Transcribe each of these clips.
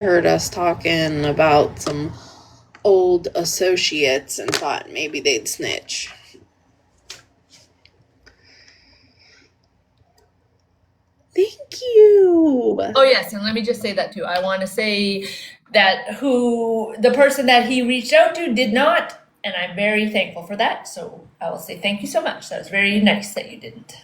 heard us talking about some old associates and thought maybe they'd snitch. Thank you. Oh yes, and let me just say that too. I want to say that the person that he reached out to did not, and I'm very thankful for that. So I will say thank you so much. That was very nice that you didn't.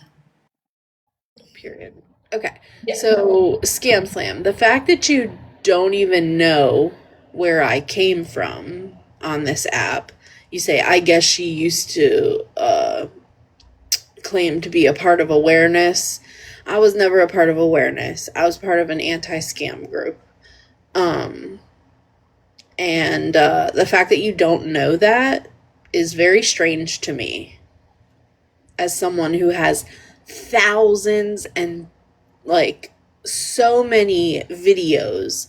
Period. Okay. Yeah. So, Scam Slam, the fact that you don't even know where I came from on this app, you say, I guess she used to claim to be a part of awareness. I was never a part of awareness. I was part of an anti-scam group. Um, and the fact that you don't know that is very strange to me as someone who has thousands and like so many videos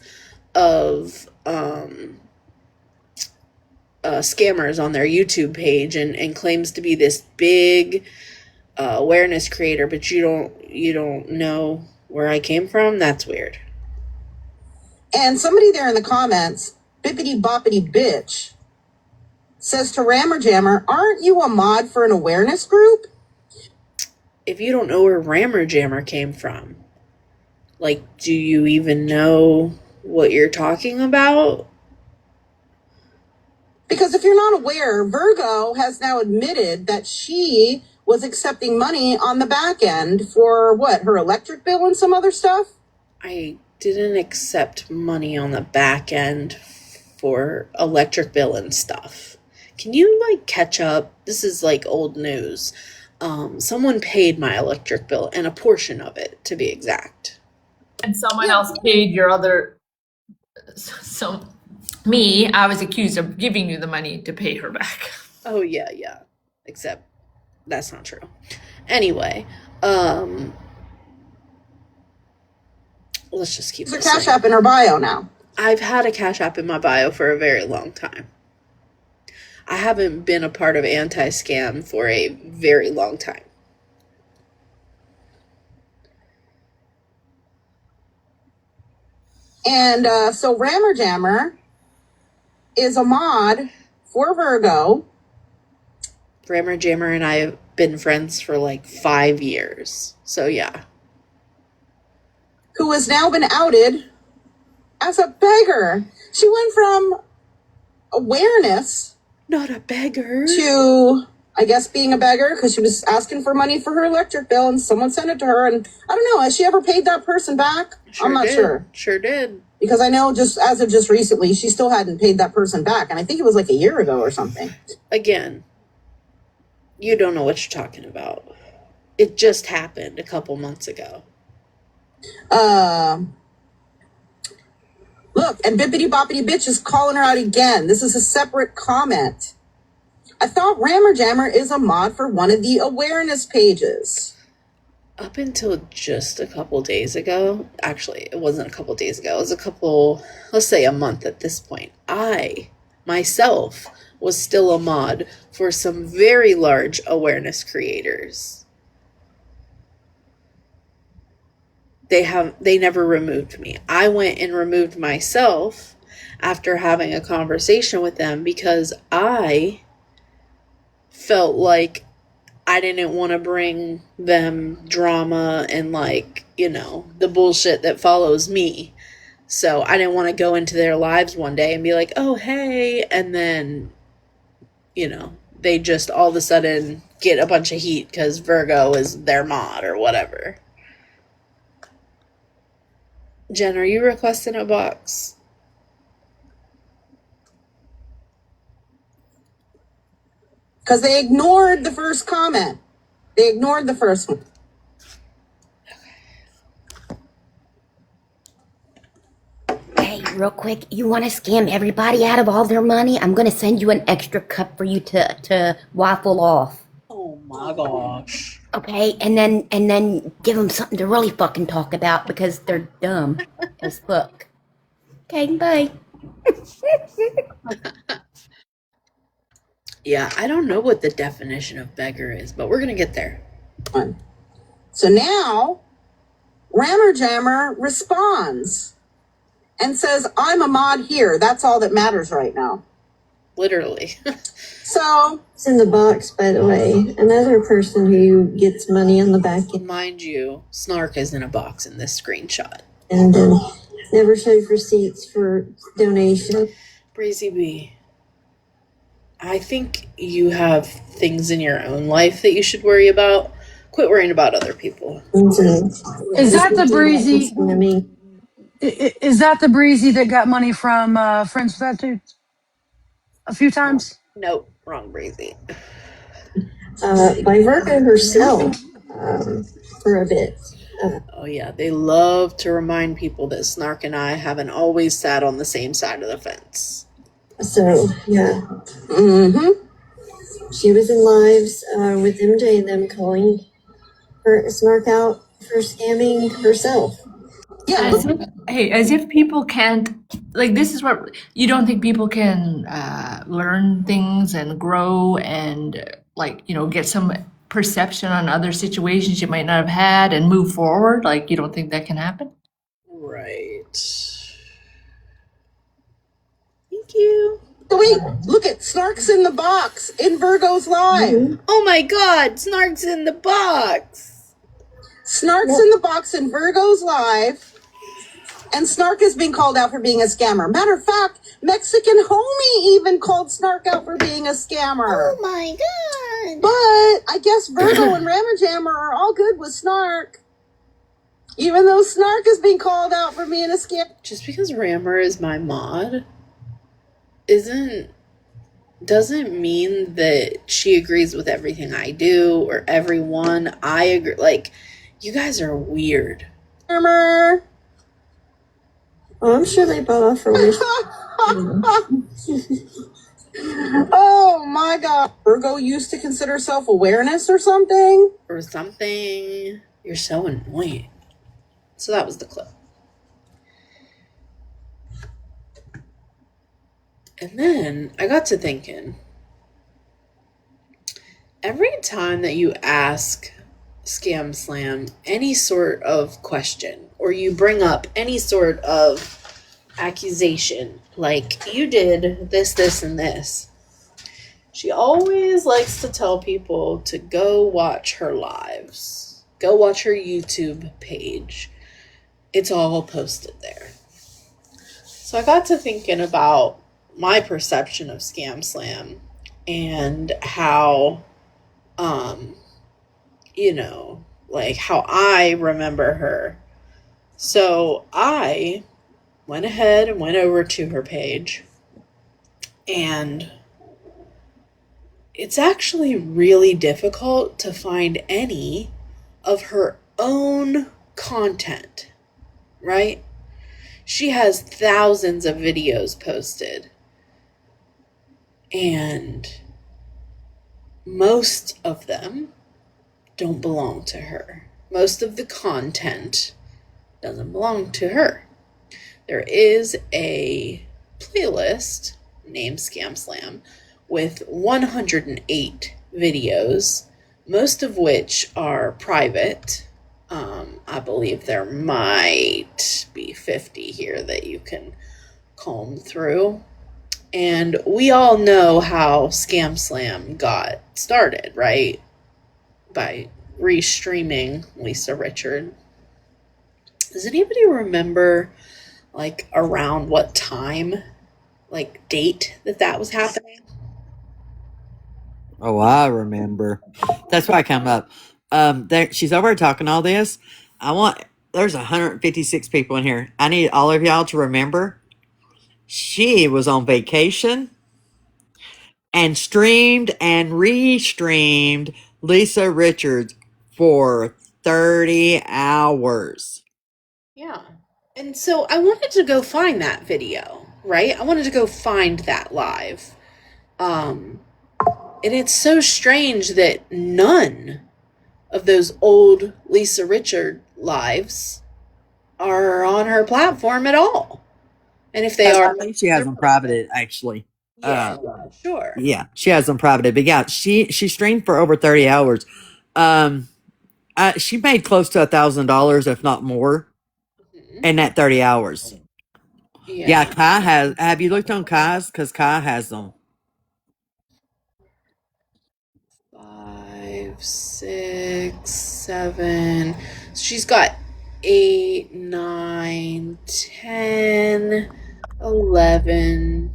of scammers on their YouTube page and claims to be this big awareness creator, but you don't know where I came from. That's weird. And somebody there in the comments, bippity boppity bitch, says to Rammer Jammer, aren't you a mod for an awareness group? If you don't know where Rammer Jammer came from, like, do you even know what you're talking about? Because if you're not aware, Virgo has now admitted that she was accepting money on the back end for what, her electric bill and some other stuff? I didn't accept money on the back end for electric bill and stuff. Can you like catch up? This is like old news. Someone paid my electric bill and a portion of it, to be exact. And someone else paid your other. So me, I was accused of giving you the money to pay her back. Oh yeah. Except that's not true. Anyway, let's just keep There's this. a Cash App in her bio now. I've had a Cash App in my bio for a very long time. I haven't been a part of anti-scam for a very long time. And so Rammer Jammer is a mod for Virgo. Rammer Jammer and I have been friends for like 5 years. So yeah. Who has now been outed as a beggar. She went from awareness Not a beggar. to, I guess, being a beggar because she was asking for money for her electric bill and someone sent it to her. And I don't know, has she ever paid that person back? I'm not sure. Sure did. Because I know just as of just recently, she still hadn't paid that person back. And I think it was like a year ago or something. Again, you don't know what you're talking about. It just happened a couple months ago. Look, and Bippity Boppity Bitch is calling her out again. This is a separate comment. I thought Rammer Jammer is a mod for one of the awareness pages. Up until just a couple days ago, actually, it wasn't a couple days ago, it was let's say a month at this point, I, myself, was still a mod for some very large awareness creators. They never removed me. I went and removed myself after having a conversation with them because I felt like I didn't want to bring them drama and like, the bullshit that follows me. So I didn't want to go into their lives one day and be like, oh, hey. And then, they just all of a sudden get a bunch of heat because Virgo is their mod or whatever. Jen, are you requesting a box? Because they ignored the first comment. They ignored the first one. Hey, real quick, you want to scam everybody out of all their money? I'm going to send you an extra cup for you to waffle off. Oh my gosh. Okay, and then give them something to really fucking talk about because they're dumb as fuck. Okay, bye. Yeah, I don't know what the definition of beggar is, but we're going to get there. So now, Rammer Jammer responds and says, I'm a mod here. That's all that matters right now. Literally. So It's in the box, by the way. Another person who gets money on the back end Mind you, Snark is in a box in this screenshot. and never shows receipts for donation. Breezy B, I think you have things in your own life that you should worry about. Quit worrying about other people. Is that the Breezy? Is that the Breezy that got money from Friends with That Dude a few times? Nope, wrong Breezy. By Virgo herself for a bit. Oh yeah, they love to remind people that Snark and I haven't always sat on the same side of the fence. So, yeah. She was in lives with MJ and them calling her Snark out for scamming herself. yeah, As if people can't, like, this is what, you don't think people can learn things and grow and, like, you know, get some perception on other situations you might not have had and move forward? Like, you don't think that can happen? Right. Thank you. wait, look at Snark's in the box in Virgo's live. Oh my god, Snark's in the box. Snark's in the box in Virgo's live. And Snark is being called out for being a scammer. Matter of fact, Mexican homie even called Snark out for being a scammer. Oh my god. But I guess Virgo and Rammerjammer are all good with Snark. Even though Snark is being called out for being a scammer. Just because Rammer is my mod doesn't mean that she agrees with everything I do or everyone. I agree. Like, you guys are weird. Scammer. Oh, I'm sure they bought off her wish. Oh my god. Virgo used to consider self-awareness or something? Or something. You're so annoying. So that was the clip. And then I got to thinking, every time that you ask Scam Slam any sort of question or you bring up any sort of accusation, like you did this, this, and this, she always likes to tell people to go watch her lives. Go watch her YouTube page. It's all posted there. So I got to thinking about my perception of Scam Slam and how, you know, like how I remember her. So I went ahead and went over to her page, and it's actually really difficult to find any of her own content, right? She has thousands of videos posted, and most of them don't belong to her. Most of the content doesn't belong to her. There is a playlist named Scam Slam with 108 videos, most of which are private. I believe there might be 50 here that you can comb through. And we all know how Scam Slam got started, right? By restreaming Lisa Richard. Does anybody remember, like, around what time, like, date that was happening? Oh, I remember. That's why I come up. She's over here talking all this. There's 156 people in here. I need all of y'all to remember she was on vacation and streamed and restreamed Lisa Richards for 30 hours. Yeah. And so I wanted to go find that video, right? I wanted to go find that live. And it's so strange that none of those old Lisa Richard lives are on her platform at all. And if they are, I think she has them privated, actually. Yeah, sure. Yeah, she has them privated. But yeah, she streamed for over 30 hours. She made close to $1,000, if not more, in that 30 hours. Yeah, Yeah. Kai has. Have you looked on Kai's? Because Kai has them. 5, 6, 7. She's got 8, 9, 10, 11,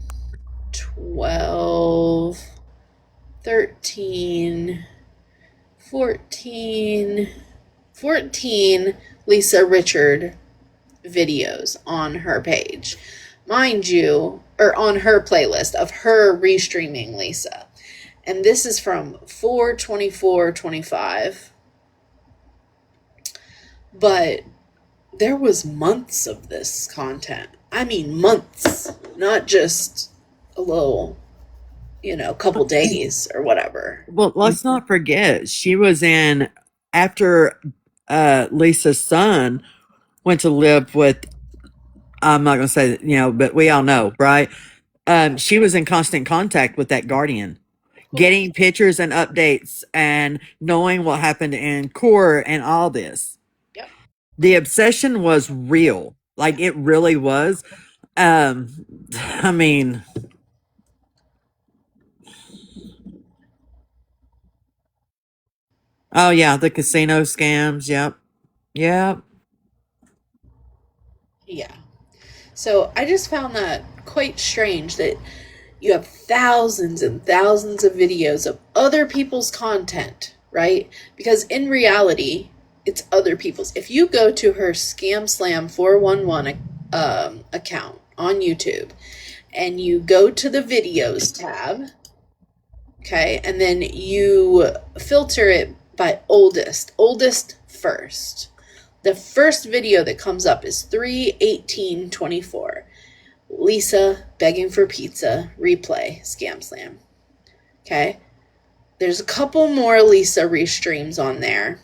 12, 13, 14, 14 Lisa Richard videos on her page. Mind you, or on her playlist of her restreaming Lisa. And this is from 4/24/25. But there was months of this content. I mean months, not just a little, couple days or whatever. Well, let's not forget she was in after Lisa's son went to live with. I'm not going to say but we all know, right? She was in constant contact with that guardian, getting pictures and updates and knowing what happened in court and all this. Yep. The obsession was real, like it really was. I mean, oh yeah, the casino scams. Yep, yep. Yeah. So I just found that quite strange that you have thousands and thousands of videos of other people's content, right? Because in reality, it's other people's. If you go to her Scam Slam 411 account on YouTube and you go to the videos tab, okay, and then you filter it by oldest first. The first video that comes up is 3/18/24. Lisa begging for pizza, replay, Scam Slam. Okay. There's a couple more Lisa restreams on there,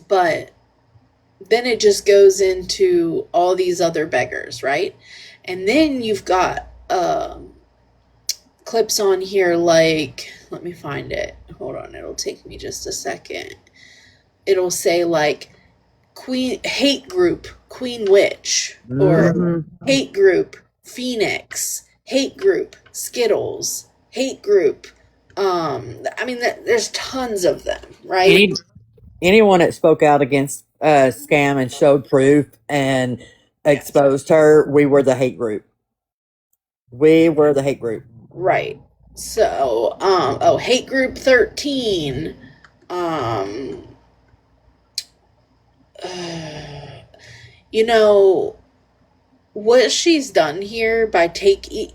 but then it just goes into all these other beggars, right? And then you've got clips on here like, let me find it. Hold on, it'll take me just a second. It'll say like hate group Queen Witch, or Mhm. hate group Phoenix, hate group Skittles, hate group. I mean, there's tons of them, right? Anyone that spoke out against scam and showed proof and exposed her, we were the hate group. We were the hate group. Right. So, hate group 13. Um, you know, what she's done here by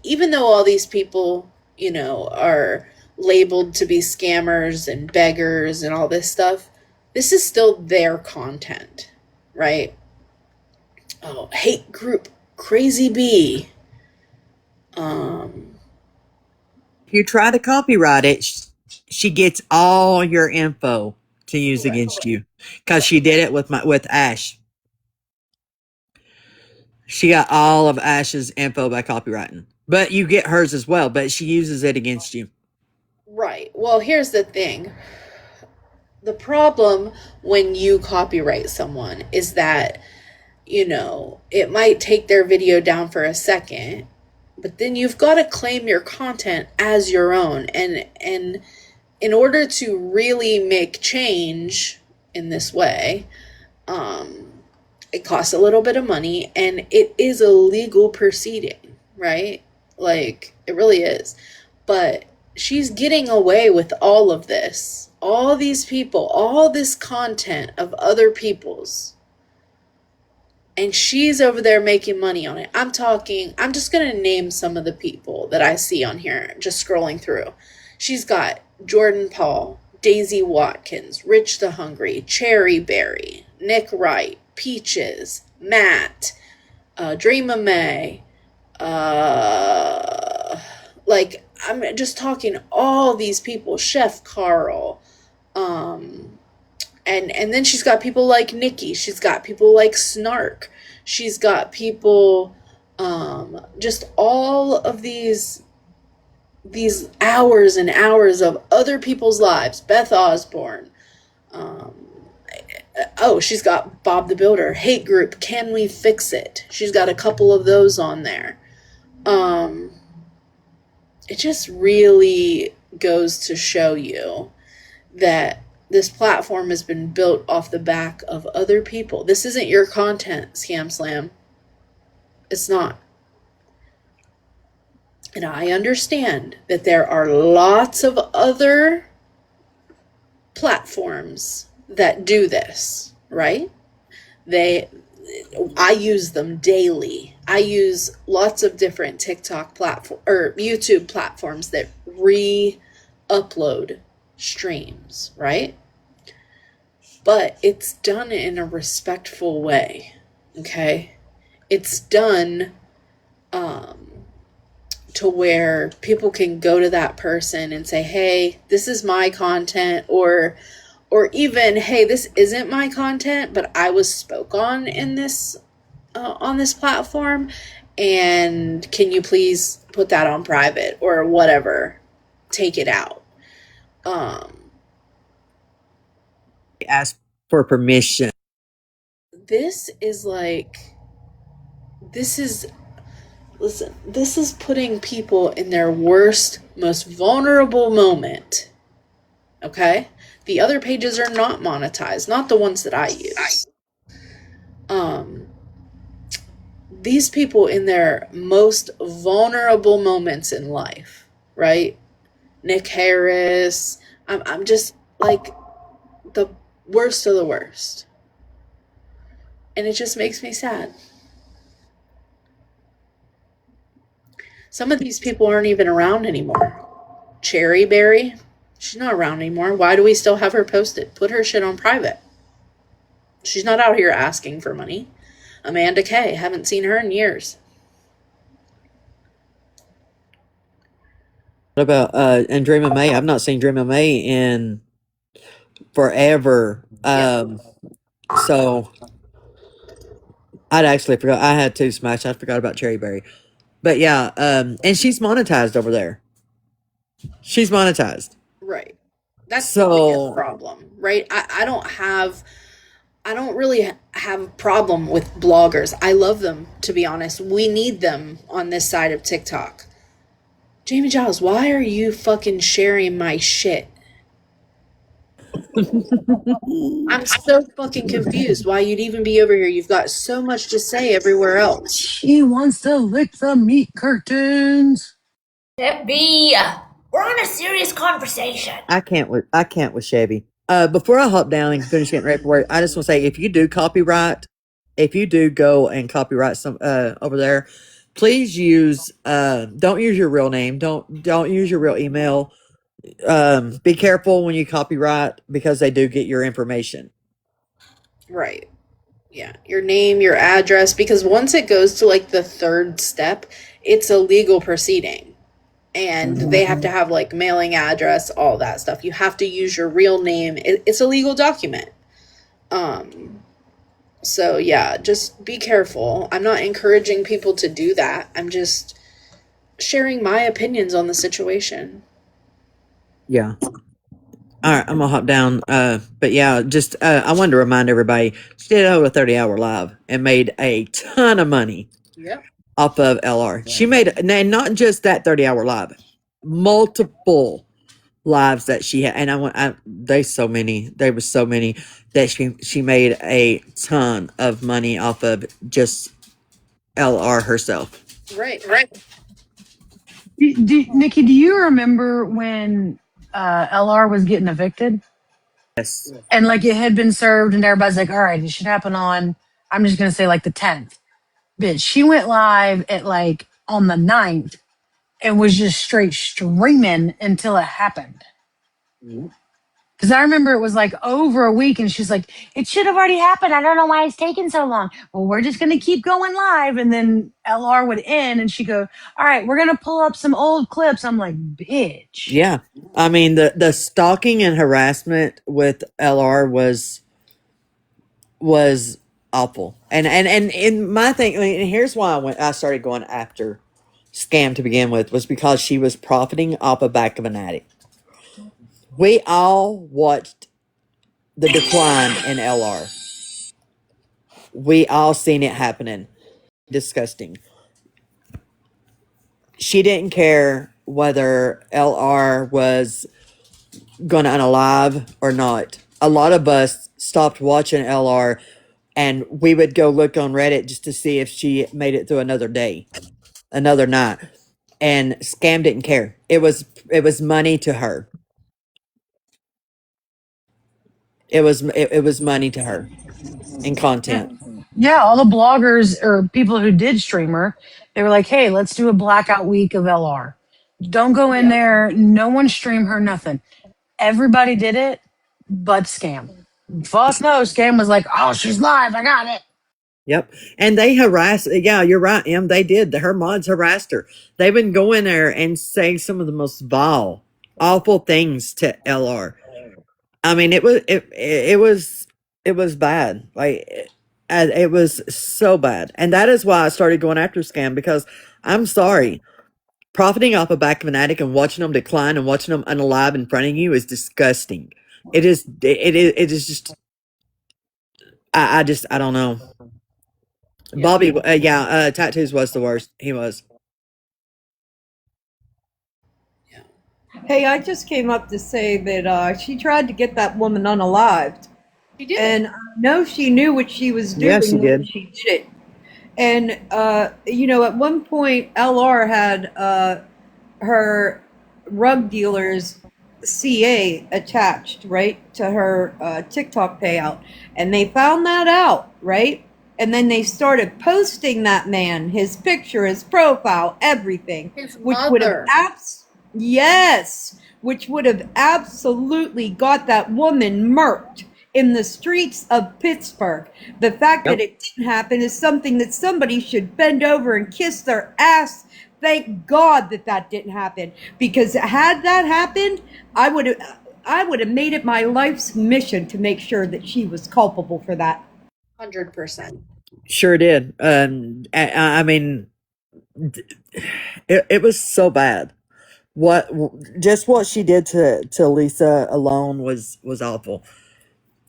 even though all these people, are labeled to be scammers and beggars and all this stuff, this is still their content, right? Oh, hate group Crazy Bee. If you try to copyright it, she gets all your info to use Correct. against you because she did it with Ash. She got all of Ash's info by copywriting, but you get hers as well. But she uses it against you. Right. Well, here's the thing. The problem when you copyright someone is that, it might take their video down for a second, but then you've got to claim your content as your own. And in order to really make change in this way, it costs a little bit of money and it is a legal proceeding, right? Like, it really is. But she's getting away with all of this. All these people, all this content of other people's. And she's over there making money on it. I'm just going to name some of the people that I see on here, just scrolling through. She's got Jordan Paul, Daisy Watkins, Rich the Hungry, Cherry Berry, Nick Wright, Peaches, Matt, Dreama May, like, I'm just talking all these people, Chef Carl, and then she's got people like Nikki. She's got people like Snark. She's got people, just all of these hours and hours of other people's lives. Beth Osborne. Oh, she's got Bob the Builder, hate group, can we fix it? She's got a couple of those on there. It just really goes to show you that this platform has been built off the back of other people. This isn't your content, Scam Slam. It's not. And I understand that there are lots of other platforms that do this, right? I use them daily. I use lots of different TikTok platform or YouTube platforms that re-upload streams, right? But it's done in a respectful way. Okay? It's done to where people can go to that person and say, "Hey, this is my content," or even, "Hey, this isn't my content, but I was spoke on in this on this platform, and can you please put that on private or whatever, take it out." Ask for permission. This is like, this is, listen, this is putting people in their worst, most vulnerable moment. Okay? The other pages are not monetized, not the ones that I use. These people in their most vulnerable moments in life, right? Nick Harris. I'm just like the worst of the worst. And it just makes me sad. Some of these people aren't even around anymore. Cherry Berry, she's not around anymore. Why do we still have her posted? Put her shit on private. She's not out here asking for money. Amanda Kay, haven't seen her in years. What about and Dream of May? I've not seen Dream of May in forever. So I'd actually forgot. I had two smash. I forgot about Cherry Berry. But yeah, and she's monetized over there. She's monetized. Right. That's the biggest So problem, right? I don't really have a problem with bloggers. I love them, to be honest. We need them on this side of TikTok. Jamie Giles, why are you fucking sharing my shit? I'm so fucking confused why you'd even be over here. You've got so much to say everywhere else. She wants to lick the meat curtains. Debbie, we're on a serious conversation. I can't with Chevy. Before I hop down and finish getting ready for work, I just want to say if you do copyright, if you do go and copyright some over there, please use don't use your real name. Don't use your real email. Be careful when you copyright because they do get your information. Right. Yeah. Your name, your address, because once it goes to like the third step, it's a legal proceeding. And they have to have like mailing address, all that stuff. You have to use your real name. It's a legal document. So yeah, just be careful. I'm not encouraging people to do that. I'm just sharing my opinions on the situation. Yeah. All right, I'm gonna hop down. But yeah, just I wanted to remind everybody she did over a 30-hour live and made a ton of money Yep. off of LR. She made, and not just that 30-hour live, multiple lives that she had. And there were so many that she made a ton of money off of just LR herself. Right. Nikki, do you remember when LR was getting evicted? Yes. And like it had been served, and everybody's like, all right, it should happen on, I'm just going to say like the 10th. Bitch, she went live at like on the 9th and was just straight streaming until it happened. Because I remember it was like over a week, and she's like, it should have already happened. I don't know why it's taking so long. Well, we're just going to keep going live. And then LR would end, and she'd go, all right, we're going to pull up some old clips. I'm like, bitch. Yeah. I mean, the stalking and harassment with LR was awful. And my thing, I mean, and here's why I started going after Scam to begin with, was because she was profiting off the back of an addict. We all watched the decline in LR. We all seen it happening. Disgusting. She didn't care whether LR was going to unalive or not. A lot of us stopped watching LR and we would go look on Reddit just to see if she made it through another day, another night. And Scam didn't care. It was money to her. It was money to her in content. Yeah, all the bloggers or people who did stream her, they were like, "Hey, let's do a blackout week of LR. Don't go in there. No one stream her nothing. Everybody did it, but Scam. Fuck no, Scam was like, "Oh, she's live. I got it." Yep. And they harassed, yeah, you're right, Em. They did. Her mods harassed her. They've been going there and saying some of the most vile, awful things to LR. I mean, it was bad. It was so bad. And that is why I started going after Scam, because I'm sorry. Profiting off the back of an addict and watching them decline and watching them unalive in front of you is disgusting. It is just, I don't know. Bobby, yeah, tattoos was the worst. He was. Hey, I just came up to say that she tried to get that woman unalived. She did. And I know she knew what she was doing Yeah, she when did. she did it. And, at one point, LR had her rug dealer's CA attached, right, to her TikTok payout. And they found that out, right? And then they started posting that man, his picture, his profile, everything. His Which would have mother. yes, which would have absolutely got that woman murked in the streets of Pittsburgh. The fact that Yep. it didn't happen is something that somebody should bend over and kiss their ass. Thank God that that didn't happen, because had that happened, I would have made it my life's mission to make sure that she was culpable for that. 100%. Sure did. I mean, it was so bad. What just what she did to Lisa alone was awful.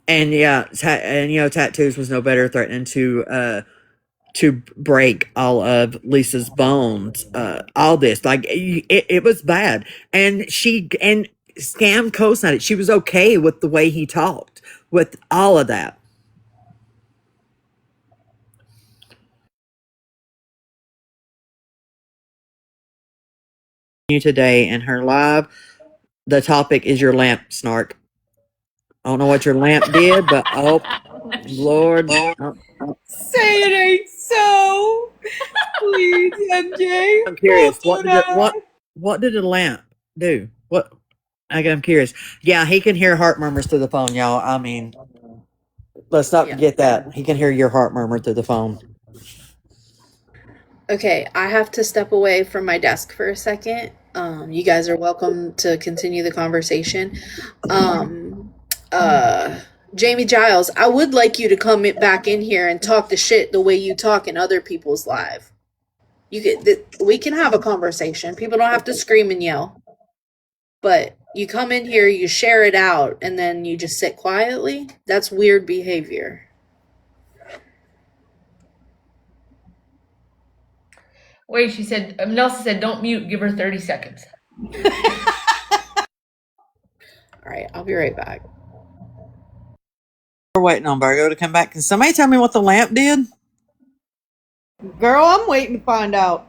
And yeah, tattoos was no better, threatening to break all of Lisa's bones. All this, like, it was bad, and Scam co-signed it. She was okay with the way he talked, with all of that. You today in her live. The topic is your lamp, Snark. I don't know what your lamp did, but oh Lord, oh, Say it ain't so. Please, MJ. I'm curious. What did the lamp do? I'm curious. Yeah, he can hear heart murmurs through the phone, y'all. I mean, let's not Yeah. forget that he can hear your heart murmur through the phone. Okay, I have to step away from my desk for a second. You guys are welcome to continue the conversation. Um, Jamie Giles, I would like you to come back in here and talk the shit the way you talk in other people's live. We can have a conversation. People don't have to scream and yell. But you come in here, you share it out, and then you just sit quietly. That's weird behavior. Wait, she said, Nelson said, don't mute, give her 30 seconds. All right, I'll be right back. We're waiting on Virgo to come back. Can somebody tell me what the lamp did? Girl, I'm waiting to find out.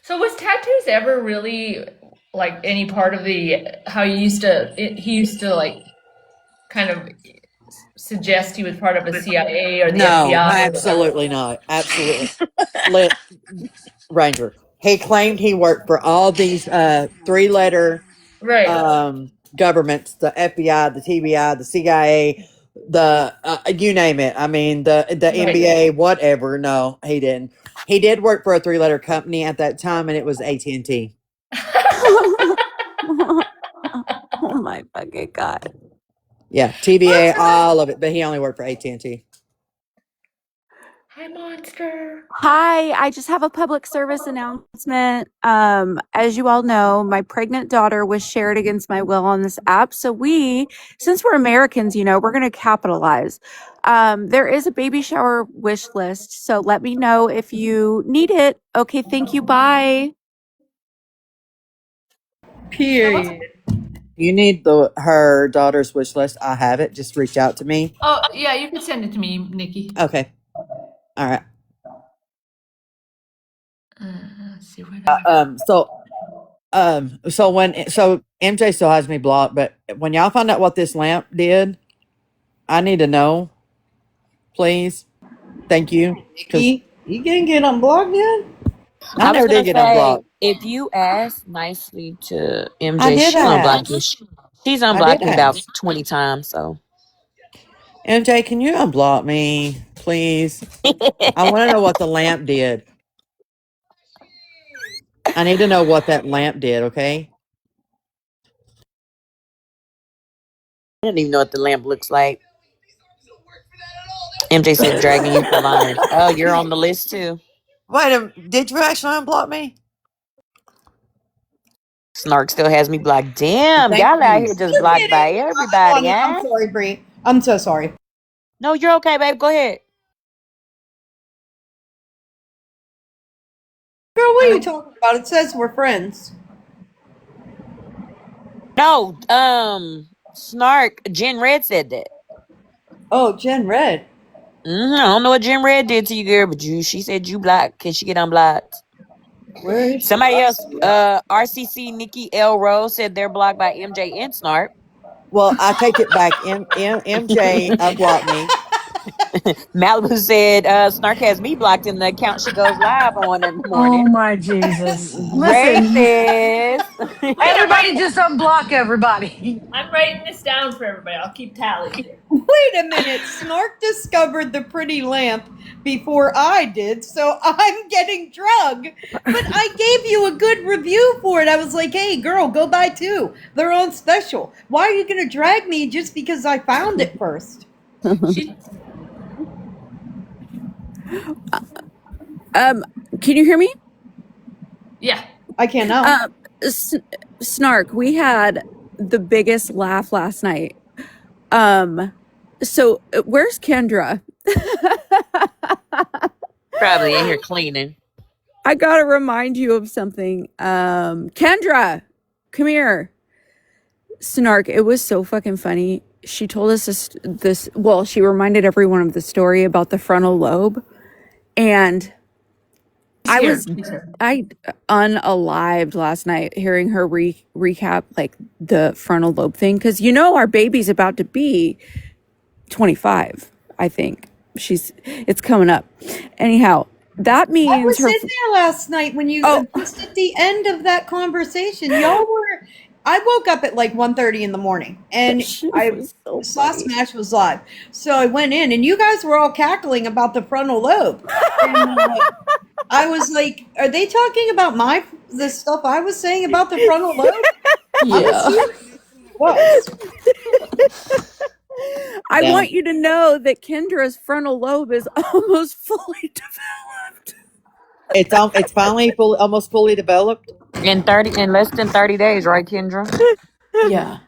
So was tattoos ever really like any part of how he used to like kind of suggest he was part of a CIA or the No, FBI? absolutely not. Absolutely. Ranger. He claimed he worked for all these three-letter Right. governments: the FBI, the TBI, the CIA, the you name it. I mean, the Right. NBA, whatever. No, he didn't. He did work for a three-letter company at that time, and it was AT&T. Oh my fucking god. Yeah, TVA, all of it, but he only worked for AT&T. Hi, Monster. Hi, I just have a public service announcement. As you all know, my pregnant daughter was shared against my will on this app. So since we're Americans, we're going to capitalize. There is a baby shower wish list. So let me know if you need it. Okay, thank you. Bye. Period. You need her daughter's wish list. I have it. Just reach out to me. Oh, yeah, you can send it to me, Nikki. Okay. All right. Let's see where that. So MJ still has me blocked, but when y'all find out what this lamp did, I need to know, please. Thank you. Because Nikki, you didn't get unblocked yet? I I was never did gonna get say, unblocked. if you ask nicely to I MJ, did she'll unblock you. ask. She's I did unblocked me about ask. 20 times, so. MJ, can you unblock me, please? I want to know what the lamp did. I need to know what that lamp did, okay? I don't even know what the lamp looks like. MJ said, dragging you for lying. Oh, you're on the list too. Did you actually unblock me? Snark still has me blocked. Damn, Thank y'all out you. here just blocked by everybody, I'm huh? sorry, Bree. I'm so sorry. No, you're okay, babe. Go ahead. Girl, what are you talking about? It says we're friends. No, Snark, Jen Red said that. Oh, Jen Red. I don't know what Jen Red did to you, girl, but she said you blocked. Can she get unblocked? Where is she? Somebody else, RCC Nikki L. Rose said they're blocked by MJ and Snark. Well, I take it back. MJ unblocked me. Malibu said Snark has me blocked in the account she goes live on in the Oh morning. my Jesus. Ray Listen, says, Wait, everybody just unblock everybody. I'm writing this down for everybody. I'll keep tally here. Wait a minute. Snark discovered the pretty lamp before I did, so I'm getting drug. But I gave you a good review for it. I was like, hey, girl, go buy two. They're on special. Why are you going to drag me just because I found it first? She, Can you hear me? yeah. I can now. Snark, we had the biggest laugh last night. So where's Kendra? probably in here cleaning. I gotta remind you of something. Kendra, come here. Snark, it was so fucking funny. She told us she reminded everyone of the story about the frontal lobe. And I unalived last night hearing her recap like the frontal lobe thing. Cause our baby's about to be 25, I think. It's coming up. Anyhow, that I means was her. in there last night when you Oh, just at the end of that conversation. Y'all were. I woke up at like 1:30 in the morning, and she I was so saw funny. Smash was live, so I went in, and you guys were all cackling about the frontal lobe, and I was like, "Are they talking about the stuff I was saying about the frontal lobe?" I was serious. Was. I Down. want you to know that Kendra's frontal lobe is almost fully developed. It's finally almost fully developed. In less than 30 days, right, Kendra? Yeah.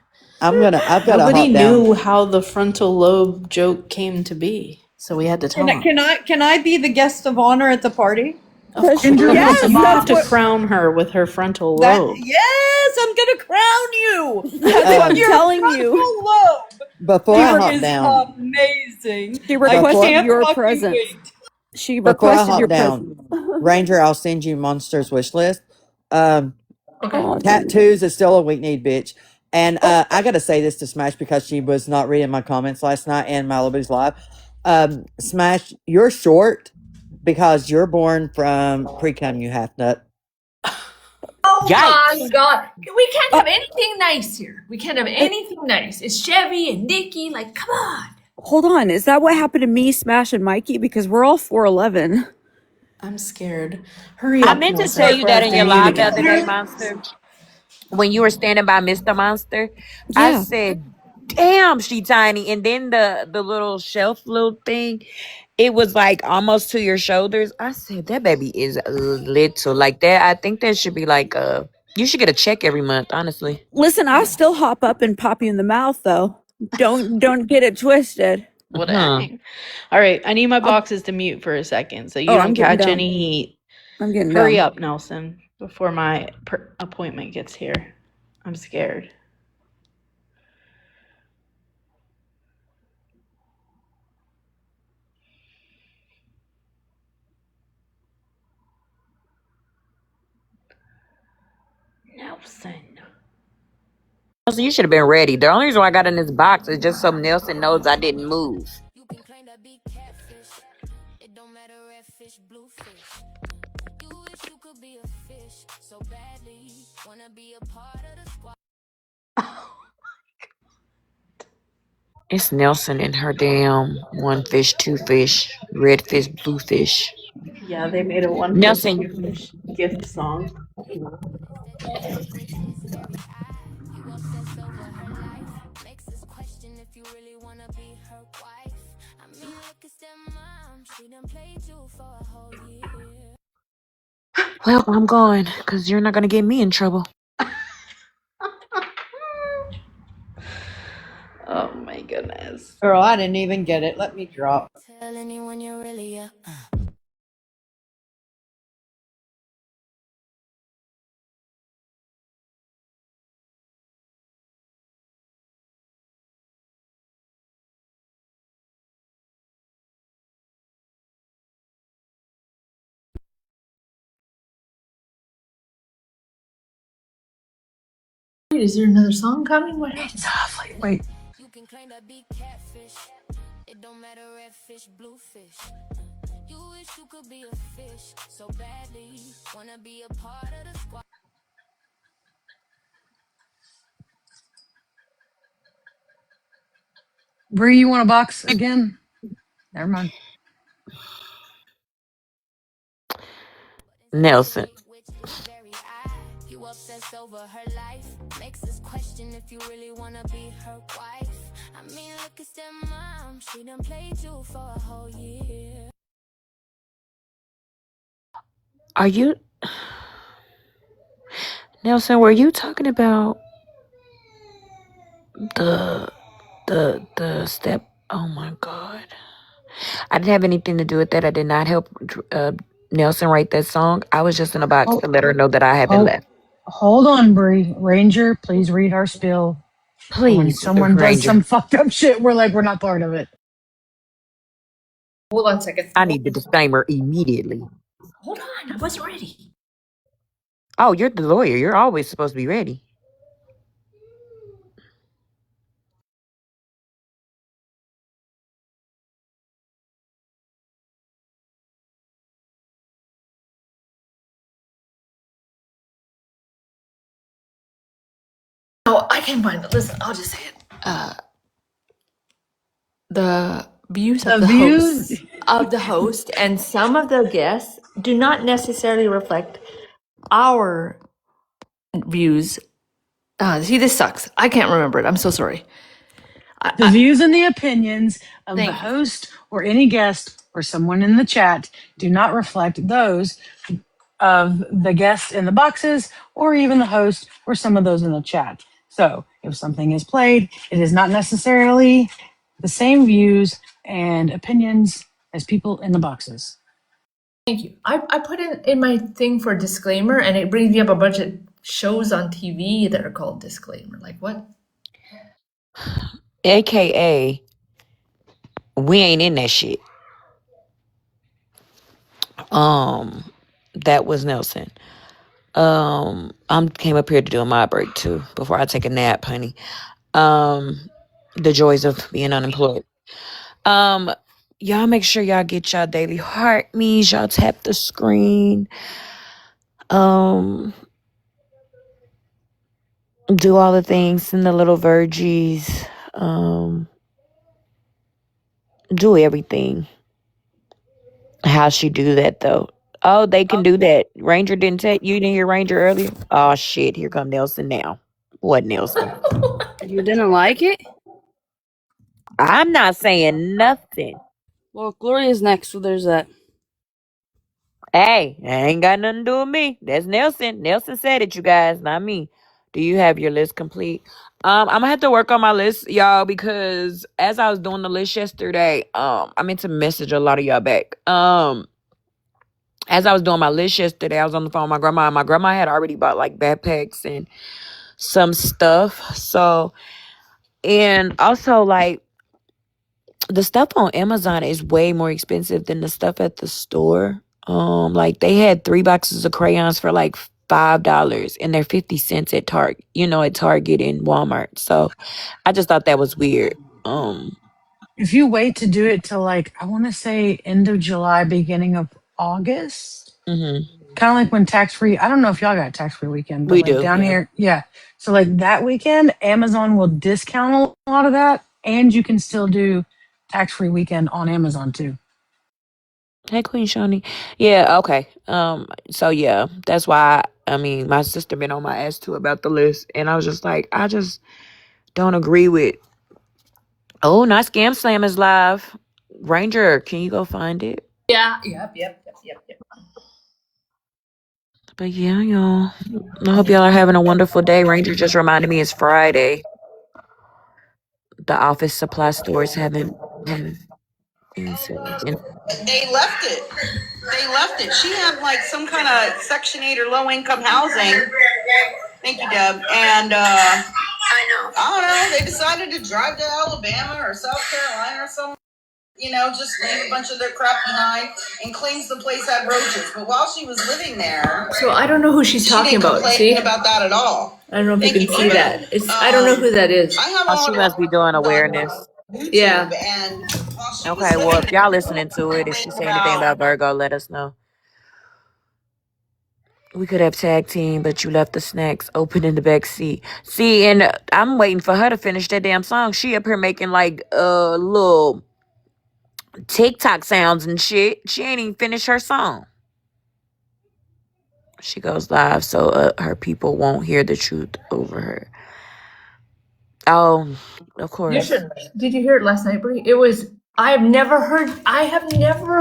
I've got to Nobody hop down. knew how the frontal lobe joke came to be, so we had to tell them. Can I be the guest of honor at the party? Of course, Kendra wants a you have to box. crown her with her frontal That lobe. yes, I'm gonna crown you. That's what I'm Your telling frontal you. lobe Before I hop is down, amazing. She I requested can't your fucking presence. wait. She before I requested hop your down, presence. Ranger, I'll send you Monster's wish list. Um, Okay. Oh, dude. Tattoos is still a weak need, bitch. And I gotta say this to Smash because she was not reading my comments last night and Malibu's live. Smash, you're short because you're born from pre-cum, you half nut. Oh my Yikes. God. We can't have anything nice here. We can't have anything nice. It's Chevy and Nikki. Like, come on. Hold on. Is that what happened to me, Smash, and Mikey? Because we're all 4'11". I'm scared. Hurry I up, meant to tell Monster, you before I that have in to your mute live the other again. day, Monster. When you were standing by Mr. Monster, I Yeah. said, damn, she tiny. And then the little shelf little thing, it was like almost to your shoulders. I said that baby is little like that. I think that should be like you should get a check every month, honestly. Listen, I'll still hop up and pop you in the mouth, though. Don't get it twisted. Well, Huh. dang. All right, I need my boxes to mute for a second so you Oh, don't I'm getting catch dumb. any heat. I'm getting Hurry dumb. up, Nelson, before my appointment gets here. I'm scared. Nelson. So you should have been ready. The only reason why I got in this box is just so Nelson knows I didn't move. You can claim to be catfish. It don't matter red fish, blue fish. You wish you could be a fish so badly. Wanna be a part of the squad. It's Nelson and her damn one fish, two fish, red fish, blue fish. Yeah, they made a one fish, Nelson, two fish gift song. You obsess over her life. Makes us question if you really wanna be her wife. I mean, look at that mom. She done played you for a whole year. well, I'm going because you're not going to get me in trouble. Oh my goodness. Girl, I didn't even get it. Let me drop. Tell anyone you're really a. Wait, is there another song coming? What? Softly. Wait. You can claim to be catfish. It don't matter red fish, blue fish. You wish you could be a fish so badly. Wanna be a part of the squad. Bree, you want a box again? Never mind. Nelson. Which is very odd. You obsess over her life. Makes us question if you really wanna be her wife. I mean, look at that mom. She done played you for a whole year. Are you Nelson, were you talking about the step? Oh my god. I didn't have anything to do with that. I did not help Nelson write that song. I was just in a box to let her know that I had been left. Hold on, Bree. Ranger, please read our spiel. When Please, someone does Ranger. some fucked up shit, we're like, we're not part of it. Hold on a second. I need the disclaimer immediately. Hold on, I wasn't ready. Oh, you're the lawyer. You're always supposed to be ready. Oh, I can't find it. Listen, I'll just say it. The views of The the views- host of the host and some of the guests do not necessarily reflect our views. See, this sucks. I can't remember it. I'm so sorry. The views and the opinions of Thank the you. host or any guest or someone in the chat do not reflect those of the guests in the boxes or even the host or some of those in the chat. So if something is played, it is not necessarily the same views and opinions as people in the boxes. Thank you. I put in my thing for disclaimer, and it brings me up a bunch of shows on TV that are called disclaimer. Like what? AKA, we ain't in that shit. That was Nelson. I came up here to do my break too before I take a nap, honey. The joys of being unemployed. Y'all make sure y'all get y'all daily heart me's. Y'all tap the screen. Do all the things in the little Virgies. Do everything. How she do that though? Oh, they can do that. Ranger didn't tell you didn't hear Ranger earlier? Oh shit, here come Nelson now. What Nelson? You didn't like it? I'm not saying nothing. Well, Gloria's next, so there's that. Hey, that ain't got nothing to do with me. That's Nelson. Nelson said it, you guys, not me. Do you have your list complete? I'm gonna have to work on my list, y'all, because as I was doing the list yesterday, I meant to message a lot of y'all back. As I was doing my list yesterday, I was on the phone with my grandma, and my grandma had already bought like backpacks and some stuff. So, and also like the stuff on Amazon is way more expensive than the stuff at the store. Like they had 3 boxes of crayons for like $5, and they're 50 cents at Target. At Target and Walmart. So I just thought that was weird. Um, If you wait to do it till like, I want to say end of July, beginning of August, mhm. kind of like when tax free, I don't know if y'all got tax free weekend, but We like do, down yeah. here, yeah. So like that weekend, Amazon will discount a lot of that, and you can still do tax free weekend on Amazon too. Hey, Queen Shawnee. Yeah, okay. So yeah, that's why. I mean, my sister been on my ass too about the list, and I was just like, I just don't agree with. Oh, not Scam Slam is live. Ranger, can you go find it? Yeah. Yep. But yeah, y'all. I hope y'all are having a wonderful day. Ranger just reminded me it's Friday. The office supply stores haven't answered. And They left it. They left it. She had like some kind of Section 8 or low income housing. Thank you, Deb. And I don't know. They decided to drive to Alabama or South Carolina or something. Just leave a bunch of their crap behind and claims the place had roaches. But while she was living there, So I don't know who she's she talking didn't about. complain See? about that at all. I don't know if Thank you you, can see David. that. I don't know who that is. I have oh, she on must be doing on awareness. YouTube, Yeah. and while she was Okay, well, living if there, y'all listening to it, if she say anything about Virgo, let us know. We could have tag team, but you left the snacks open in the back seat. See, and I'm waiting for her to finish that damn song. She up here making like little TikTok sounds and shit. She ain't even finished her song. She goes live so her people won't hear the truth over her. Oh, of You course. should. Did you hear it last night, Brie? It was. I have never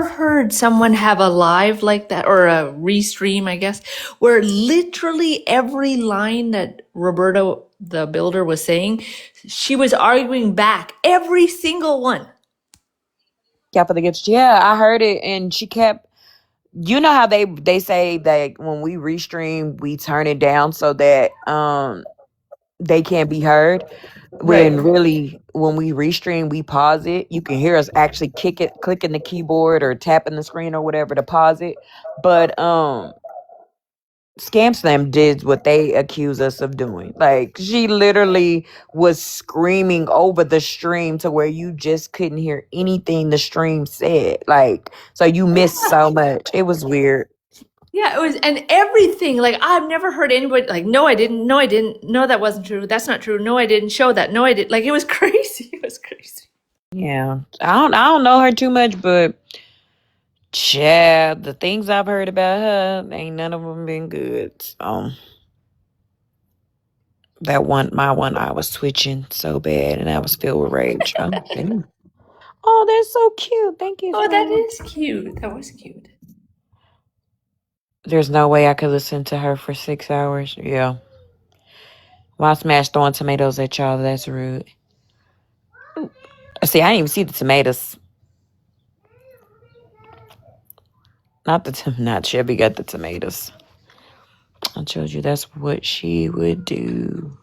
heard someone have a live like that or a restream, I guess, where literally every line that Roberta the builder was saying, she was arguing back every single one. Yeah, for the gifts. Yeah, I heard it, and she kept. You know how they say that when we restream, we turn it down so that they can't be heard. Right. When really, when we restream, we pause it. You can hear us actually clicking the keyboard or tapping the screen or whatever to pause it. But Scam Slam did what they accuse us of doing. Like she literally was screaming over the stream to where you just couldn't hear anything the stream said. Like so you missed so much. It was weird. Yeah, it was, and everything. Like I've never heard anybody like, no, I didn't. No, I didn't. No, that wasn't true. That's not true. No, I didn't show that. No, I did. Like it was crazy. It was crazy. Yeah. I don't know her too much, but yeah, the things I've heard about her, ain't none of them been good. My one eye was twitching so bad, and I was filled with rage. Oh, that's so cute. Thank you, Oh, that sweetie. is cute. That was cute. There's no way I could listen to her for 6 hours. Yeah. Why smash throwing tomatoes at y'all? That's rude. See, I didn't even see the tomatoes. Not Chevy got the tomatoes. I told you that's what she would do.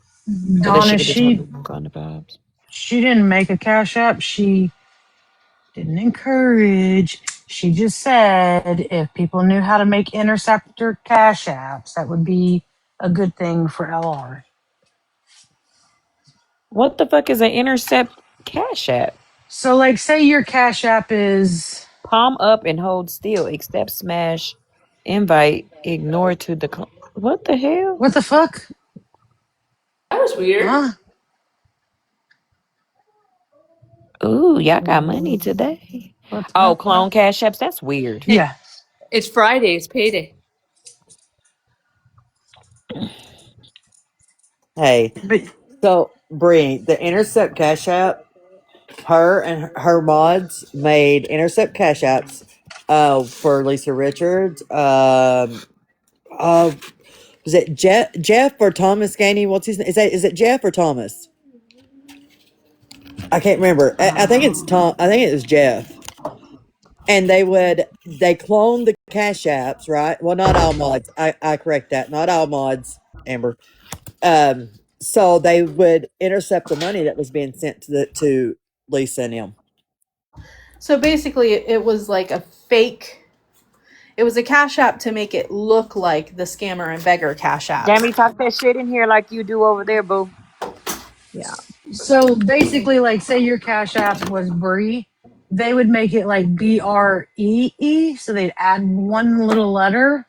Or that she Donna, could just she go on the vibes. she didn't make a cash app. She didn't encourage. She just said if people knew how to make interceptor cash apps, that would be a good thing for LR. What the fuck is an intercept cash app? So, like, say your cash app is Palm up and hold still. Accept smash. Invite. Ignore to decline. What the hell? what the fuck? That was weird. Huh? Ooh, y'all got money today. What the Oh, fuck? clone cash apps? That's weird. Hey, Yeah, it's Friday. It's payday. Hey, but so Bree, the Intercept Cash App. Her and her mods made intercept cash apps for Lisa Richards. Was it Jeff or Thomas Gainey? What's his name? Is it Jeff or Thomas? I can't remember. I think it's Tom. I think it was Jeff. And they cloned the cash apps, right? Well, not all mods. I correct that. Not all mods, Amber. So they would intercept the money that was being sent to Lisa and him. So basically, it was like a fake. It was a cash app to make it look like the scammer and beggar cash apps. Jamie, talk that shit in here like you do over there, boo. Yeah. So basically, like, say your Cash App was Bree, they would make it like BREE. So they'd add one little letter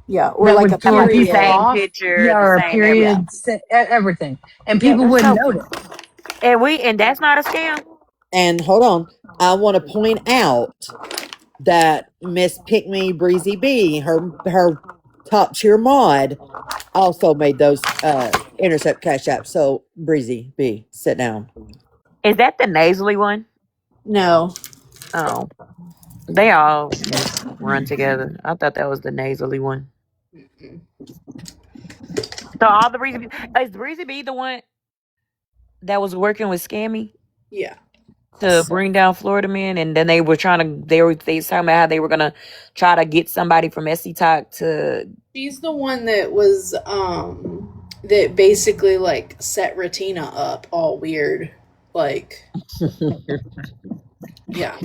Yeah, or that like a would throw Like the people period. same off. picture, Yeah, the or a same everything. Yeah. period, everything. And Yeah, people that's wouldn't how. notice. And that's not a scam. And hold on, I want to point out that Miss Pick Me Breezy B, her top tier mod, also made those intercept cash apps. So Breezy B, sit down. Is that the nasally one? No. Oh, they all just run together. I thought that was the nasally one. Mm-mm. So all the Breezy B, is Breezy B the one that was working with Scammy Yeah. to bring down Florida men, and then they were trying to they was talking about how they were gonna try to get somebody from SC Talk to. She's the one that was that basically like set Retina up all weird. Like, yeah.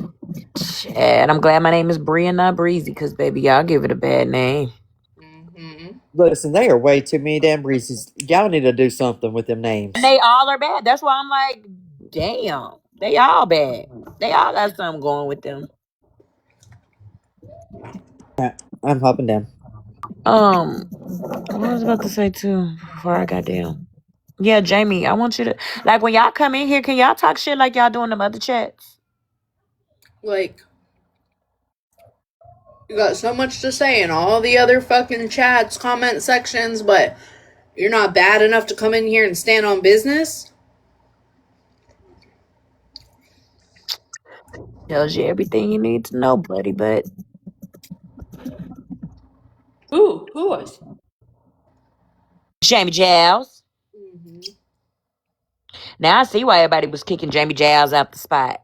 And I'm glad my name is Bree and not Breezy, because baby, y'all give it a bad name. Mm-hmm. Listen, they are way too many damn Breezes. Y'all need to do something with them names. And they all are bad. That's why I'm like, damn, they all bad. They all got something going with them. I'm hopping down. What I was about to say too before I got down. Yeah, Jamie, I want you to, like, when y'all come in here, can y'all talk shit like y'all doing them other chats? Like, you got so much to say in all the other fucking chats, comment sections, but you're not bad enough to come in here and stand on business? Tells you everything you need to know, buddy. But Ooh, who was? Jamie Giles. Mm-hmm. Now I see why everybody was kicking Jamie Giles out the spot.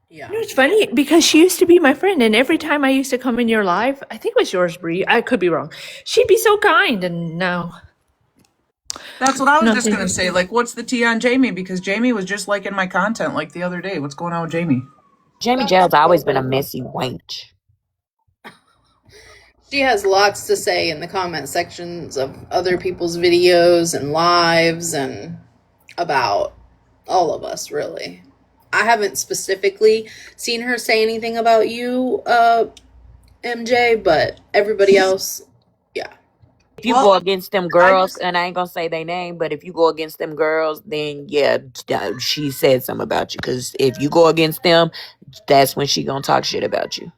Yeah. You know, it's funny because she used to be my friend, and every time I used to come in your live, I think it was yours, Bree. I could be wrong. She'd be so kind, and now That's what I was just nothing. gonna say. Like, what's the tea on Jamie? Because Jamie was just like in my content like the other day. What's going on with Jamie? Jamie Giles always been a messy wench. She has lots to say in the comment sections of other people's videos and lives and about all of us, really. I haven't specifically seen her say anything about you, MJ, but everybody else, yeah. If you go against them girls, and I ain't gonna say their name, but if you go against them girls, then yeah, she said something about you. Because if you go against them, that's when she gonna talk shit about you.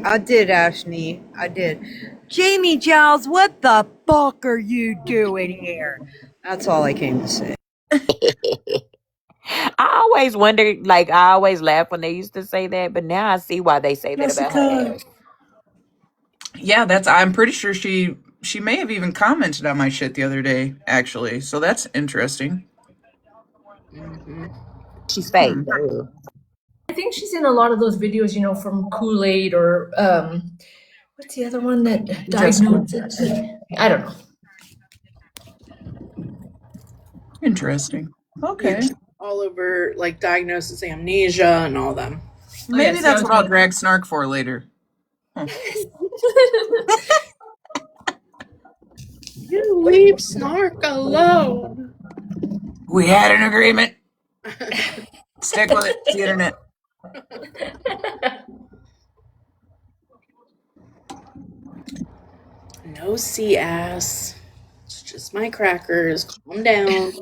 I did, Ashley. I did. Jamie Giles, what the fuck are you doing here? That's all I came to say. I always wondered, like, I always laugh when they used to say that, but now I see why they say that about her ass. Yeah, I'm pretty sure she may have even commented on my shit the other day, actually. So that's interesting. Mm-hmm. She's fake. I think she's in a lot of those videos, you know, from Kool-Aid or what's the other one that diagnosed it? I don't know. Interesting. Okay. Yeah, all over, like, diagnosis, amnesia, and all them. Maybe that's what I'll drag Snark for later. Huh. You leave Snark alone. We had an agreement. Stick with it. It's the internet. No sea ass. It's just my crackers. Calm down.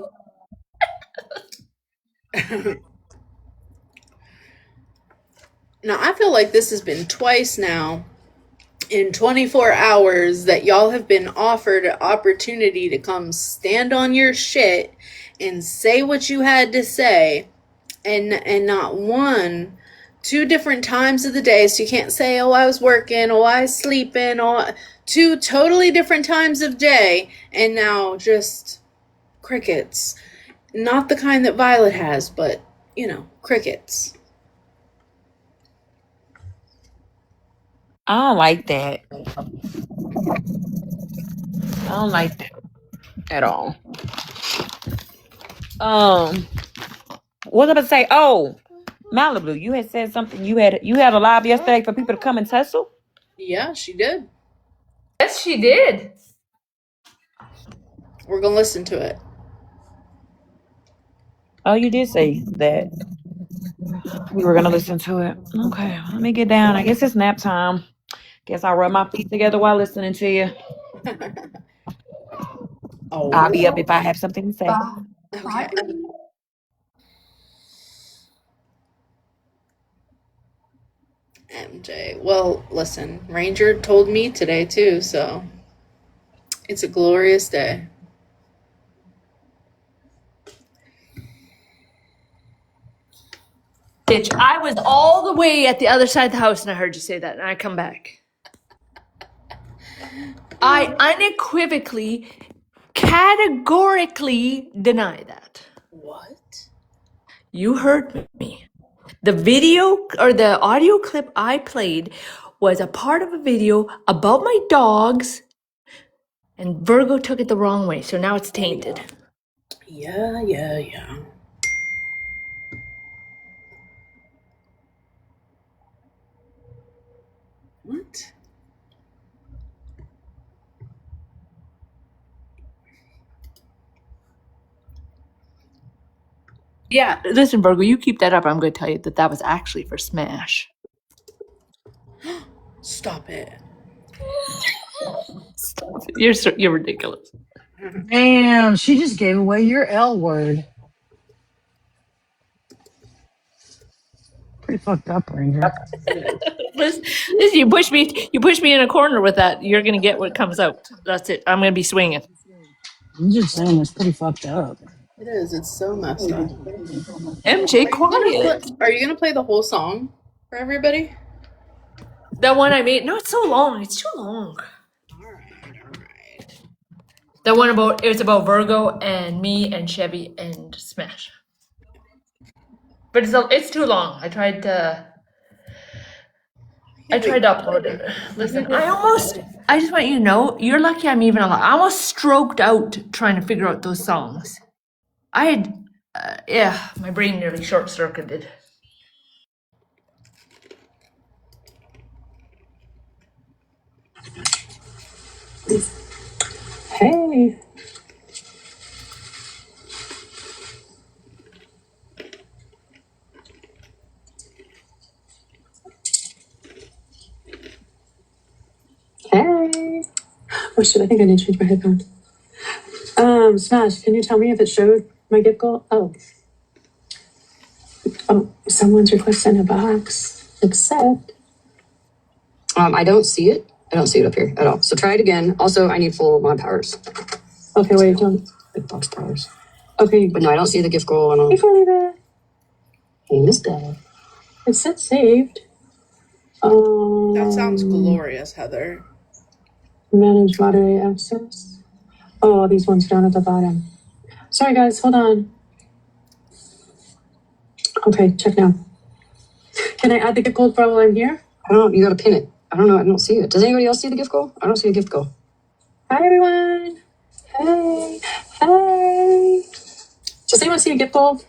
Now, I feel like this has been twice now in 24 hours that y'all have been offered an opportunity to come stand on your shit and say what you had to say, and not one, 2 different times of the day. So you can't say, oh, I was working, oh, I was sleeping, oh, 2 totally different times of day, and now just crickets. Not the kind that Violet has, but, crickets. I don't like that. I don't like that at all. What was I about to say? Oh, Malibu, you had said something. You had a live yesterday for people to come and tussle. Yeah, she did. Yes, she did. We're going to listen to it. Oh, you did say that we were gonna listen to it. Okay, let me get down. I guess it's nap time. Guess I'll rub my feet together while listening to you. I'll be up if I have something to say. Okay. MJ. Well, listen, Ranger told me today too, so it's a glorious day. Bitch, I was all the way at the other side of the house and I heard you say that, and I come back. I unequivocally, categorically deny that. What? You heard me. The video or the audio clip I played was a part of a video about my dogs, and Virgo took it the wrong way, so now it's tainted. Yeah. What? Yeah, listen, Virgo, you keep that up. I'm going to tell you that was actually for Smash. Stop it. You're ridiculous. Damn, she just gave away your L word. Pretty fucked up, Ranger. Listen, you push me in a corner with that. You're going to get what comes out. That's it. I'm going to be swinging. I'm just saying, it's pretty fucked up. It is. It's so messed up. MJ, quiet. Are you gonna play the whole song for everybody? That one I made. No, it's so long. It's too long. All right. That one it's about Virgo and me and Chevy and Smash. But it's too long. I tried to upload it. Listen, I just want you to know, you're lucky I'm even alive. I almost stroked out trying to figure out those songs. I had, my brain nearly short-circuited. Hey. Hey. Oh shit, I think I need to change my headphones. Smash, can you tell me if it showed my gift goal? Oh, someone's requesting a box. Accept. I don't see it. I don't see it up here at all. So try it again. Also, I need full mod powers. Okay, wait, don't. Big box powers. Okay. But no, I don't see the gift goal. I don't. Before we that. Hey, Miss Dad. It said saved. That sounds glorious, Heather. Manage moderate access. Oh, these ones down at the bottom. Sorry, guys. Hold on. Okay, check now. Can I add the gift gold while I'm here? I don't know. You gotta pin it. I don't know. I don't see it. Does anybody else see the gift goal? I don't see a gift goal. Hi, everyone. Hey. Hey. Does anyone see a gift goal?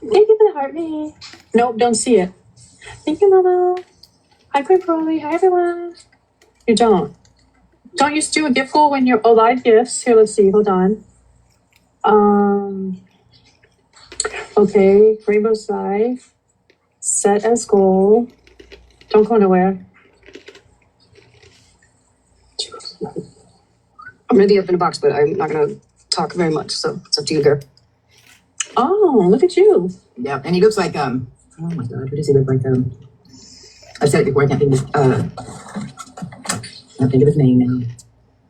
Thank you for the heart me. Nope, don't see it. Thank you, Mama. Hi, Queen Crowley. Hi, everyone. You don't. Don't you do a gift goal when you're live gifts? Here, let's see. Hold on. Okay. Rainbow's Live. Set as goal. Don't go nowhere. I'm gonna be up in a box, but I'm not gonna talk very much, so it's up to you, girl. Oh, look at you. Yeah, and he looks like oh my god, what does he look like? I've said it before, I can't think of his name now.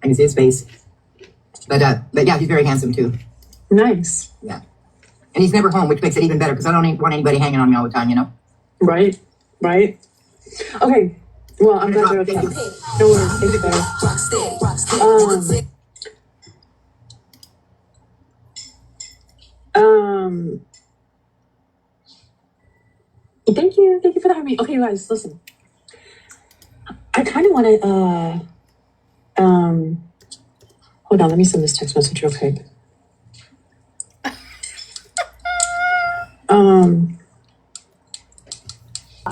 I can see his face. But yeah, he's very handsome too. Nice. Yeah. And he's never home, which makes it even better because I don't want anybody hanging on me all the time, you know? Right. Okay. Well, I'm glad you're okay. No worries. Thank you, better. Thank you for the harmony. Okay, you guys, listen. I kind of want to, hold on, let me send this text message real quick.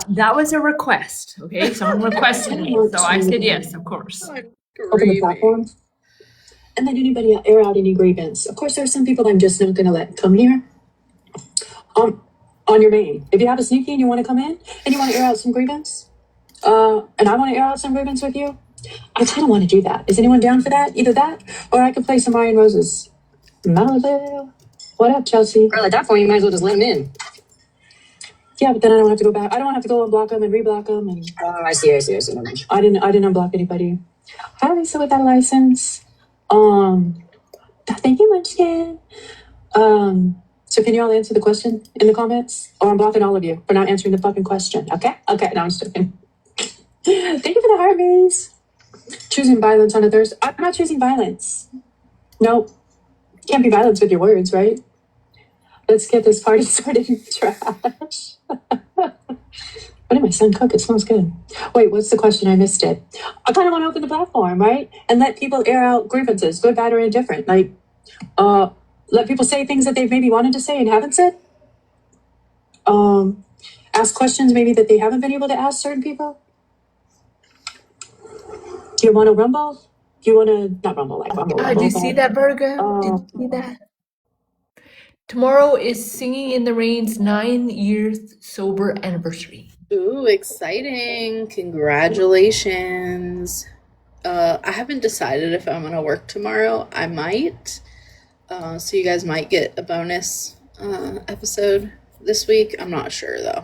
That was a request, okay? Someone requested me, so I said yes, of course. Open the platform and let anybody air out any grievance. Of course, there are some people I'm just not going to let come here. On your main, if you have a sneaky and you want to come in and you want to air out some grievance, and I want to air out some grievance with you, I kind of want to do that. Is anyone down for that? Either that, or I could play some Ryan Roses. Malibu. What up, Chelsea? Girl, at that point, you might as well just let him in. Yeah, but then I don't have to go back. I don't have to go unblock them and reblock them. And Oh, I see. I didn't unblock anybody. Hi, Lisa, with that license. Thank you, Munchkin. So can you all answer the question in the comments? Or I'm blocking all of you for not answering the fucking question. Okay, no, I'm just joking. Thank you for the heartbeats. Choosing violence on a Thursday. I'm not choosing violence. No, can't be violence with your words, right? Let's get this party started in trash. What did my son cook? It smells good. Wait, what's the question? I missed it. I kind of want to open the platform, right? And let people air out grievances, good, bad, or indifferent. Like, let people say things that they've maybe wanted to say and haven't said. Ask questions maybe that they haven't been able to ask certain people. Do you want to rumble? Do you want to not rumble like rumble? Did you see that, Virgo? Did you see that? Tomorrow is Singing in the Rain's 9 years sober anniversary. Ooh, exciting. Congratulations. I haven't decided if I'm going to work tomorrow. I might. So you guys might get a bonus episode this week. I'm not sure, though.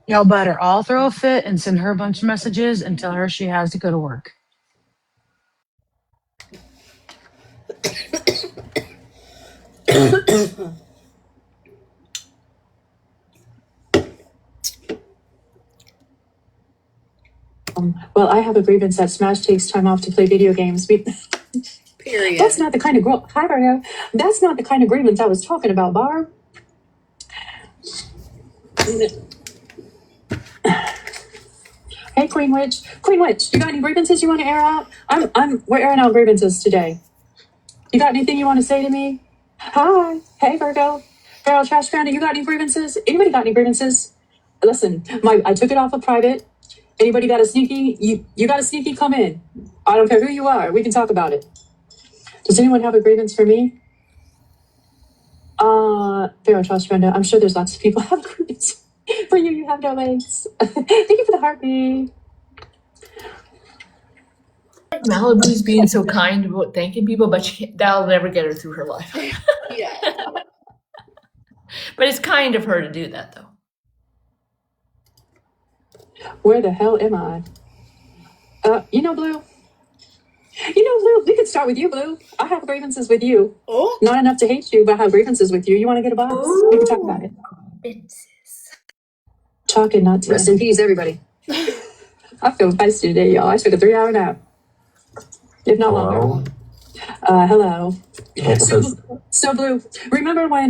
Y'all better all throw a fit and send her a bunch of messages and tell her she has to go to work. Well, I have a grievance that Smash takes time off to play video games. Period. That's not the kind of That's not the kind of grievance I was talking about, Barb. Hey, Queen Witch, you got any grievances you want to air out? We're airing out grievances today. You got anything you want to say to me? Hi, hey, Virgo, Feral Trash Panda, you got any grievances? Anybody got any grievances? Listen, I took it off of private. Anybody got a sneaky? You got a sneaky? Come in. I don't care who you are. We can talk about it. Does anyone have a grievance for me? Feral Trash Panda, I'm sure there's lots of people who have a grievance. For you, you have no legs. Thank you for the heartbeat. Malibu's being so kind about thanking people, but that'll never get her through her life. Yeah. But it's kind of her to do that, though. Where the hell am I? Blue. Blue, we could start with you, Blue. I have grievances with you. Oh. Not enough to hate you, but I have grievances with you. You want to get a box? Ooh. We can talk about it. Chalk and nuts. Rest in peace, everybody. I feel feisty today, y'all. I took a 3-hour nap. If not longer. Hello. So, Blue, remember when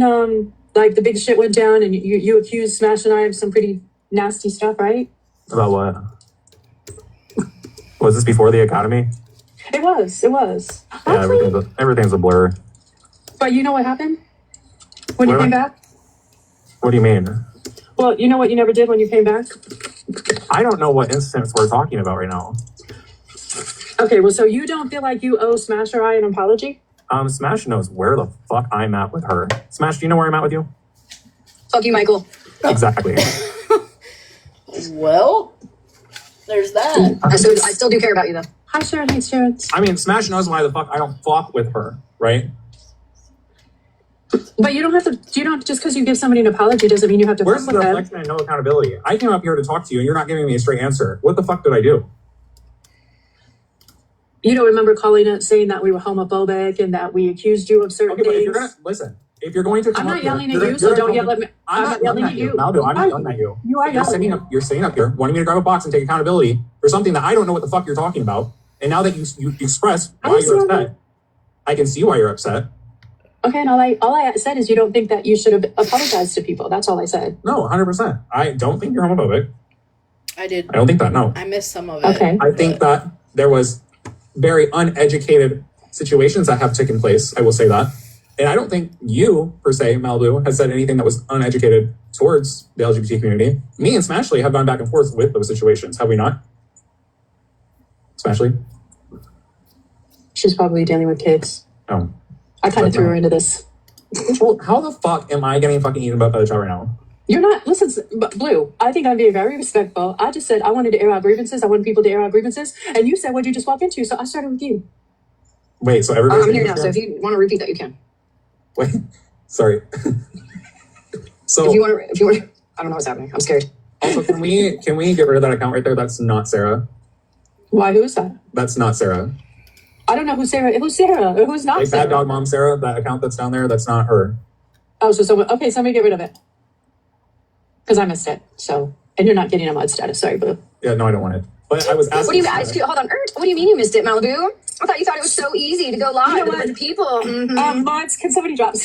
the big shit went down and you accused Smash and I of some pretty nasty stuff, right? About what? Was this before the academy? It was. Yeah, everything's a blur. But you know what happened when you came back? What do you mean? Well, you know what you never did when you came back? I don't know what instance we're talking about right now. Okay, well, so you don't feel like you owe Smash or I an apology? Smash knows where the fuck I'm at with her. Smash, do you know where I'm at with you? Fuck you, Michael. Exactly. Well, there's that. I still do care about you, though. Hi, Sharon. Hey, Sharon. I mean, Smash knows why the fuck I don't fuck with her, right? But you don't have to, just because you give somebody an apology doesn't mean you have to Where's fuck the with them. reflection and no accountability? I came up here to talk to you and you're not giving me a straight answer. What the fuck did I do? You don't remember calling it, saying that we were homophobic and that we accused you of certain Okay, but things? if you're gonna listen, If you're going to come I'm not up here, yelling at you, so don't yell at me. I'm not yelling at you. Malibu, I'm not yelling at you. You are yelling. You're sitting up here wanting me to grab a box and take accountability for something that I don't know what the fuck you're talking about. And now that you express why you're upset, I can see why you're upset. Okay, and all I said is you don't think that you should have apologized to people. That's all I said. No, 100%. I don't think you're homophobic. I did. I don't think that, no. I missed some of it. Okay. I think that there was very uneducated situations that have taken place. I will say that. And I don't think you, per se, Malibu, has said anything that was uneducated towards the LGBT community. Me and Smashley have gone back and forth with those situations, have we not? Smashley? She's probably dealing with kids. Oh. I kind of threw her into this. Well, how the fuck am I getting fucking eaten up by the child right now? You're not. Listen, Blue, I think I'm being very respectful. I just said I wanted to air out grievances. I wanted people to air out grievances. And you said, what'd you just walk into? So I started with you. Wait, so everybody's... I'm here now, so if you want to repeat that, you can. Wait, sorry. So if you want to, I don't know what's happening. I'm scared. Also, can we get rid of that account right there? That's not Sarah. Why? Who is that? That's not Sarah. I don't know who's Sarah. Who's Sarah? Or who's not Like Sarah? Bad Dog Mom Sarah, that account that's down there, that's not her. Oh, so someone. Okay, somebody get rid of it. Because I missed it. So, and you're not getting a mod status. Sorry, Blue. Yeah, no, I don't want it. But I was asking. What do you guys? Hold on. What do you mean you missed it, Malibu? I thought you thought it was so easy to go live with a bunch of people. Mm-hmm. Mods, can somebody drop?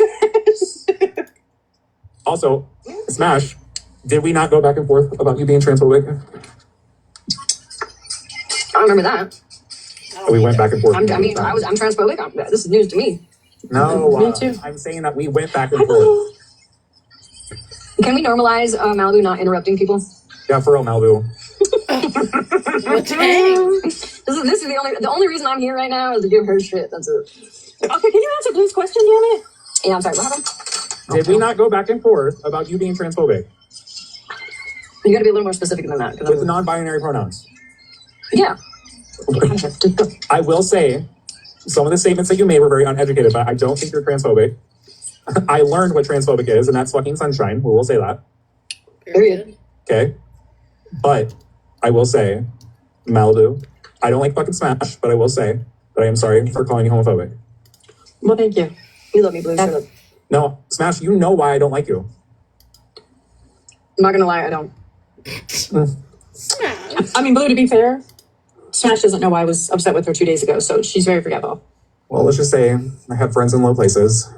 Also, Smash, did we not go back and forth about you being transphobic? I don't remember that. We went back and forth. I'm transphobic. This is news to me. No, Me too. I'm saying that we went back and forth. Can we normalize Malibu not interrupting people? Yeah, for real, Malibu. Dang. This is the only reason I'm here right now is to give her shit. That's it. Okay, can you answer Blue's question, damn it? Yeah, I'm sorry. What happened? Did we not go back and forth about you being transphobic? You got to be a little more specific than that. With the non-binary pronouns. Yeah. I will say, some of the statements that you made were very uneducated, but I don't think you're transphobic. I learned what transphobic is, and that's fucking sunshine. We will say that. Period. Okay? But I will say, Malibu, I don't like fucking Smash, but I will say that I am sorry for calling you homophobic. Well, thank you. You love me, Blue. Shut up. No, Smash, you know why I don't like you. I'm not going to lie, I don't. I mean, Blue, to be fair, Smash doesn't know why I was upset with her 2 days ago, so she's very forgetful. Well, let's just say I have friends in low places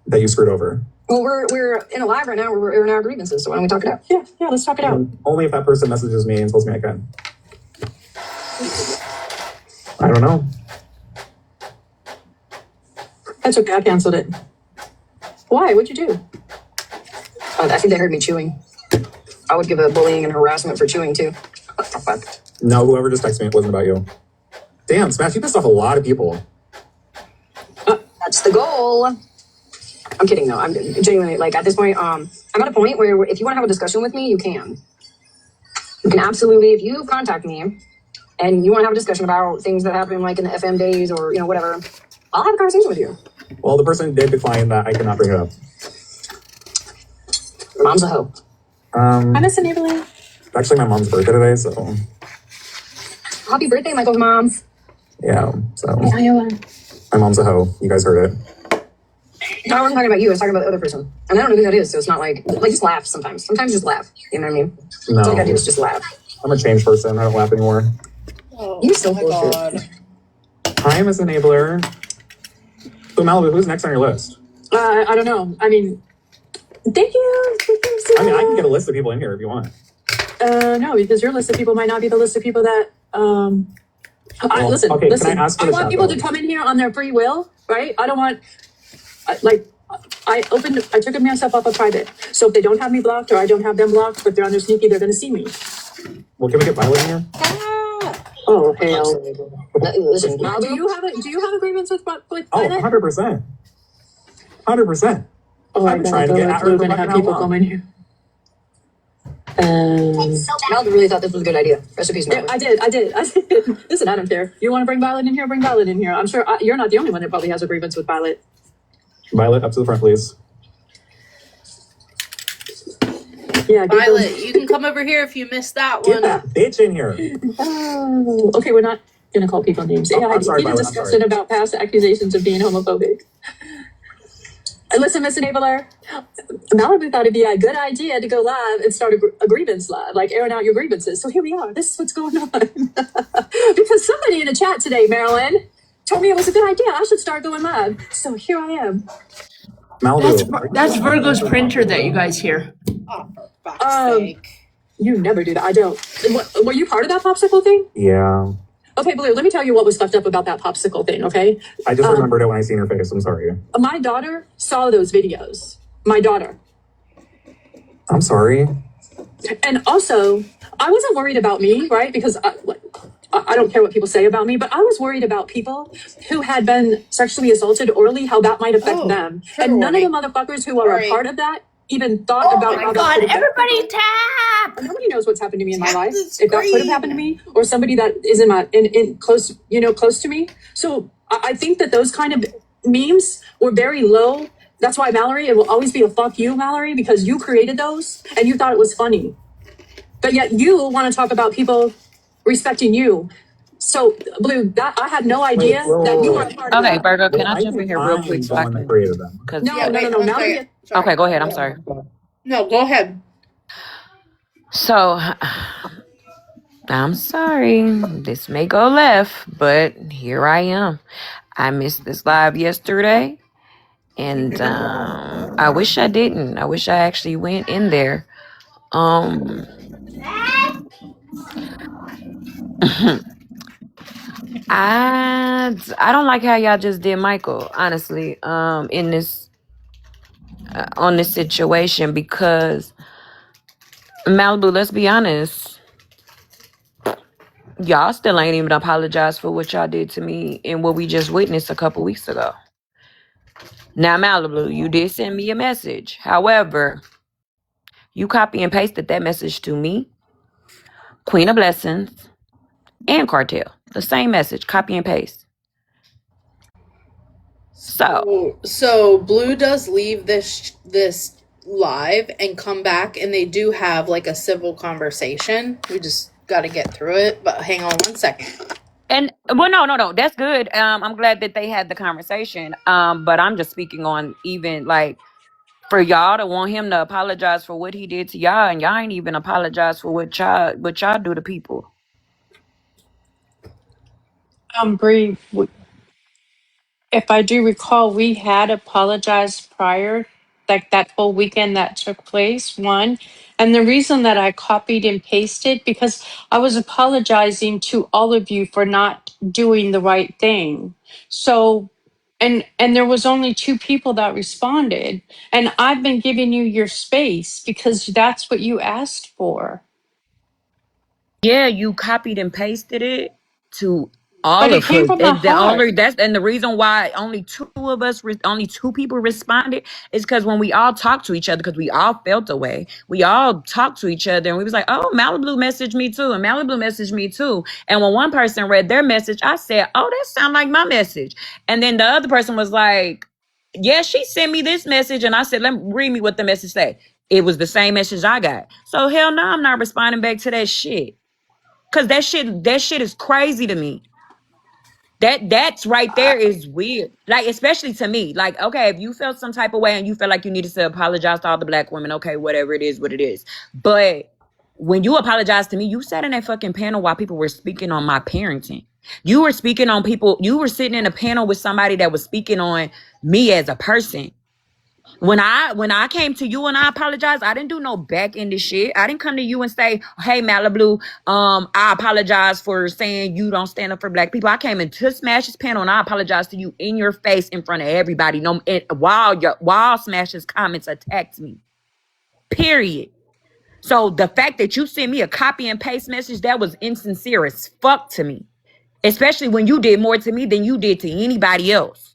that you screwed over. Well, we're in a live right now. We're in our grievances, so why don't we talk it out? Yeah, let's talk it out. Only if that person messages me and tells me I can. I don't know. That's okay, I canceled it. Why? What'd you do? I think they heard me chewing. I would give a bullying and harassment for chewing, too. No, whoever just texted me, it wasn't about you. Damn, Smash, you pissed off a lot of people. That's the goal. I'm kidding, though. I'm genuinely, like, at this point, I'm at a point where if you want to have a discussion with me, you can. You can absolutely, if you contact me and you want to have a discussion about things that happen, like in the FM days or, whatever, I'll have a conversation with you. Well, the person did decline that I cannot bring it up. Mom's a hoe. I'm a enabling. Actually, my mom's birthday today, so Happy birthday, Michael's mom. yeah. So Iowa. my mom's a hoe. You guys heard it. No, I wasn't talking about you. I was talking about the other person. And I don't know who that is, so it's not like just laugh sometimes. Sometimes just laugh. You know what I mean? No, That's all you gotta do is just laugh. I'm a changed person. I don't laugh anymore. Oh, You're so my bullshit. God. Time is enabler. So Malibu, who's next on your list? I don't know. I mean, thank you. I mean, I can get a list of people in here if you want. No, because your list of people might not be the list of people that. Listen. Okay, can I ask for I the want chat, people though? to come in here on their free will, right? I don't want. I took myself off of private. So if they don't have me blocked or I don't have them blocked, but they're on their sneaky, they're going to see me. Well, can we get Violet in here? Oh hell! Listen, Do you have agreements with Oh, Violet? 100%. 100%. Oh, I've been trying to get at her We're for going to have fucking people how come long? in here. Malibu really thought this was a good idea. Recipes, Yeah, I did. Listen, I don't care. You want to bring Violet in here? Bring Violet in here. I'm sure you're not the only one that probably has a grievance with Violet. Violet, up to the front, please. Yeah, get Violet, you can come over here if you missed that Get one. that bitch in here. Oh, okay, we're not gonna call people names. Oh, Yeah, I'm sorry, I need a Violet, I'm discussion sorry. about past accusations of being homophobic. Listen, Miss Enabler, Malibu thought it'd be a good idea to go live and start a grievance live, like airing out your grievances. So here we are. This is what's going on. Because somebody in the chat today, Marilyn, told me it was a good idea. I should start going live. So here I am. That's Virgo's printer that you guys hear. Oh, for fuck's sake. You never do that. I don't. Were you part of that popsicle thing? Yeah. Okay, Blue, let me tell you what was fucked up about that popsicle thing, okay? I just remembered it when I seen her face. I'm sorry. My daughter saw those videos. My daughter. I'm sorry. And also, I wasn't worried about me, right? Because I don't care what people say about me, but I was worried about people who had been sexually assaulted orally, how that might affect them. And none of the motherfuckers who are a part of that even thought about how that could affect everybody tap! Nobody knows what's happened to me in my life. If that could have happened to me, or somebody that is in close, close to me. So I think that those kind of memes were very low. That's why, Mallory, it will always be a fuck you, Mallory, because you created those and you thought it was funny. But yet you want to talk about people respecting you. So, Blue, that I had no idea that you were a part of Okay, that. Virgo, can I jump in here real quick so I can? Cause No, Mallory. Okay, go ahead. I'm sorry. No, go ahead. So, I'm sorry. This may go left, but here I am. I missed this live yesterday, and I wish I didn't. I wish I actually went in there. I don't like how y'all just did Michael, honestly, in this on this situation, because Malibu, let's be honest, y'all still ain't even apologized for what y'all did to me and what we just witnessed a couple weeks ago. Now, Malibu, you did send me a message. However, you copy and pasted that message to me, Queen of Blessings, and Cartel. The same message, copy and paste. So Blue does leave this live and come back, and they do have like a civil conversation. We just got to get through it. But hang on one second. And well, no, that's good. I'm glad that they had the conversation. But I'm just speaking on even like for y'all to want him to apologize for what he did to y'all, and y'all ain't even apologize for what y'all do to people. Bree, if I do recall, we had apologized prior, like that whole weekend that took place, one. And the reason that I copied and pasted, because I was apologizing to all of you for not doing the right thing. So, and there was only 2 people that responded. And I've been giving you your space because that's what you asked for. Yeah, you copied and pasted it to all But it of came us. from the heart. And the reason why only 2 of us, only 2 people responded is because when we all talked to each other, because we all felt the way, we all talked to each other, and we was like, "Oh, Malibu messaged me too," and Malibu messaged me too. And when one person read their message, I said, "Oh, that sounds like my message," and then the other person was like, "Yeah, she sent me this message," and I said, "Let me read me what the message say." It was the same message I got. So hell no, I'm not responding back to that shit. Cause that shit is crazy to me. That's right there is weird. Like, especially to me. Like, okay, if you felt some type of way and you felt like you needed to apologize to all the Black women, okay, whatever it is, what it is. But when you apologize to me, you sat in that fucking panel while people were speaking on my parenting. You were speaking on people, you were sitting in a panel with somebody that was speaking on me as a person. When I came to you and I apologized, I didn't do no back end of shit. I didn't come to you and say, "Hey, Malibu, I apologize for saying you don't stand up for Black people." I came into Smash's panel and I apologized to you in your face in front of everybody. No, while Smash's comments attacked me. Period. So the fact that you sent me a copy and paste message, that was insincere as fuck to me. Especially when you did more to me than you did to anybody else.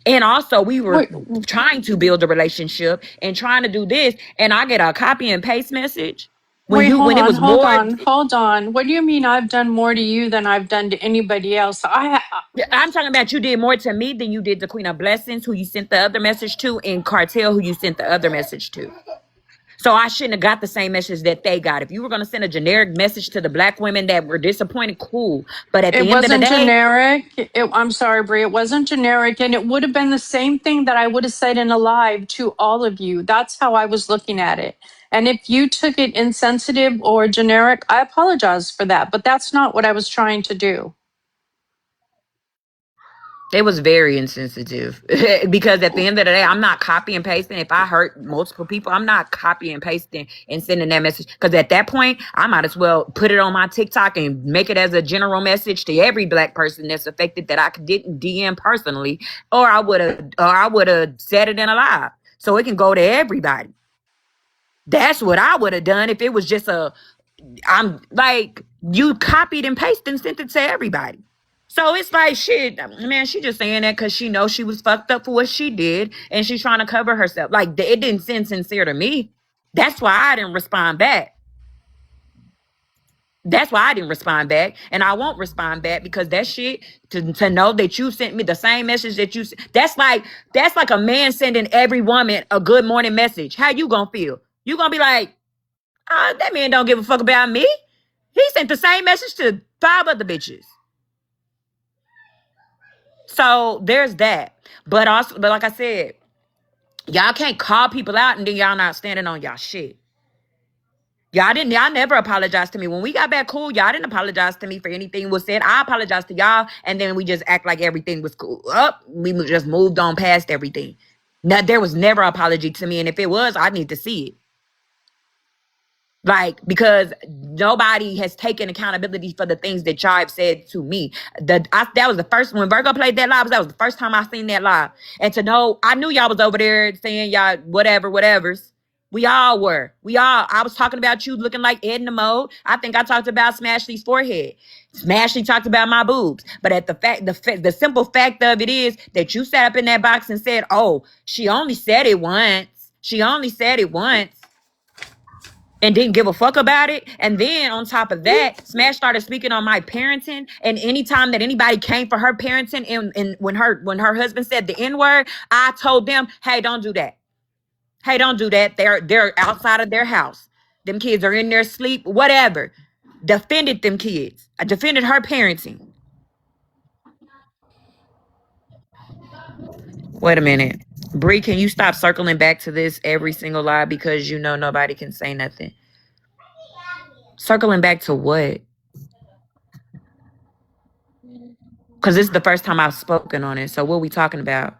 And also, we were trying to build a relationship and trying to do this, and I get a copy and paste message Hold on. What do you mean I've done more to you than I've done to anybody else? I'm talking about you did more to me than you did to Queen of Blessings, who you sent the other message to, and Cartel, who you sent the other message to. So I shouldn't have got the same message that they got. If you were going to send a generic message to the black women that were disappointed, cool. But at It the end of the wasn't day, generic. I'm sorry, Brie. It wasn't generic. And it would have been the same thing that I would have said in a live to all of you. That's how I was looking at it. And if you took it insensitive or generic, I apologize for that. But that's not what I was trying to do. it was very insensitive because at the end of the day, I'm not copy and pasting. If I hurt multiple people, I'm not copy and pasting and sending that message. Because at that point, I might as well put it on my TikTok and make it as a general message to every black person that's affected that I didn't DM personally, or I would have said it in a live so it can go to everybody. That's what I would have done if it was just I'm like, you copied and pasted and sent it to everybody. So it's like, shit, man, she just saying that because she knows she was fucked up for what she did and she's trying to cover herself. Like, it didn't seem sincere to me. That's why I didn't respond back. That's why I didn't respond back. And I won't respond back because that shit, to know that you sent me the same message that you, that's like a man sending every woman a good morning message. How you gonna feel? You gonna be like, that man don't give a fuck about me. He sent the same message to 5 other bitches. So there's that. But like I said, y'all can't call people out and then y'all not standing on y'all shit. Y'all never apologized to me. When we got back cool, y'all didn't apologize to me for anything was said. I apologized to y'all, and then we just act like everything was cool. We just moved on past everything. Now, there was never an apology to me, and if it was, I need to see it. Like, because nobody has taken accountability for the things that y'all have said to me. That was the first, when Virgo played that live, that was the first time I seen that live. And to know, I knew y'all was over there saying y'all whatevers. We all were. I was talking about you looking like Edna Mode. I think I talked about Smashley's forehead. Smashley talked about my boobs. But at the simple fact of it is that you sat up in that box and said, oh, she only said it once. She only said it once. And didn't give a fuck about it. And then on top of that, Smash started speaking on my parenting. And anytime that anybody came for her parenting, and when her husband said the N-word, I told them, hey, don't do that. Hey, don't do that. They're outside of their house. Them kids are in their sleep, whatever. Defended them kids. I defended her parenting. Wait a minute. Bree, can you stop circling back to this every single lie because you know nobody can say nothing? Circling back to what? Because this is the first time I've spoken on it. So what are we talking about?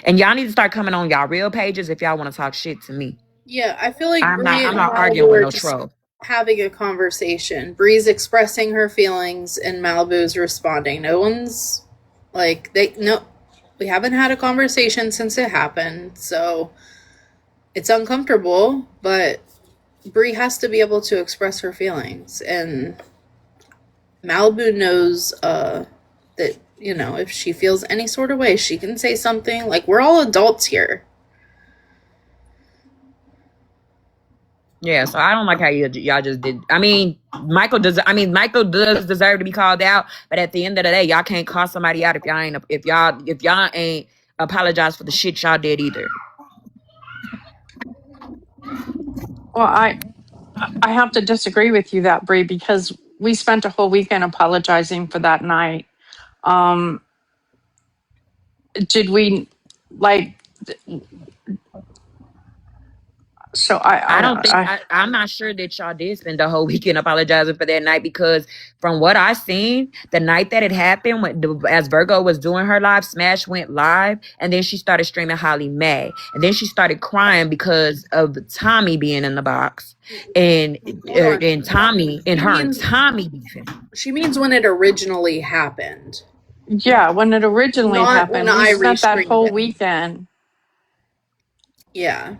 And y'all need to start coming on y'all real pages if y'all want to talk shit to me. Yeah, I feel like I'm Bree not and arguing Malibu with are no just troll. having a conversation. Bree's expressing her feelings and Malibu's responding. No one's like we haven't had a conversation since it happened, so it's uncomfortable, but Bree has to be able to express her feelings, and Malibu knows that, if she feels any sort of way, she can say something. Like, we're all adults here. Yeah, so I don't like how y'all just did. I mean, Michael does deserve to be called out, but at the end of the day, y'all can't call somebody out if y'all ain't apologize for the shit y'all did either. Well, I have to disagree with you that, Bree, because we spent a whole weekend apologizing for that night. Did we like? So I don't think I I'm not sure that y'all did spend the whole weekend apologizing for that night because from what I seen, the night that it happened, as Virgo was doing her live, Smash went live, and then she started streaming Holly Mae, and then she started crying because of Tommy being in the box, and Tommy and her and Tommy beefing. She means when it originally happened. Yeah, when it originally Not happened, when we I spent that restreamed whole it. weekend. Yeah.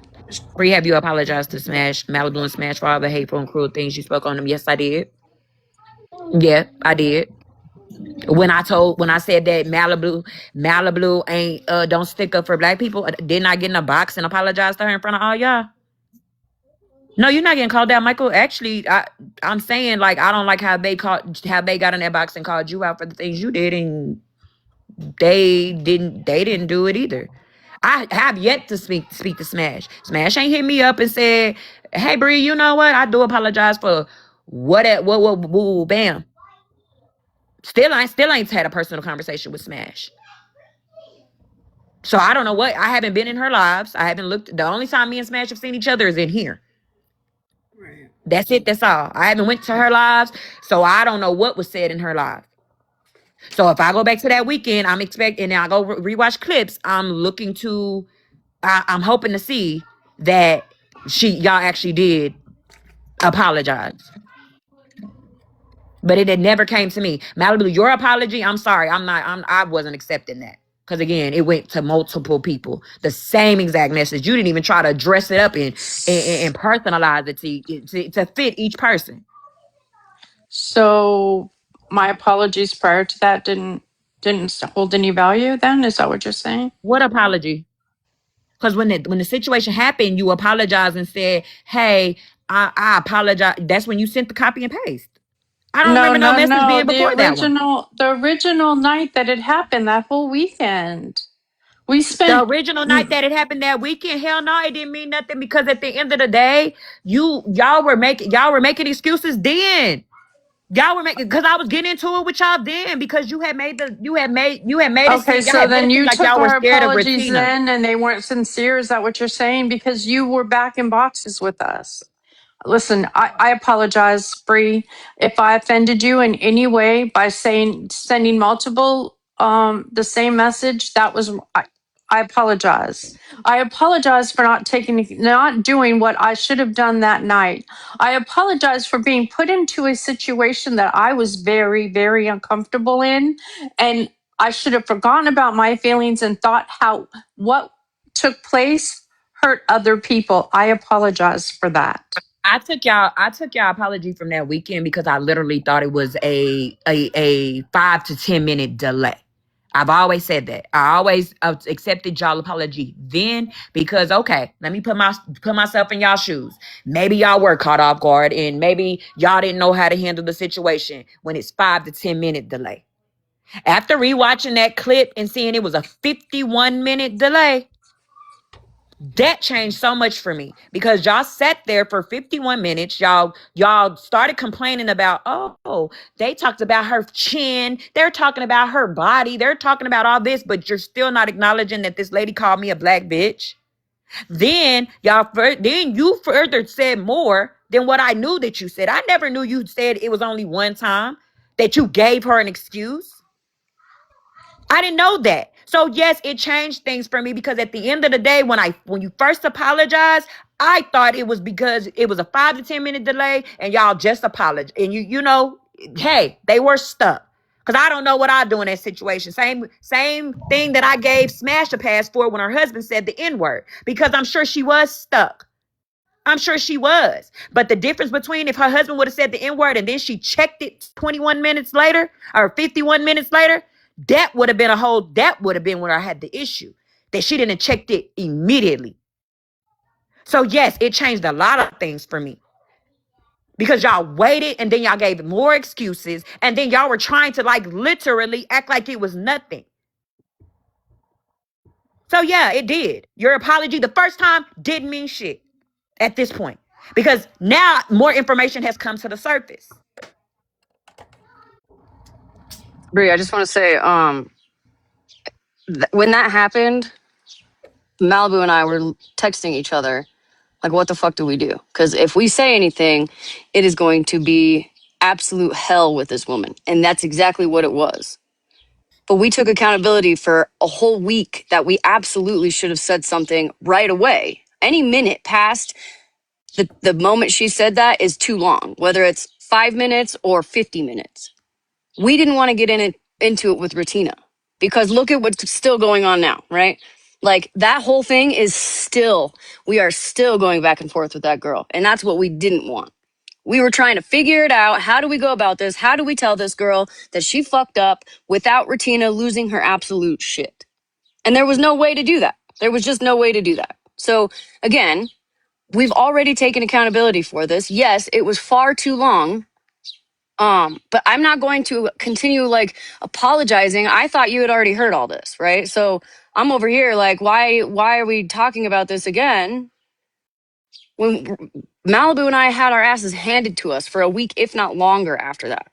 Bree, have you apologized to Smash, Malibu and Smash for all the hateful and cruel things you spoke on them? Yes, I did. Yeah, I did. When I said that Malibu ain't don't stick up for black people, didn't I get in a box and apologize to her in front of all y'all? No, you're not getting called out, Michael. Actually, I'm saying, like, I don't like how they got in that box and called you out for the things you did, and they didn't do it either. I have yet to speak to Smash. Smash ain't hit me up and said, "Hey, Bree, you know what? I do apologize for what, bam." Still ain't had a personal conversation with Smash. So I don't know what. I haven't been in her lives. I haven't looked. The only time me and Smash have seen each other is in here. Right. That's it. That's all. I haven't went to her lives, so I don't know what was said in her live. So if I go back to that weekend, I'm expecting, and I go rewatch clips. I'm hoping to see that y'all actually did apologize. But it never came to me. Malibu, your apology, I'm sorry. I wasn't accepting that. Because again, it went to multiple people. The same exact message. You didn't even try to dress it up and personalize it to fit each person. So my apologies prior to that didn't hold any value then? Is that what you're saying? What apology? Because when the situation happened, you apologized and said, "Hey, I apologize." That's when you sent the copy and paste. I don't No, remember no no, message no. being before that one. The original night that it happened, that whole weekend. We The spent original night that it happened that weekend, hell no, it didn't mean nothing because at the end of the day, y'all were making excuses then. Y'all were making because I was getting into it with y'all then because you had made it okay, seem y'all so had made then it seem you like took y'all were our scared of apologies Ratina. in and they weren't sincere. Is that what you're saying? Because you were back in boxes with us. Listen, I apologize, Bree, if I offended you in any way by sending multiple the same message. That was I apologize. I apologize for not doing what I should have done that night. I apologize for being put into a situation that I was very, very uncomfortable in, and I should have forgotten about my feelings and thought how what took place hurt other people. I apologize for that. I took y'all apology from that weekend because I literally thought it was a 5 to 10 minute delay. I've always said that. I always accepted y'all apology then because okay, let me put myself in y'all shoes. Maybe y'all were caught off guard and maybe y'all didn't know how to handle the situation when it's 5 to 10 minute delay. After rewatching that clip and seeing it was a 51-minute delay, that changed so much for me because y'all sat there for 51 minutes. Y'all started complaining about, oh, they talked about her chin. They're talking about her body. They're talking about all this, but you're still not acknowledging that this lady called me a black bitch. Then you further said more than what I knew that you said. I never knew you said it was only one time that you gave her an excuse. I didn't know that. So yes, it changed things for me because at the end of the day, when you first apologized, I thought it was because it was a 5 to 10 minute delay and y'all just apologized. And you know, hey, they were stuck. Cause I don't know what I'd do in that situation. Same thing that I gave Smash a pass for when her husband said the N-word. Because I'm sure she was stuck. I'm sure she was. But the difference between if her husband would have said the N-word and then she checked it 21 minutes later or 51 minutes later, that would have been where I had the issue. That she didn't checked it immediately. So yes, it changed a lot of things for me. Because y'all waited and then y'all gave more excuses and then y'all were trying to like literally act like it was nothing. So yeah, it did. Your apology the first time didn't mean shit at this point. Because now more information has come to the surface. Brie, I just want to say, when that happened, Malibu and I were texting each other, like, what the fuck do we do? Because if we say anything, it is going to be absolute hell with this woman. And that's exactly what it was. But we took accountability for a whole week that we absolutely should have said something right away. Any minute past the moment she said that is too long, whether it's 5 minutes or 50 minutes. We didn't want to get into it with Ratina because look at what's still going on now, right? Like that whole thing we are still going back and forth with that girl. And that's what we didn't want. We were trying to figure it out. How do we go about this? How do we tell this girl that she fucked up without Ratina losing her absolute shit? And there was no way to do that. There was just no way to do that. So again, we've already taken accountability for this. Yes, it was far too long. But I'm not going to continue like apologizing. I thought you had already heard all this, right? So I'm over here like, why are we talking about this again? When Malibu and I had our asses handed to us for a week, if not longer after that.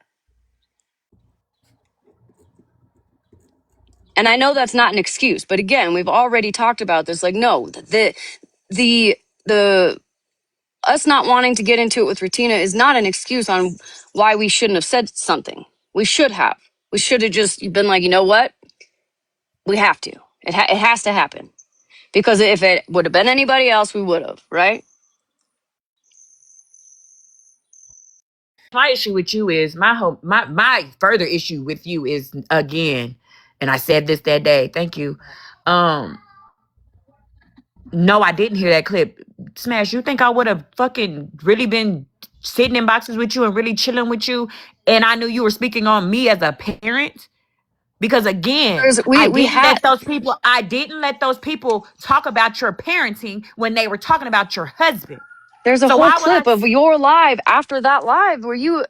And I know that's not an excuse, but again, we've already talked about this. Like, no, the us not wanting to get into it with Ratina is not an excuse on why we shouldn't have said something. We should have. We should have just been like, you know what? We have to. It has to happen. Because if it would have been anybody else, we would have, right? My issue with you is my further issue with you is, again, and I said this that day. Thank you. No, I didn't hear that clip. Smash, you think I would have fucking really been sitting in boxes with you and really chilling with you, and I knew you were speaking on me as a parent? Because again, I didn't let those people talk about your parenting when they were talking about your husband. There's a So whole why would I? clip of your live after that live where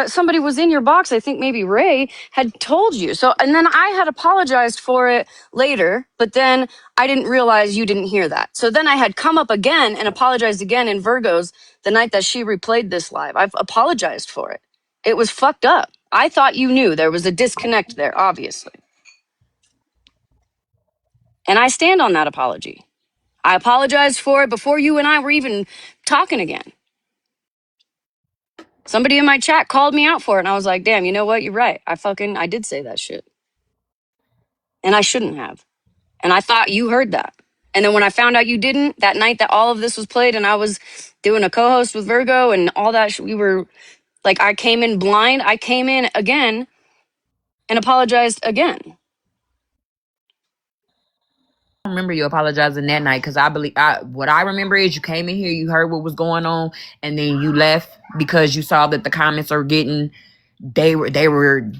somebody was in your box. I think maybe Ray had told you. So, and then I had apologized for it later, but then I didn't realize you didn't hear that. So then I had come up again and apologized again in Virgo's the night that she replayed this live. I've apologized for it. It was fucked up. I thought you knew there was a disconnect there, obviously. And I stand on that apology. I apologized for it before you and I were even talking again. Somebody in my chat called me out for it, and I was like, damn, you know what? You're right. I did say that shit. And I shouldn't have. And I thought you heard that. And then when I found out you didn't, that night that all of this was played and I was doing a co-host with Virgo and all that, we were like, I came in blind. I came in again and apologized again. I remember you apologizing that night because what I remember is you came in here, you heard what was going on, and then you left because you saw that the comments are getting, they were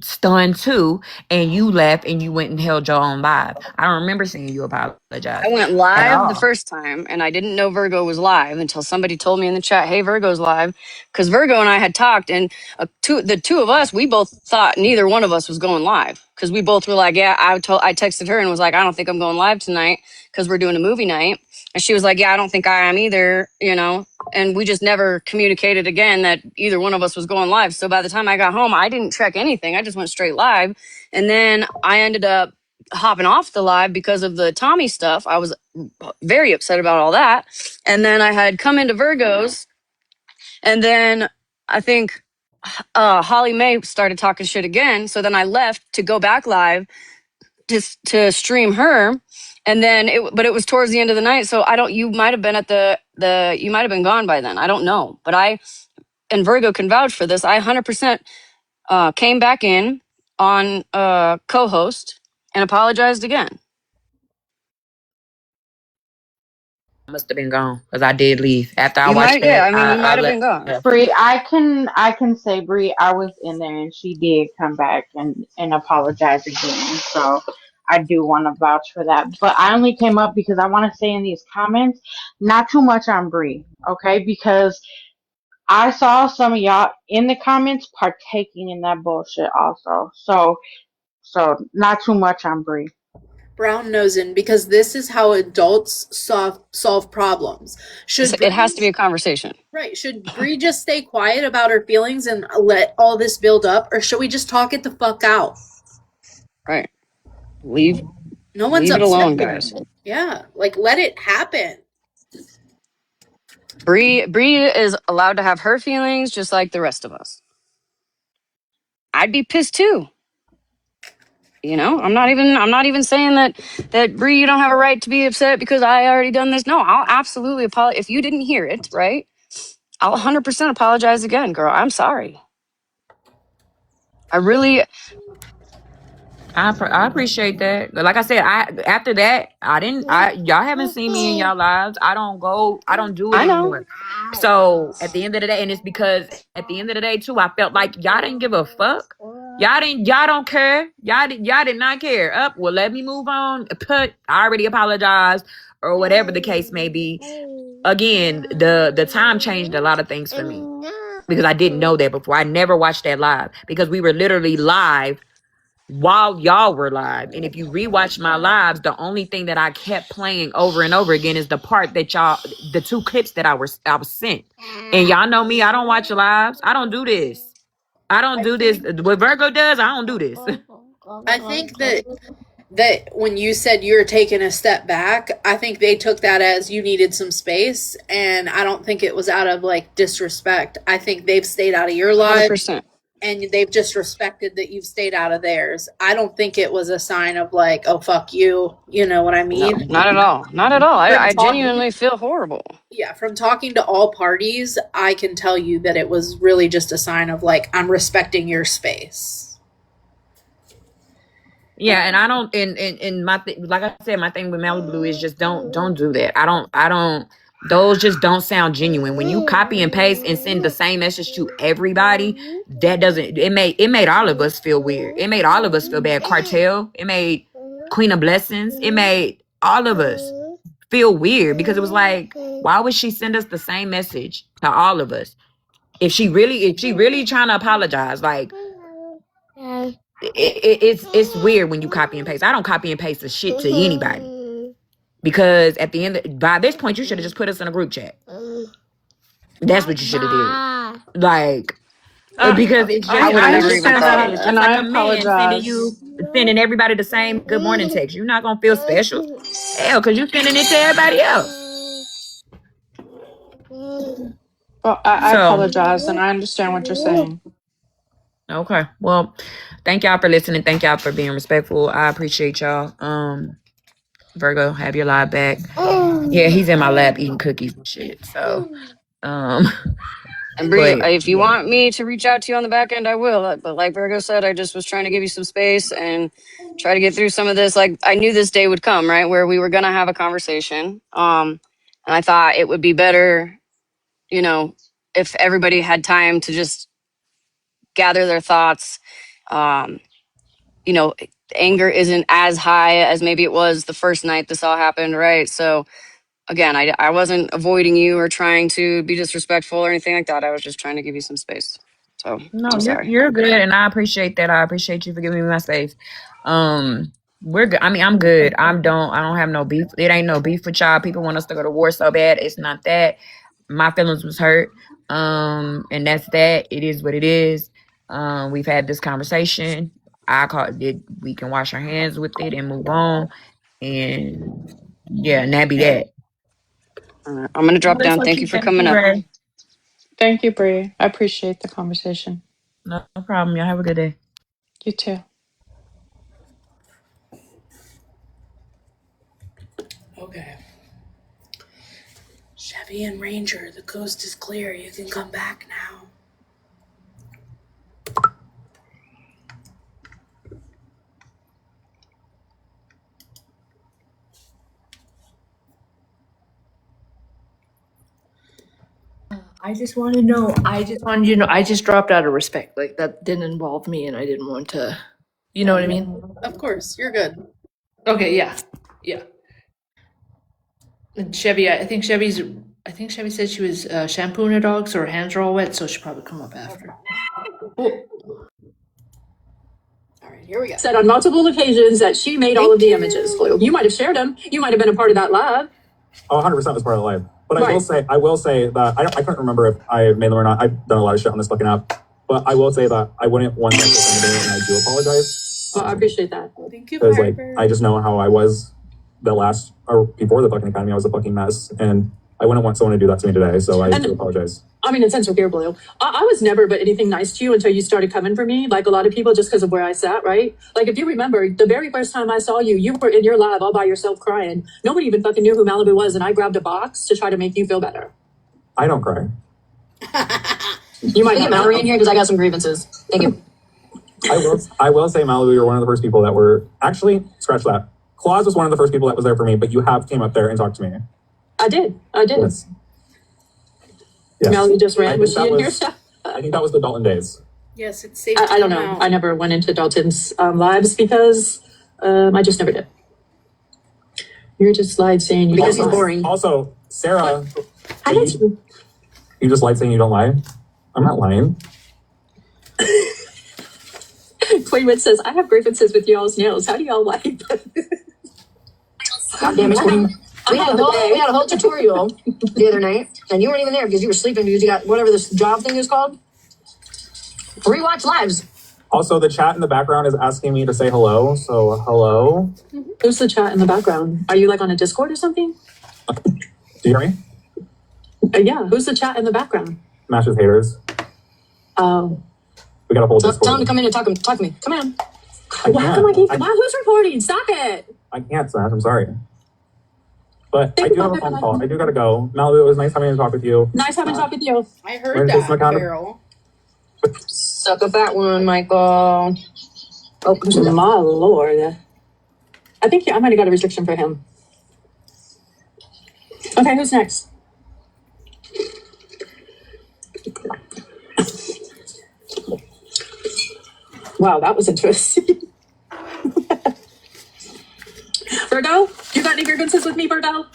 stunned too, and you left and you went and held your own live. I don't remember seeing you apologize I went at live the all. first time and I didn't know Virgo was live until somebody told me in the chat, hey, Virgo's live. Because Virgo and I had talked, and the two of us, we both thought neither one of us was going live. Because we both were like, yeah, I texted her and was like, I don't think I'm going live tonight because we're doing a movie night. And she was like, yeah, I don't think I am either, you know. And we just never communicated again that either one of us was going live. So by the time I got home, I didn't check anything. I just went straight live. And then I ended up hopping off the live because of the Tommy stuff. I was very upset about all that. And then I had come into Virgo's, and then I think Holly Mae started talking shit again. So then I left to go back live just to stream her. And then but it was towards the end of the night. So you might have been at you might have been gone by then. I don't know. But and Virgo can vouch for this. I 100% came back in on co-host and apologized again. I must have been gone because I did leave after I You watched might, yeah. that. I mean, you I might have been left. gone. Yeah. Bree, I can say Bree, I was in there and she did come back and apologize again. So I do want to vouch for that. But I only came up because I want to say in these comments, not too much on Bree, okay? Because I saw some of y'all in the comments partaking in that bullshit also. So not too much on Bree. Brown nosing, because this is how adults solve problems. It has to be a conversation. Right. Should Bree just stay quiet about her feelings and let all this build up, or should we just talk it the fuck out? Right. No one's leave it upset alone, with her. guys. Yeah. Like, let it happen. Bree is allowed to have her feelings just like the rest of us. I'd be pissed too. You know, I'm not even saying that Bree, you don't have a right to be upset because I already done this. No, I'll absolutely apologize. If you didn't hear it, right? I'll 100% apologize again, girl. I'm sorry. I really. I appreciate that. Like I said, after that, y'all haven't seen me in y'all lives. I don't do it I know. anymore. So at the end of the day, and it's because at the end of the day too, I felt like y'all didn't give a fuck. Y'all don't care. Y'all did not care. Well, let me move on. I already apologized or whatever the case may be. Again, the time changed a lot of things for me because I didn't know that before. I never watched that live because we were literally live while y'all were live. And if you rewatch my lives, the only thing that I kept playing over and over again is the part that the 2 clips that I was sent. And y'all know me, I don't watch lives. I don't do this. I don't I do this. think What Virgo does, I don't do this. I think that when you said you were taking a step back, I think they took that as you needed some space, and I don't think it was out of like disrespect. I think they've stayed out of your lives 100%. and they've just respected that you've stayed out of theirs. I don't think it was a sign of like, oh fuck you, you know what I No, mean? not at all. Not at all. From I talking genuinely feel horrible. Yeah, from talking to all parties, I can tell you that it was really just a sign of like, I'm respecting your space. Yeah, and I don't and my like I said, my thing with Malibu is just don't do that. I don't those just don't sound genuine. When you copy and paste and send the same message to everybody, that doesn't it made all of us feel weird. It made all of us feel bad. Cartel, it made Queen of Blessings, it made all of us feel weird because it was like, why would she send us the same message to all of us? If she really trying to apologize, like it's weird when you copy and paste. I don't copy and paste the shit to anybody because at the end, by this point, you should have just put us in a group chat. That's what you should have did. Like, because it's I just wouldn't I agree it's with understand just like that. that, it's just and like I a man apologize. sending everybody the same good morning text. You're not gonna feel special, hell, because you're sending it to everybody else. Well, I So apologize, and I understand what you're saying. okay, well, thank y'all for listening. Thank y'all for being respectful. I appreciate y'all. Virgo, have your live back. Yeah, he's in my lap eating cookies and shit. So, um, And Bree, but if you yeah, want me to reach out to you on the back end, I will. But like Virgo said, I just was trying to give you some space and try to get through some of this. Like I knew this day would come, right, where we were gonna have a conversation. And I thought it would be better, you know, if everybody had time to just gather their thoughts. Um, you know, anger isn't as high as maybe it was the first night this all happened, right? So again, I wasn't avoiding you or trying to be disrespectful or anything like that. I was just trying to give you some space. So no, I'm sorry. you're good, and I appreciate that. I appreciate you for giving me my space. We're good. I mean, I'm good. I don't have no beef. It ain't no beef with y'all. People want us to go to war so bad. It's not that. My feelings was hurt. And that's that. It is what it is. We've had this conversation. I call it. We can wash our hands with it and move on. And yeah, and that be that. I'm gonna drop That's down. what Thank you you for think, coming up. Ray. Thank you, Bree. I appreciate the conversation. No problem. Y'all have a good day. You too. Okay. Chevy and Ranger, the coast is clear. You can come back now. I just want to know. I just wanted you to know. I just dropped out of respect. Like that didn't involve me, and I didn't want to. You know what I mean? Of course, you're good. Okay. Yeah. Yeah. And Chevy, I think Chevy said she was shampooing her dog, so her hands are all wet. So she'll probably come up after. Oh. All right, here we go. Said on multiple occasions that she made all of the images. You might have shared them. You might have been a part of that live. Oh, 100% was part of the live. But Right. I will say that I couldn't remember if I made them or not. I've done a lot of shit on this fucking app. But I will say that I wouldn't want to say something, and I do apologize. Well, I appreciate that. Thank you, Because like Piper. I just know how I was before the fucking academy. I was a fucking mess, and I wouldn't want someone to do that to me today. So I do apologize. I mean, in Central Gear Blue, I was never but anything nice to you until you started coming for me, like a lot of people, just because of where I sat, right? Like, if you remember, the very first time I saw you, you were in your live all by yourself crying. Nobody even fucking knew who Malibu was, and I grabbed a box to try to make you feel better. I don't cry. You might get Mallory in here because I got some grievances. Thank you. I will say, Malibu, you're one of the first people that were actually scratch that. Claus was one of the first people that was there for me, but you have came up there and talked to me. I did. Yes. Mallory just ran. Was she in here? I think that was the Dalton days. Yes, it's safe. I don't know. I never went into Dalton's lives because I just never did. You're just lied saying you Because don't he's lie. boring. Also, Sarah, I did you. you just lied saying you don't lie. I'm not lying. Quaywood says, I have grievances with y'all's nails. How do y'all wipe? God damn it, Queen. We had a whole tutorial the other night, and you weren't even there because you were sleeping because you got whatever this job thing is called. Rewatch lives. Also, the chat in the background is asking me to say hello, so hello. Who's the chat in the background? Are you like on a Discord or something? Do you hear me? Yeah, who's the chat in the background? Smash's haters. Oh. We got a whole Discord. Tell him to come in and talk to me. Come on. Why come I keep, who's recording? Stop it. I can't, Smash. I'm sorry. But I do have a phone call. I do gotta go. Malibu, it was nice having to talk with you. Nice having to talk with you. I heard that, Carol. Suck up that one, Michael. Oh, my lord. I think I might have got a restriction for him. Okay, who's next? Wow, that was interesting. Virgo, you got any grievances with me, Virgo?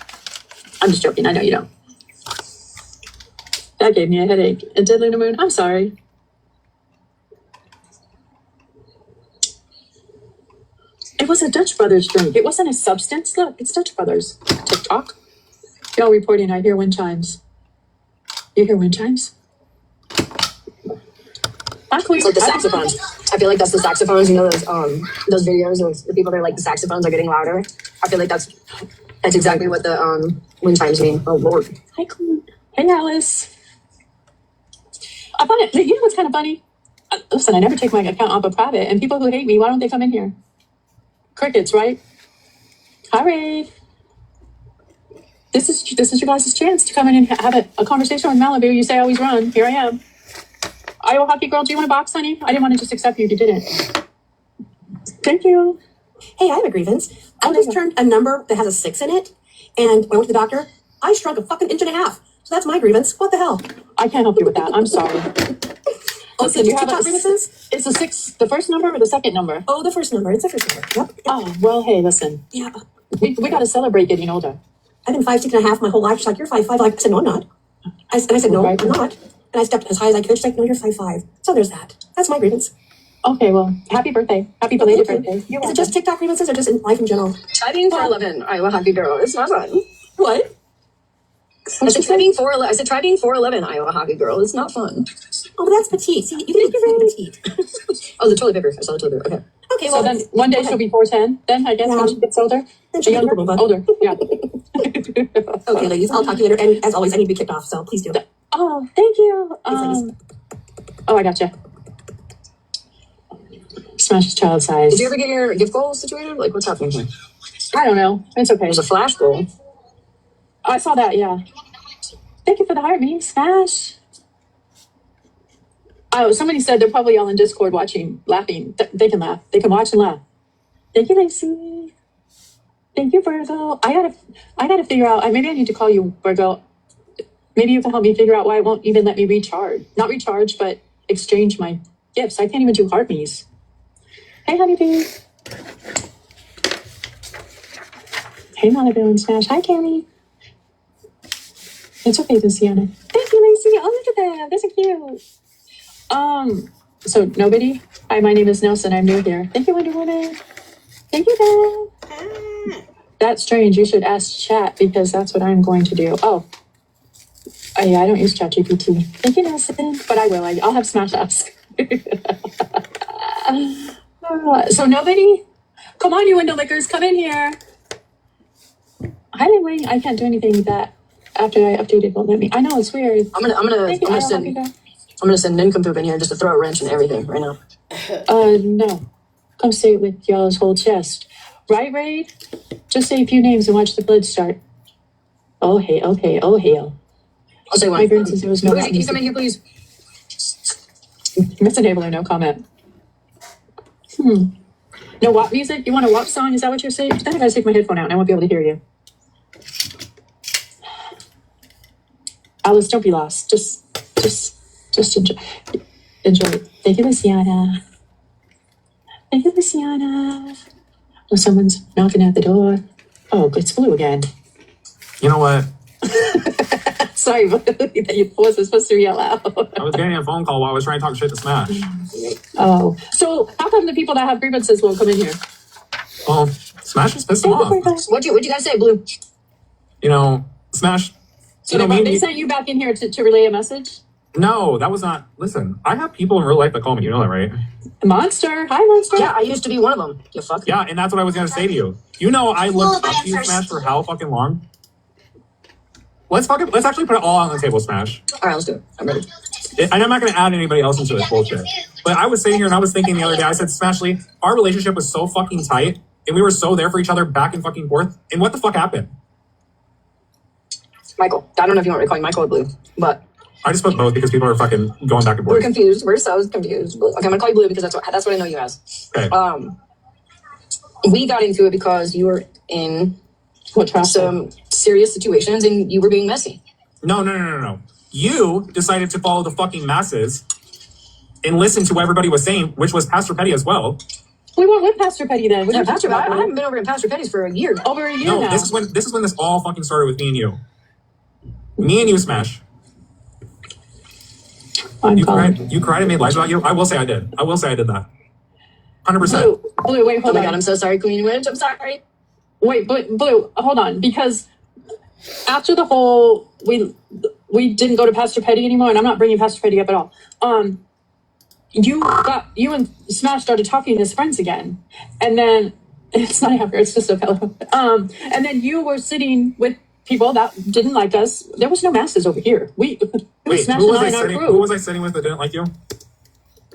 I'm just joking. I know you don't. That gave me a headache. And did Luna Moon? I'm sorry. It was a Dutch Brothers drink. It wasn't a substance. Look, it's Dutch Brothers. TikTok. Y'all reporting, I hear wind chimes. You hear wind chimes? It's like the saxophones. I feel like that's the saxophones. You know those videos of the people that are like the saxophones are getting louder. I feel like that's exactly what the wind chimes mean. Oh Lord. Hi, Queen. Hey, Alice. I find it. You know what's kind of funny? Listen, I never take my account off of private, and people who hate me, why don't they come in here? Crickets, right? Hi, Ray. This is your guys' chance to come in and have a conversation with Malibu. You say always run. Here I am. Iowa hockey girl, do you want a box, honey? I didn't want to just accept you if you didn't. Thank you. Hey, I have a grievance. I just turned a number that has a 6 in it, and when I went to the doctor, I shrunk a fucking inch and a half. So that's my grievance. What the hell? I can't help you with that. I'm sorry. Listen, you have TikTok grievances? It's the 6, the first number or the second number? Oh, the first number. It's the first number. Yep. Oh, well, hey, listen. Yeah. We got to celebrate getting older. I've been 5'6.5" my whole life. She's like, you're 5'5". I said, no, I'm not. I said, no, I'm not. And I stepped as high as I could. She's like, no, you're 5'5". So there's that. That's my grievance. Okay, well, happy birthday. Happy belated birthday. Is it just TikTok grievances or just in life in general? Typing 411, Iowa hockey girl. It's not fun. What? I said typing 411. I said typing 411, Iowa hockey girl. It's not fun. Oh, but that's petite. See, you can be petite. Oh, the toilet paper. I saw the toilet paper. Okay. Okay, So well, then one day she'll be 410. Then I guess when she gets older. Then she'll Younger, be older. Yeah. Okay, ladies, I'll talk to you later. And as always, I need to be kicked off, so please do. Oh, thank you. Oh, I gotcha. Smash child size. Did you ever get your gift goal situated? Like, what's happening here? I don't know. It's okay. There's a flash goal. I saw that, yeah. Thank you for the heart, me. Smash. Oh, somebody said they're probably all in Discord watching, laughing. They can laugh. They can watch and laugh. Thank you, Lacey. Thank you, Virgo. I gotta figure out. Maybe I need to call you, Virgo. Maybe you can help me figure out why it won't even let me recharge. Not recharge, but exchange my gifts. I can't even do heart me's. Hey, honeybee. Hey, Malibu and Smash. Hi, Cammy. It's okay, Luciana. Thank you, Lacey. Oh, look at that. Those are cute. So nobody? Hi, my name is Nelson. I'm new here. Thank you, Wonder Woman. Thank you, Belle. That's strange. You should ask chat because that's what I'm going to do. Oh, yeah, I don't use ChatGPT. Thank you, Nelson. But I will. I'll have Smash ask. So nobody? Come on, you window lickers. Come in here. Hi, Wing. I can't do anything with that after I updated. Won't let me. I know it's weird. I'm gonna send Nincompoop in here just to throw a wrench in everything right now. No. Come stay with y'all's whole chest. Right, Raid? Just say a few names and watch the blood start. Oh, hey, okay. Oh, hell. I'll say one. My brain says there was no. Can you come in here, please? Miss Enabler, no comment. No WAP music? You want a WAP song? Is that what you're saying? Then I gotta take my headphone out and I won't be able to hear you. Alice, don't be lost. Just enjoy. Enjoy. Thank you, Luciana. Thank you, Luciana. Oh, someone's knocking at the door. Oh, it's Blue again. You know what? Sorry, that you wasn't supposed to yell out. I was getting a phone call while I was trying to talk shit to Smash. Oh, so how come the people that have grievances won't come in here? Well, Smash just pissed them off. What'd you guys say, Blue? You know, Smash. So they sent you back in here to relay a message? No, that was not. Listen, I have people in real life that call me. You know that, right? Monster. Hi, Monster. Yeah, I used to be one of them. You fuck. Yeah, and that's what I was going to say to you. You know, I looked up to you, Smash, for how fucking long? Let's actually put it all on the table, Smash. All right, let's do it. I'm ready. And I'm not going to add anybody else into this bullshit. But I was sitting here and I was thinking the other day, I said, Smashly, our relationship was so fucking tight and we were so there for each other back and fucking forth. And what the fuck happened? Michael. I don't know if you want me to call you Michael or Blue, but I just put both because people are fucking going back and forth. we're confused. We're so confused. Okay, I'm gonna call you Blue because that's what I know you as. Okay. We got into it because you were in some serious situations and you were being messy. No. You decided to follow the fucking masses and listen to what everybody was saying, which was Pastor Petty as well. We weren't with Pastor Petty then. Yeah, Pastor, I haven't been over in Pastor Petty's for a year. Over a year No, now. this is when this all fucking started with me and you. Me and you, Smash. You cried and made lies about you? I will say I did. I did that. 100%. Blue, wait, hold on. Oh my God, I'm so sorry, Queen Witch. I'm sorry. Wait, Blue, hold on. Because after the whole, we didn't go to Pastor Petty anymore, and I'm not bringing Pastor Petty up at all. You and Smash started talking as friends again. And then, it's not ever, it's just a fellow. And then you were sitting with people that didn't like us. There was no masses over here. Wait, who was I sitting with that didn't like you?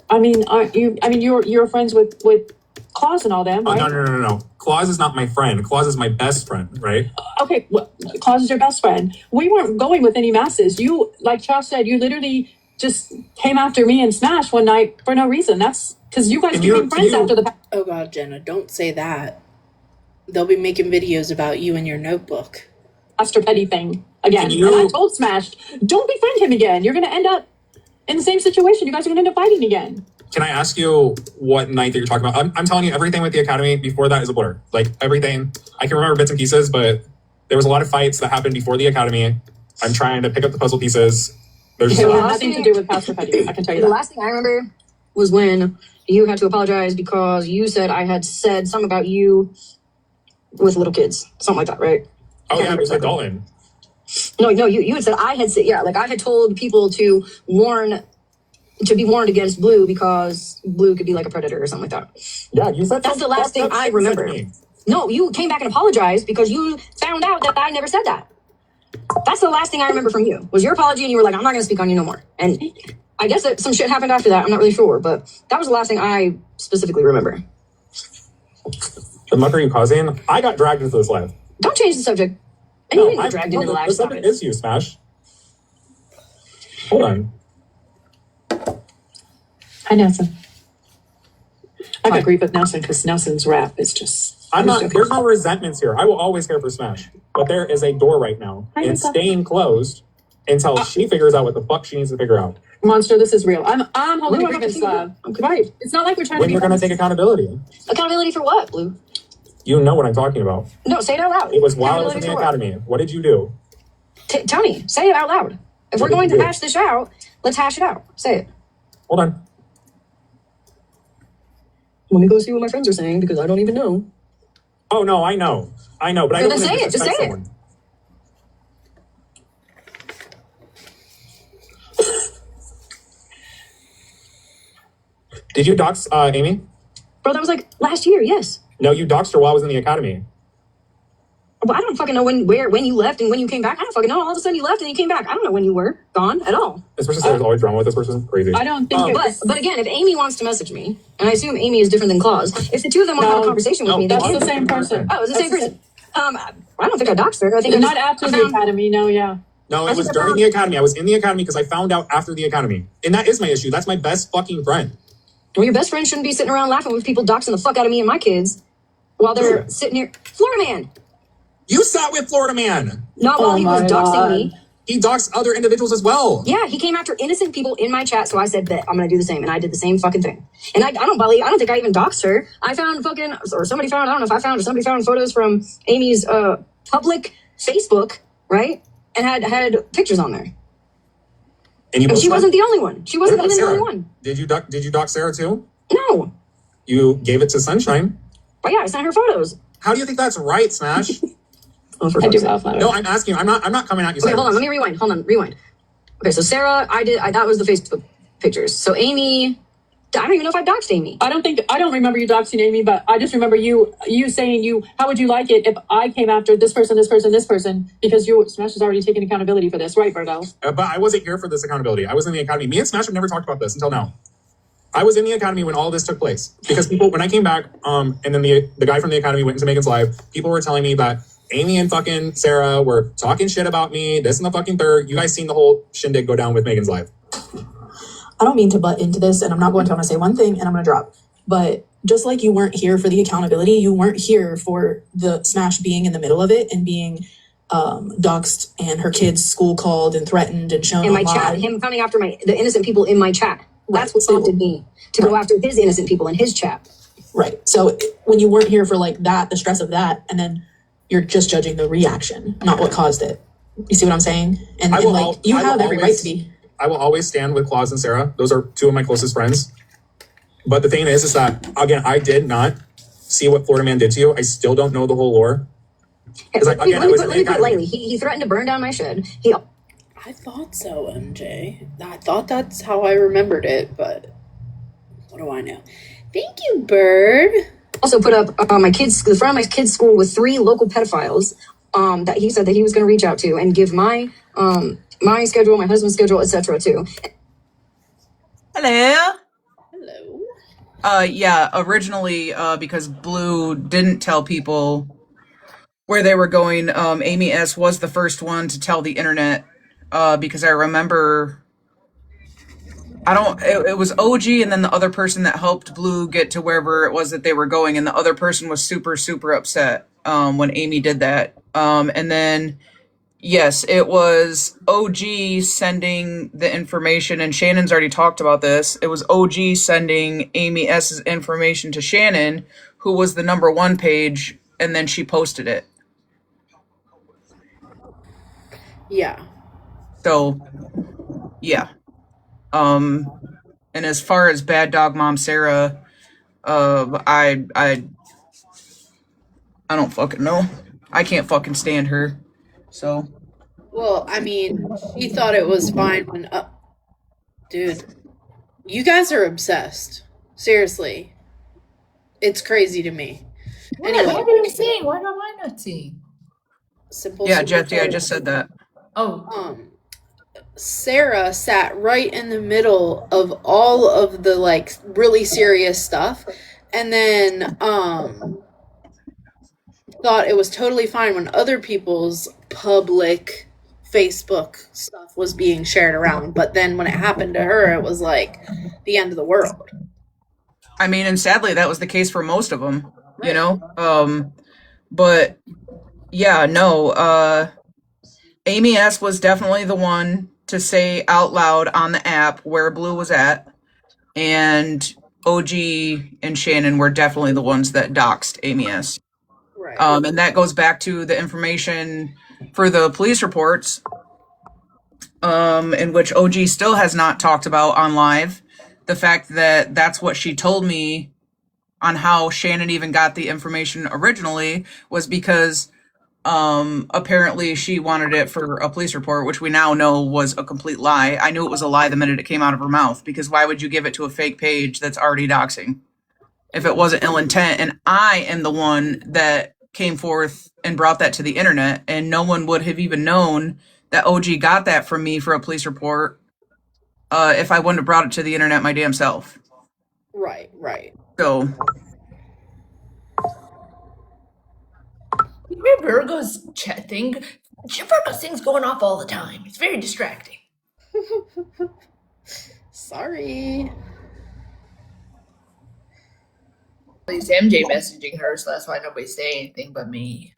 I mean, you're friends with Claus and all them, right? No. Claus is not my friend. Claus is my best friend, right? Okay, well, Claus is your best friend. We weren't going with any masses. You, like Charles said, you literally just came after me and Smash one night for no reason. That's because you guys became friends after the... Oh God, Jenna, don't say that. They'll be making videos about you in your notebook. Pastor Petty thing again. And I told Smash, don't befriend him again. You're going to end up in the same situation. You guys are going to end up fighting again. Can I ask you what night that you're talking about? I'm telling you, everything with the Academy before that is a blur. Like, everything. I can remember bits and pieces, but there was a lot of fights that happened before the Academy. I'm trying to pick up the puzzle pieces. There's nothing to do with Pastor Petty. I can tell you that. The last thing I remember was when you had to apologize because you said I had said something about you with little kids. Something like that, right? Oh, yeah, it was like Dalton. No, you had said I had told people to be warned against Blue because Blue could be like a predator or something like that. Yeah, you said that's the last thing I remember. No, you came back and apologized because you found out that I never said that. That's the last thing I remember from you was your apology, and you were like, I'm not going to speak on you no more. And I guess that some shit happened after that. I'm not really sure, but that was the last thing I specifically remember. The muck are you causing? I got dragged into this live. Don't change the subject. And you didn't get dragged into the live. The subject is you, Smash. Hold on. Hi, Nelson. I got grief with Nelson because Nelson's rap is just... There's no resentments here. I will always care for Smash. But there is a door right now. It's staying closed until she figures out what the fuck she needs to figure out. Monster, this is real. I'm holding a grievance slab. Right. It's not like we're trying to be... When we're going to take accountability. Accountability for what, Blue? You know what I'm talking about. No, say it out loud. It was while I was in the Academy. What did you do? Tell me. Say it out loud. If we're going to hash this out, let's hash it out. Say it. Hold on. Let me go see what my friends are saying because I don't even know. Oh, no, I know, but I don't want to disrespect just say someone. Did you dox Amy? Bro, that was like last year, yes. No, you doxed her while I was in the Academy. But I don't fucking know when you left and when you came back. I don't fucking know. All of a sudden you left and you came back. I don't know when you were gone at all. This person says there's always drama with this person. Crazy. I don't think but again, if Amy wants to message me, and I assume Amy is different than Claus, if the two of them want to have a conversation with me, that's the same person. Oh, it's the same person. I don't think I doxed her. I think not after the Academy, no, yeah. No, it was during the Academy. I was in the Academy because I found out after the Academy. And that is my issue. That's my best fucking friend. Well, your best friend shouldn't be sitting around laughing with people doxing the fuck out of me and my kids while they're sitting here. Florida Man! You sat with Florida Man! Not while he was doxing me. He doxed other individuals as well. Yeah, he came after innocent people in my chat, so I said, bet, I'm gonna do the same. And I did the same fucking thing. And I don't think I even doxed her. I found fucking, or somebody found, I don't know if I found or somebody found photos from Amy's public Facebook, right? and had pictures on there. And you And she posted wasn't that? the only one. She What wasn't about even the Sarah? only one. Did you dox Sarah too? No. You gave it to Sunshine. But yeah, I sent her photos. How do you think that's right, Smash? I do laugh louder. No, I'm asking you. I'm not coming at you. Okay, Sarah. hold on. Let me rewind. Rewind. Okay, so Sarah, that was the Facebook pictures. So Amy, I don't even know if I doxed Amy. I don't remember you doxing Amy, but I just remember you saying how would you like it if I came after this person, because Smash has already taken accountability for this, right, Virgo? But I wasn't here for this accountability. I was in the academy. Me and Smash have never talked about this until now. I was in the academy when all this took place because people, when I came back, and then the guy from the academy went into Megan's live, people were telling me that Amy and fucking Sarah were talking shit about me, this and the fucking third. You guys seen the whole shindig go down with Megan's live. I don't mean to butt into this, and I'm not going to. I'm going to say one thing, and I'm going to drop. But just like you weren't here for the accountability, you weren't here for the Smash being in the middle of it and being doxxed and her kids' school called and threatened and shown In my online. chat, him coming after the innocent people in my chat. That's what prompted me to go after his innocent people in his chat. Right. So when you weren't here for like that, the stress of that, and then you're just judging the reaction, not what caused it. You see what I'm saying? And you have every right to be. I will always stand with Claus and Sarah. Those are two of my closest friends. But the thing is that, again, I did not see what Florida Man did to you. I still don't know the whole lore. Let me put it lightly. He threatened to burn down my shed. I thought so, MJ. I thought that's how I remembered it, but what do I know? Thank you, Bird. Also put up the front of my kid's school with 3 local pedophiles that he said that he was going to reach out to and give my schedule, my husband's schedule, etc. too. Hello. Hello. Yeah, originally, because Blue didn't tell people where they were going, Amy S. was the first one to tell the internet, because I remember, it was OG and then the other person that helped Blue get to wherever it was that they were going, and the other person was super, super upset, when Amy did that. And then, yes, it was OG sending the information, and Shannon's already talked about this. It was OG sending Amy S.'s information to Shannon, who was the #1 page, and then she posted it. Yeah. So, yeah. And as far as Bad Dog Mom Sarah, I don't fucking know. I can't fucking stand her. So. Well, I mean, she thought it was fine when... dude, you guys are obsessed. Seriously. It's crazy to me. Anyway. What are you saying? Why am I not seeing? Simple. Yeah, Jesse, I just said that. Oh. Sarah sat right in the middle of all of the, like, really serious stuff. And then, thought it was totally fine when other people's public Facebook stuff was being shared around, but then when it happened to her, it was like the end of the world. I mean, and sadly, that was the case for most of them, you know? But yeah, no, Amy S. was definitely the one to say out loud on the app where Blue was at, and OG and Shannon were definitely the ones that doxed Amy S. Right. And that goes back to the information for the police reports, in which OG still has not talked about on live. The fact that that's what she told me on how Shannon even got the information originally was because apparently she wanted it for a police report, which we now know was a complete lie. I knew it was a lie the minute it came out of her mouth, because why would you give it to a fake page that's already doxing if it wasn't ill intent? And I am the one that came forth and brought that to the internet, and no one would have even known that OG got that from me for a police report if I wouldn't have brought it to the internet my damn self. Right. So. You hear Virgo's chat thing? Virgo's thing's going off all the time. It's very distracting. Sorry. At least MJ messaging her, so that's why nobody's saying anything but me.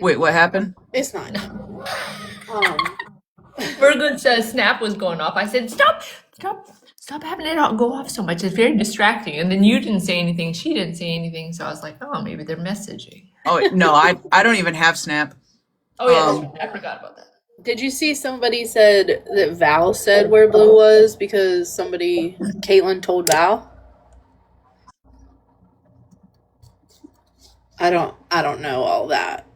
Wait, what happened? It's not. Virgo's snap was going off. I said, stop having it go off so much. It's very distracting. And then you didn't say anything. She didn't say anything. So I was like, oh, maybe they're messaging. Oh, no, I don't even have Snap. Oh, yeah, I forgot about that. Did you see somebody said that Val said where Blue was because Caitlin told Val? I don't know all that.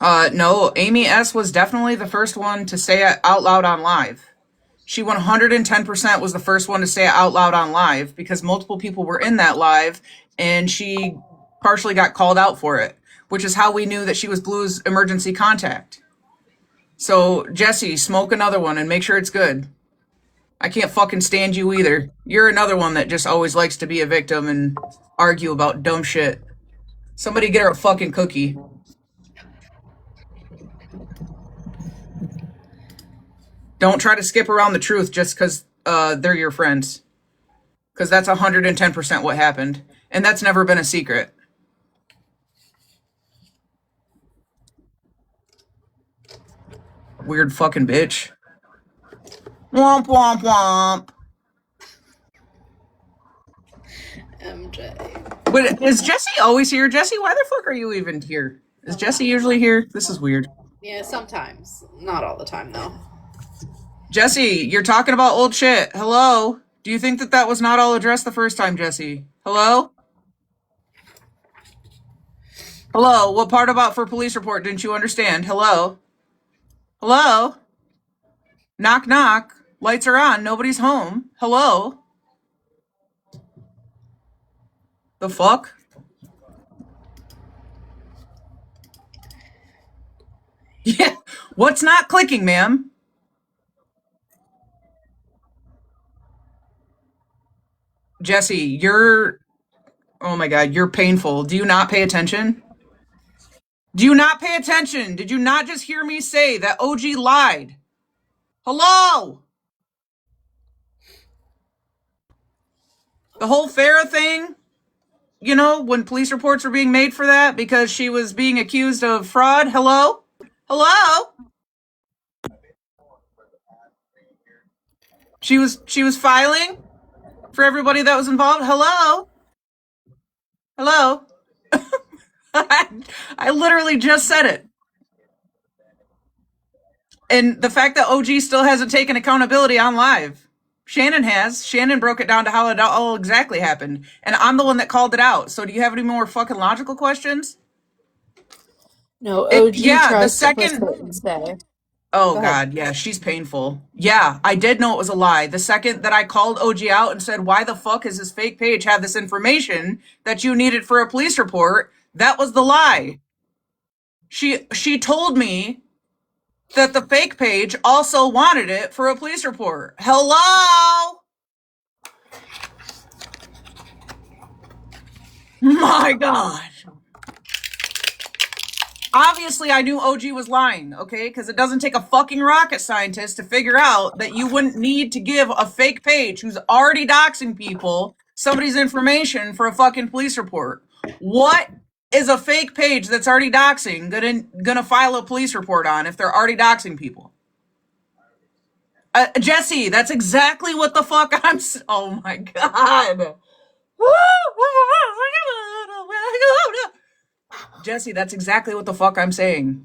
No, Amy S. was definitely the first one to say it out loud on live. She 110% was the first one to say it out loud on live because multiple people were in that live and she partially got called out for it, which is how we knew that she was Blue's emergency contact. So, Jesse, smoke another one and make sure it's good. I can't fucking stand you either. You're another one that just always likes to be a victim and argue about dumb shit. Somebody get her a fucking cookie. Don't try to skip around the truth just because they're your friends. Because that's 110% what happened. And that's never been a secret. Weird fucking bitch. Womp womp womp. MJ. But is Jesse always here? Jesse, why the fuck are you even here? Is Jesse usually here? This is weird. Yeah, sometimes. Not all the time, though. Jesse, you're talking about old shit. Hello? Do you think that was not all addressed the first time, Jesse? Hello? Hello? What part about for police report didn't you understand? Hello? Hello? Knock knock. Lights are on. Nobody's home. Hello? The fuck? Yeah. What's not clicking, ma'am? Jesse, you're... Oh my god, you're painful. Do you not pay attention? Do you not pay attention? Did you not just hear me say that OG lied? Hello? The whole Farrah thing, you know, when police reports were being made for that because she was being accused of fraud. Hello? Hello? She was filing for everybody that was involved. Hello? Hello? I literally just said it. And the fact that OG still hasn't taken accountability on live. Shannon has. Shannon broke it down to how it all exactly happened. And I'm the one that called it out. So do you have any more fucking logical questions? No, OG Yeah, the tries to twist second... it and say. Oh, Go ahead. God, yeah, she's painful. Yeah, I did know it was a lie. The second that I called OG out and said, why the fuck does this fake page have this information that you needed for a police report? That was the lie. She told me that the fake page also wanted it for a police report. Hello? My God. Obviously, I knew OG was lying, okay? Because it doesn't take a fucking rocket scientist to figure out that you wouldn't need to give a fake page who's already doxing people somebody's information for a fucking police report. What is a fake page that's already doxing gonna file a police report on if they're already doxing people? Jesse, that's exactly what the fuck I'm... Oh my God. Jesse, that's exactly what the fuck I'm saying.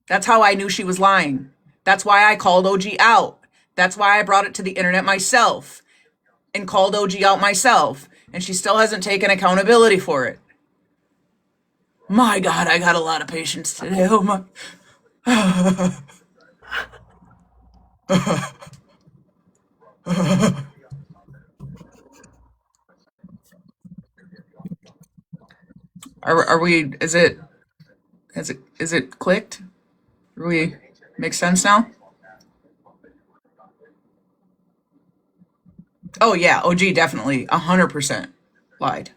That's how I knew she was lying. That's why I called OG out. That's why I brought it to the internet myself and called OG out myself. And she still hasn't taken accountability for it. My God, I got a lot of patience today. Oh my... Are we... Is it clicked? Are we... Make sense now? Oh yeah, OG definitely 100% lied.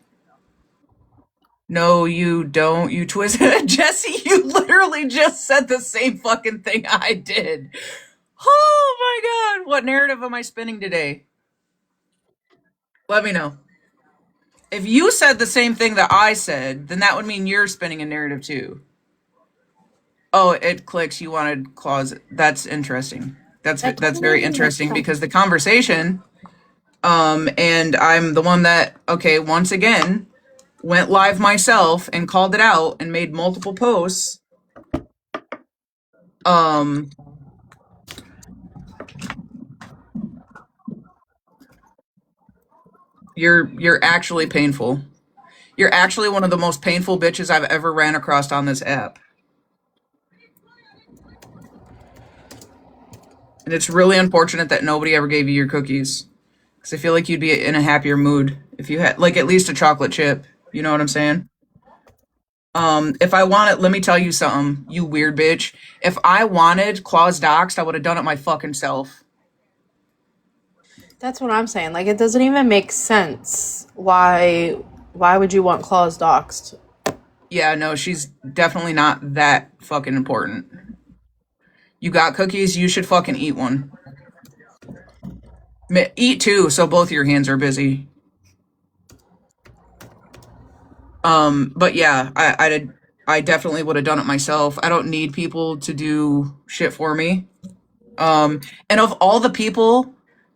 No, you don't. You twist Jesse, you literally just said the same fucking thing I did. Oh my God. What narrative am I spinning today? Let me know. If you said the same thing that I said, then that would mean you're spinning a narrative too. Oh, it clicks. You wanted clause. That's interesting. That's very interesting because the conversation, and I'm the one that, okay, once again, went live myself and called it out and made multiple posts, you're actually painful. You're actually one of the most painful bitches I've ever ran across on this app. And it's really unfortunate that nobody ever gave you your cookies. Because I feel like you'd be in a happier mood if you had, like, at least a chocolate chip. You know what I'm saying? If I wanted, let me tell you something, you weird bitch. If I wanted claws doxed, I would have done it my fucking self. That's what I'm saying. Like, it doesn't even make sense. Why would you want claws doxed? Yeah, no, she's definitely not that fucking important. You got cookies, you should fucking eat one. Eat two, so both your hands are busy. But yeah, I definitely would have done it myself. I don't need people to do shit for me. And of all the people,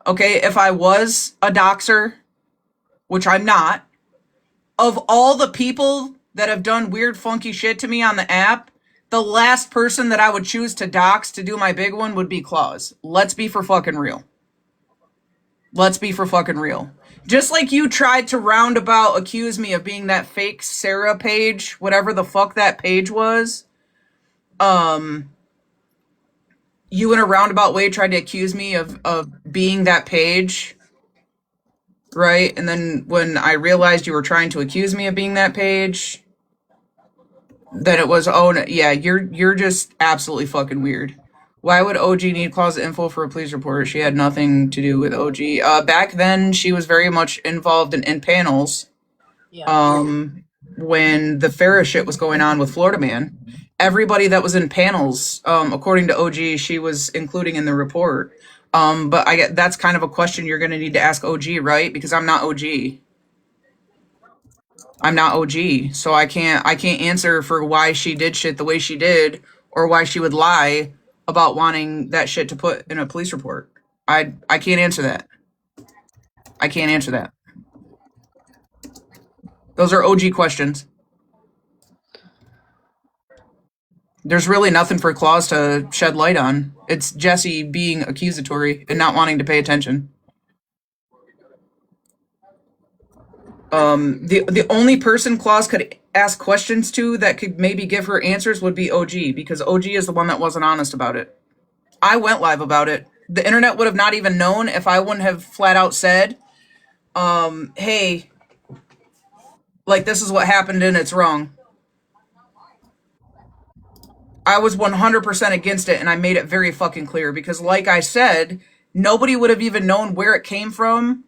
okay, if I was a doxer, which I'm not, of all the people that have done weird, funky shit to me on the app, the last person that I would choose to dox to do my big one would be Claus. Let's be for fucking real. Let's be for fucking real. Just like you tried to roundabout accuse me of being that fake Sarah page, whatever the fuck that page was. You in a roundabout way tried to accuse me of being that page, right? And then when I realized you were trying to accuse me of being that page, then it was, oh no, yeah, you're just absolutely fucking weird. Why would OG need closet info for a police report? She had nothing to do with OG. Back then, she was very much involved in panels. When the Farrah shit was going on with Florida Man, everybody that was in panels, according to OG, she was including in the report. But I get that's kind of a question you're going to need to ask OG, right? Because I'm not OG. I'm not OG, so I can't answer for why she did shit the way she did, or why she would lie about wanting that shit to put in a police report. I can't answer that. I can't answer that. Those are OG questions. There's really nothing for Claus to shed light on. It's Jesse being accusatory and not wanting to pay attention. The only person Claus could ask questions to that could maybe give her answers would be OG, because OG is the one that wasn't honest about it. I went live about it. The internet would have not even known if I wouldn't have flat out said, hey, like, this is what happened and it's wrong. I was 100% against it, and I made it very fucking clear, because like I said, nobody would have even known where it came from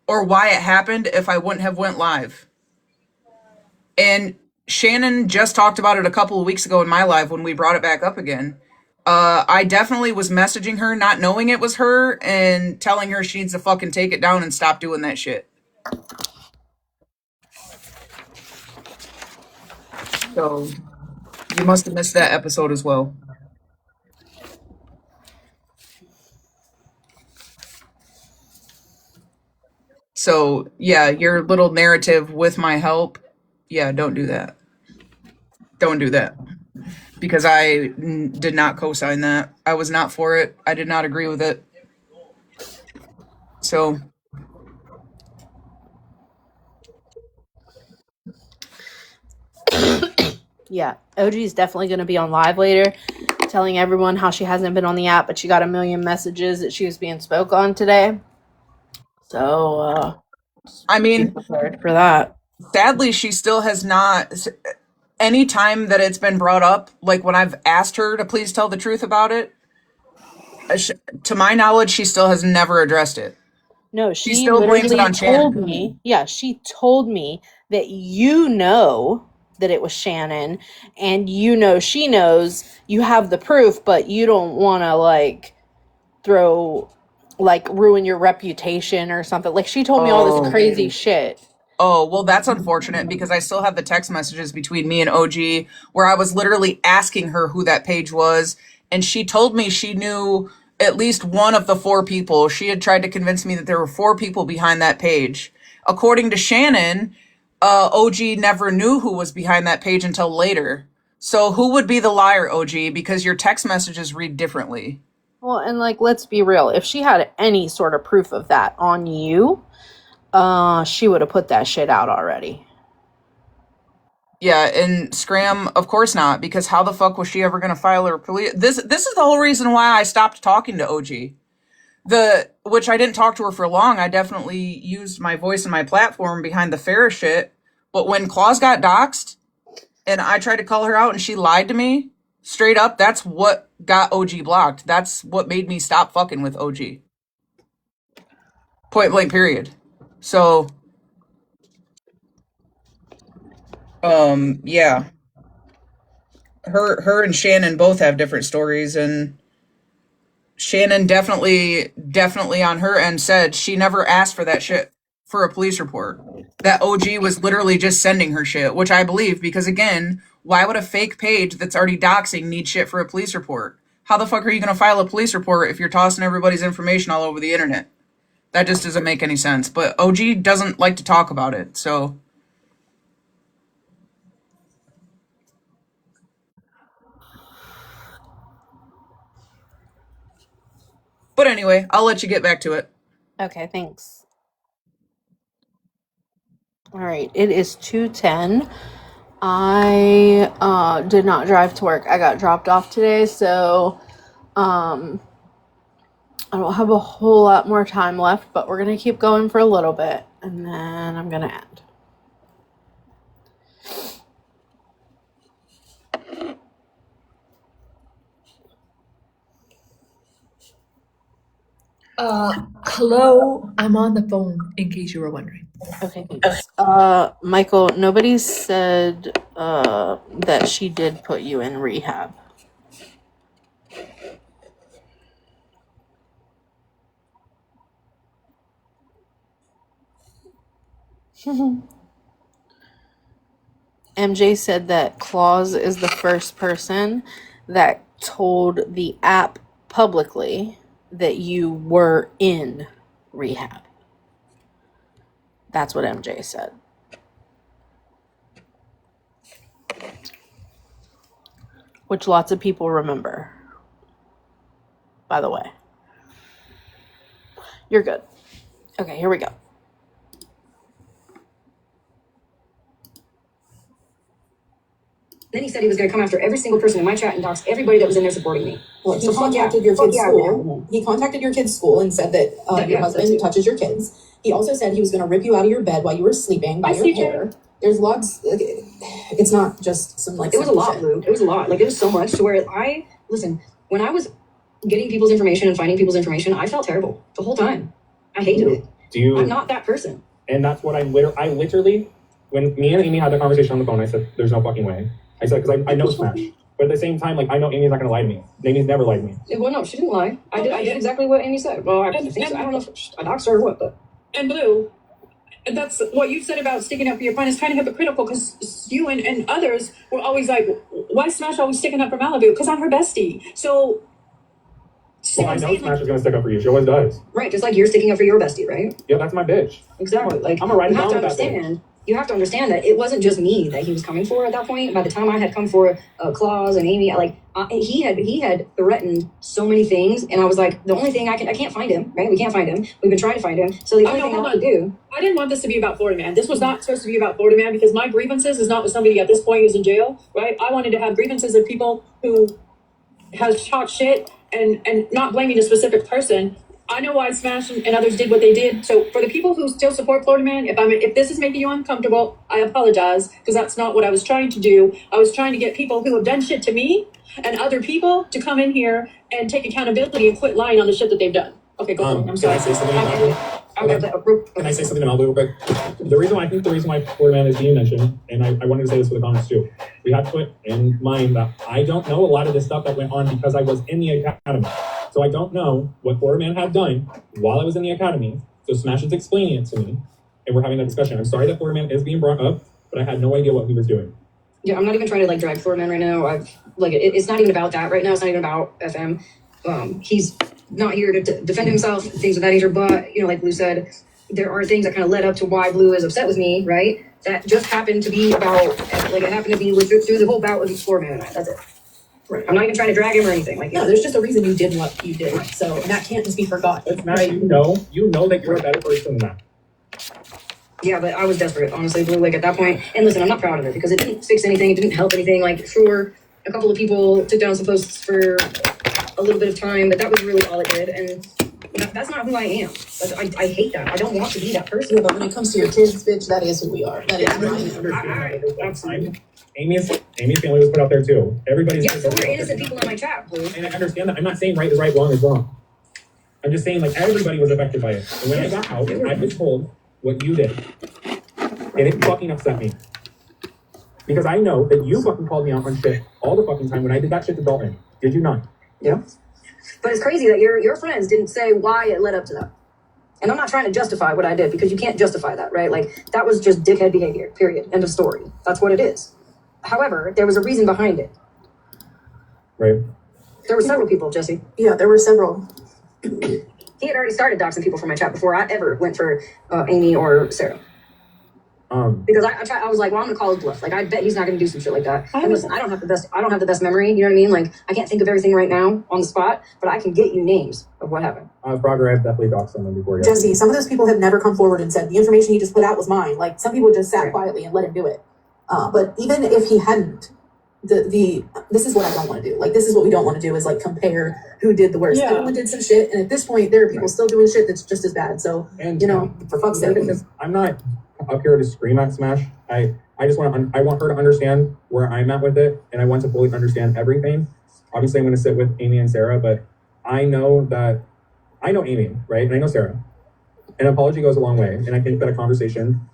or why it happened if I wouldn't have went live. And Shannon just talked about it a couple of weeks ago in my live when we brought it back up again. I definitely was messaging her, not knowing it was her, and telling her she needs to fucking take it down and stop doing that shit. So, you must have missed that episode as well. So, yeah, your little narrative with my help, yeah, don't do that. Don't do that. Because I did not co-sign that. I was not for it. I did not agree with it. So, Yeah, OG is definitely going to be on live later, telling everyone how she hasn't been on the app, but she got a million messages that she was being spoke on today. So, I mean, be prepared for that. Sadly, she still has not. Any time that it's been brought up, like when I've asked her to please tell the truth about it, to my knowledge, she still has never addressed it. No, She she still blames it literally on told Shannon. me. Yeah, she told me that you know that it was Shannon, and you know she knows. You have the proof, but you don't want to ruin your reputation or something. Like, she told me all this crazy shit. Oh, well, that's unfortunate, because I still have the text messages between me and OG where I was literally asking her who that page was, and she told me she knew at least one of the 4 people. She had tried to convince me that there were 4 people behind that page. According to Shannon, OG never knew who was behind that page until later. So who would be the liar, OG? Because your text messages read differently. Well, and like, let's be real. If she had any sort of proof of that on you, she would have put that shit out already. Yeah, and Scram, of course not, because how the fuck was she ever going to file her police? This is the whole reason why I stopped talking to OG. Which I didn't talk to her for long. I definitely used my voice and my platform behind the Ferris shit. But when Claus got doxxed and I tried to call her out and she lied to me, straight up, that's what got OG blocked. That's what made me stop fucking with OG. Point blank period. So, yeah. Her and Shannon both have different stories, and Shannon definitely on her end said she never asked for that shit for a police report. That OG was literally just sending her shit, which I believe, because again, why would a fake page that's already doxing need shit for a police report? How the fuck are you going to file a police report if you're tossing everybody's information all over the internet? That just doesn't make any sense. But OG doesn't like to talk about it, so. But anyway, I'll let you get back to it. Okay, thanks. All right, it is 2:10. I did not drive to work. I got dropped off today, so I don't have a whole lot more time left, but we're going to keep going for a little bit, and then I'm going to end. Hello, I'm on the phone, in case you were wondering. Okay, thanks. Michael, nobody said that she did put you in rehab. MJ said that Claus is the first person that told the app publicly that you were in rehab. That's what MJ said. Which lots of people remember, by the way. You're good. Okay, here we go. Then he said he was going to come after every single person in my chat and dox everybody that was in there supporting me. Well, he So contacted your kid's school. He contacted your kid's school and said that your husband touches your kids. He also said he was going to rip you out of your bed while you were sleeping by your hair. There's lots. Like, it's not just some like. It was a lot, Lou. It was a lot. Like, it was so much to where listen. When I was getting people's information and finding people's information, I felt terrible the whole time. I hated it. I'm not that person. And that's what I literally, when me and Amy had the conversation on the phone, I said, "There's no fucking way." I said, because I know Smash. But at the same time, like, I know Amy's not going to lie to me. Amy's never lied to me. Well, no, she didn't lie. I did exactly what Amy said. Well, I think so. I don't know if I doxed her or what, but. And Blue, that's what you said about sticking up for your friend is kind of hypocritical, because you and others were always like, why is Smash always sticking up for Malibu? Because I'm her bestie. So. Well, I know Smash is going to stick up for you. She always does. Right, just like you're sticking up for your bestie, right? Yeah, that's my bitch. Exactly. Like, I'm a right you have to with that understand. You have to understand that it wasn't just me that he was coming for at that point. By the time I had come for Claus and Amy, he had threatened so many things, and I was like, the only thing I can't find him, right? We can't find him. We've been trying to find him. So the only thing I can do. I didn't want this to be about Florida Man. This was not supposed to be about Florida Man, because my grievances is not with somebody at this point who's in jail, right? I wanted to have grievances of people who has talked shit and not blaming a specific person. I know why Smash and others did what they did. So for the people who still support Florida Man, if this is making you uncomfortable, I apologize, because that's not what I was trying to do. I was trying to get people who have done shit to me and other people to come in here and take accountability and quit lying on the shit that they've done. Okay, go on. I'm sorry. Can I say something Can I say something about real quick? The reason why Florida Man is being mentioned, and I wanted to say this for the comments too, we have to put in mind that I don't know a lot of the stuff that went on because I was in the academy. So I don't know what Florida Man had done while I was in the academy. So Smash is explaining it to me, and we're having a discussion. I'm sorry that Florida Man is being brought up, but I had no idea what he was doing. Yeah, I'm not even trying to drag Florida Man right now. It's not even about that right now. It's not even about FM. He's not here to defend himself, things of that nature. But like Blue said, there are things that kind of led up to why Blue is upset with me, right? that just happened to be about, like, it happened to be through the whole bout with Florida Man and I. That's it. Right. I'm not even trying to drag him or anything. Like, no, there's just a reason you did what you did. So that can't just be forgotten. It's not, you know that you're a better person than that. Yeah, but I was desperate, honestly, Blue. Like, at that point, and listen, I'm not proud of it because it didn't fix anything. It didn't help anything. Like, sure, a couple of people took down some posts for a little bit of time, but that was really all it did. And that's not who I am. I hate that. I don't want to be that person. Yeah, but when it comes to your kids, bitch, that is who we are. That is who I am. Amy's family was put out there too. Everybody's. Yeah, so we're innocent people in my chat, Blue. And I understand that. I'm not saying right is right, wrong is wrong. I'm just saying, like, everybody was affected by it. And when I got out, I was told what you did. And it fucking upset me. Because I know that you fucking called me out on shit all the fucking time when I did that shit to Dalton. Did you not? Yeah. But it's crazy that your friends didn't say why it led up to that. And I'm not trying to justify what I did because you can't justify that, right? Like, that was just dickhead behavior, period. End of story. That's what it is. However, there was a reason behind it. Right. There were several people, Jesse. Yeah, there were several. He had already started doxing people from my chat before I ever went for Amy or Sarah. Because I was like, well, I'm gonna call his bluff. Like, I bet he's not gonna do some shit like that. And listen, I don't have the best memory. You know what I mean? Like, I can't think of everything right now on the spot, but I can get you names of what happened. Frogger, I've definitely doxed someone before. Yeah. Jesse, some of those people have never come forward and said the information he just put out was mine. Like, some people just sat quietly and let him do it. But even if he hadn't, this is what I don't want to do. Like, this is what we don't want to do is, like, compare who did the worst. Yeah. Everyone did some shit, and at this point, there are people still doing shit that's just as bad. So, you know, for fuck's sake. I'm not up here to scream at Smash. I just want I want her to understand where I'm at with it, and I want to fully understand everything. Obviously, I'm going to sit with Amy and Sarah, but I know Amy, right? And I know Sarah. An apology goes a long way, and I think that a conversation.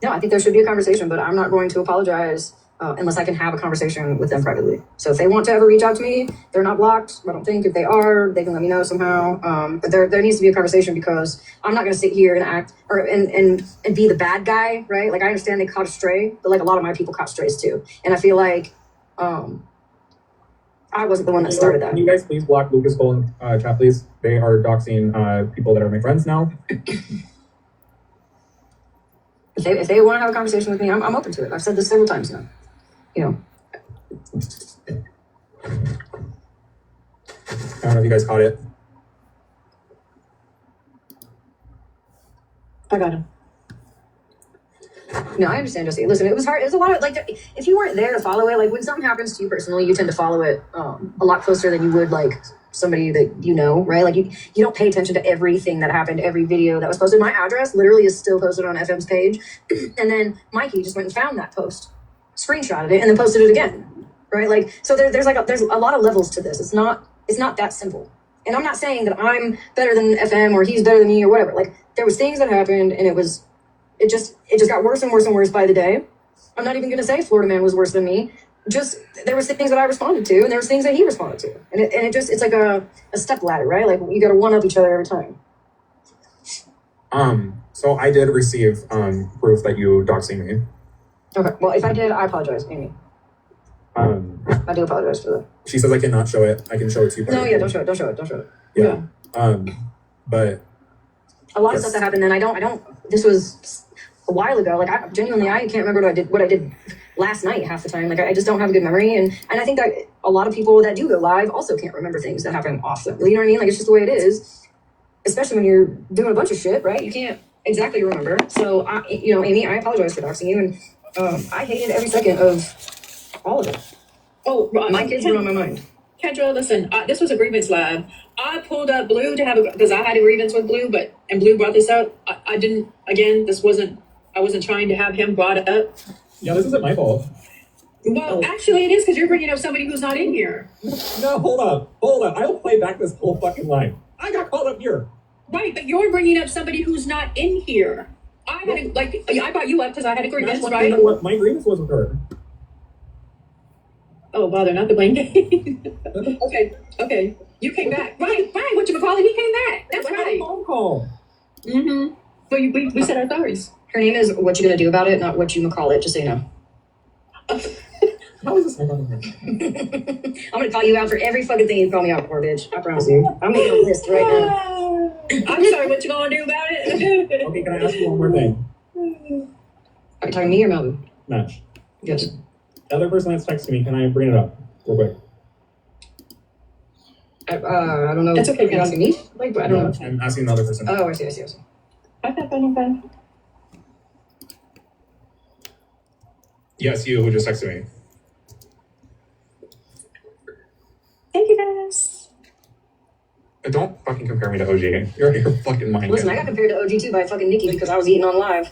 No, I think there should be a conversation, but I'm not going to apologize unless I can have a conversation with them privately. So if they want to ever reach out to me, they're not blocked. I don't think if they are, they can let me know somehow. But there needs to be a conversation because I'm not going to sit here and act and be the bad guy, right? Like, I understand they caught a stray, but like, a lot of my people caught strays too. And I feel like I wasn't the one that started that. Can you guys please block Lucas Cole and chat, please? They are doxing people that are my friends now. If they want to have a conversation with me, I'm open to it. I've said this several times now. You know. I don't know if you guys caught it. I got him. No, I understand, Jesse. Listen, it was hard. It was a lot of, like, if you weren't there to follow it, like, when something happens to you personally, you tend to follow it a lot closer than you would, like, somebody that you know, right? Like, you don't pay attention to everything that happened, every video that was posted. My address literally is still posted on FM's page. And then Mikey just went and found that post, screenshotted it, and then posted it again, right? Like, so there's a lot of levels to this. It's not that simple. And I'm not saying that I'm better than FM or he's better than me or whatever. Like, there was things that happened, and it just got worse and worse and worse by the day. I'm not even going to say Florida Man was worse than me. Just, there was things that I responded to, and there was things that he responded to. And it's like a step ladder, right? Like, you got to one-up each other every time. So I did receive proof that you doxing me. Okay, well, if I did, I apologize, Amy. I do apologize for that. She says I cannot show it. I can show it to you. No, yeah, don't show it. Yeah. But a lot of stuff that happened, and I don't. This was a while ago. Like, I can't remember what I did last night half the time. Like, I just don't have a good memory, and I think that a lot of people that do go live also can't remember things that happen often. You know what I mean? Like, it's just the way it is. Especially when you're doing a bunch of shit, right? You can't exactly remember. So, Amy, I apologize for doxing you, and I hated every second of all of it. Oh, my kids were on my mind. Kendra, listen, this was a grievance live. I pulled up Blue to have because I had a grievance with Blue, and Blue brought this up. I didn't, again, I wasn't trying to have him brought up. Yeah, this isn't my fault. Well, actually it is because you're bringing up somebody who's not in here. No, hold up. I will play back this whole fucking line. I got called up here. Right, but you're bringing up somebody who's not in here. I brought you up because I had a grievance, right? You know what my grievance was with her. Oh, bother, not the blame game. Okay. You came back. Right. Whatchamacallit, he came back. That's right. Phone call. Mm-hmm. But we said our sorries. Her name is What You Gonna Do About It, not What You Call It, just so you know. How is this? I'm gonna call you out for every fucking thing you call me out for, bitch. I promise you. I'm making a list right now. I'm sorry, what you gonna do about it? Okay, can I ask you one more thing? Are you talking to me or Malibu? Match. Yes. The other person that's texting me, can I bring it up real quick? I don't know. It's okay, Are you asking me? Like, I don't know. I'm asking the other person. Oh, I see. Okay. Yes, you who just texted me. Thank you guys. Don't fucking compare me to OG. You're your fucking mind. Listen, I got compared to OG too by fucking Nikki because I was eating on live.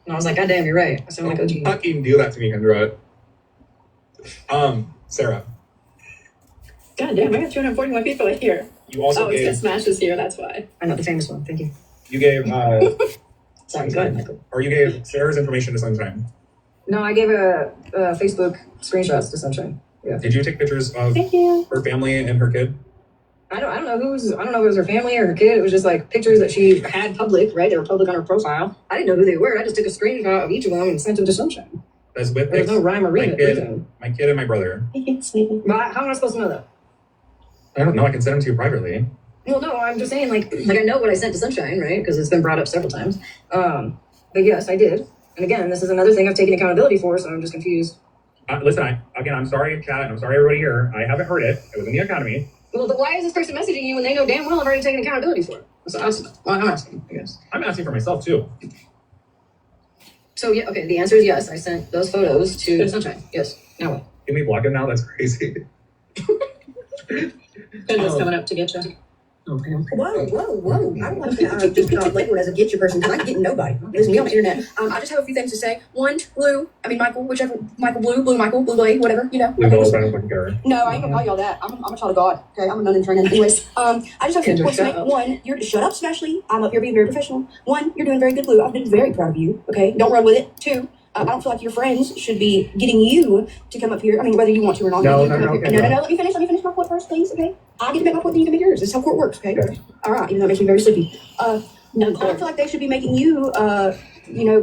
And I was like, God damn, you're right. I sound like OG. Fucking do that to me, Kendra. Sarah. God damn, I got 241 people here. You also it's gave. because Smash is here, that's why. I'm not the famous one. Thank you. You gave. Sorry, go ahead, Michael. Or you gave Sarah's information to Sunshine. No, I gave a Facebook screenshots to Sunshine. Yeah. Did you take pictures of Thank you. her family and her kid? I don't know if it was her family or her kid. It was just like pictures that she had public, right? They were public on her profile. I didn't know who they were. I just took a screenshot of each of them and sent them to Sunshine. That's with There's no rhyme or reason. My kid and my brother. But how am I supposed to know that? I don't know. I can send them to you privately. Well, no, I'm just saying, like I know what I sent to Sunshine, right? Because it's been brought up several times. But yes, I did. And again, this is another thing I've taken accountability for, so I'm just confused. Listen, I'm sorry, chat, and I'm sorry, everybody here. I haven't heard it. It was in the academy. Well, then why is this person messaging you when they know damn well I've already taken accountability for it? So I'm asking, I guess. I'm asking for myself, too. So, yeah, okay, the answer is yes. I sent those photos to Sunshine. Yes. Now what? Can we block him now? That's crazy. Kendra's coming up to get you. Okay. Whoa. I don't want to just label it as a get you person because I'm getting nobody. Listen to me on the internet. I just have a few things to say. One, Michael, whichever, Michael Blue Blade, whatever, you know. Blue Balls, I don't fucking care. No, I ain't gonna call y'all that. I'm a child of God. Okay, I'm a nun in training. Anyways, I just have a few points to make. One, you're shut up, Smashley. I'm up here being very professional. One, you're doing very good, Blue. I've been very proud of you. Okay, don't run with it. Two, I don't feel like your friends should be getting you to come up here. I mean, whether you want to or not. No. Let me finish my point first, please. Okay, I get to make my point, then you can make yours. This is how court works. Okay. All right. Even though it makes me very sleepy. I don't feel like they should be making you,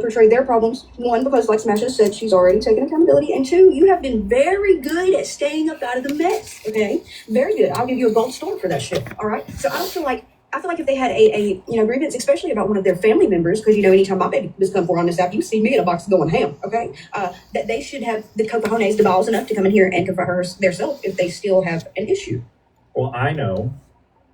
portray their problems. One, because like Smash has said, she's already taken accountability, and two, you have been very good at staying up out of the mess. Okay, very good. I'll give you a gold star for that shit. All right. So I feel like if they had a grievance, especially about one of their family members, because anytime my baby has come forward on this app, you see me in a box going ham. Okay, that they should have the cojones, the balls enough to come in here and confront her themselves if they still have an issue. Well, I know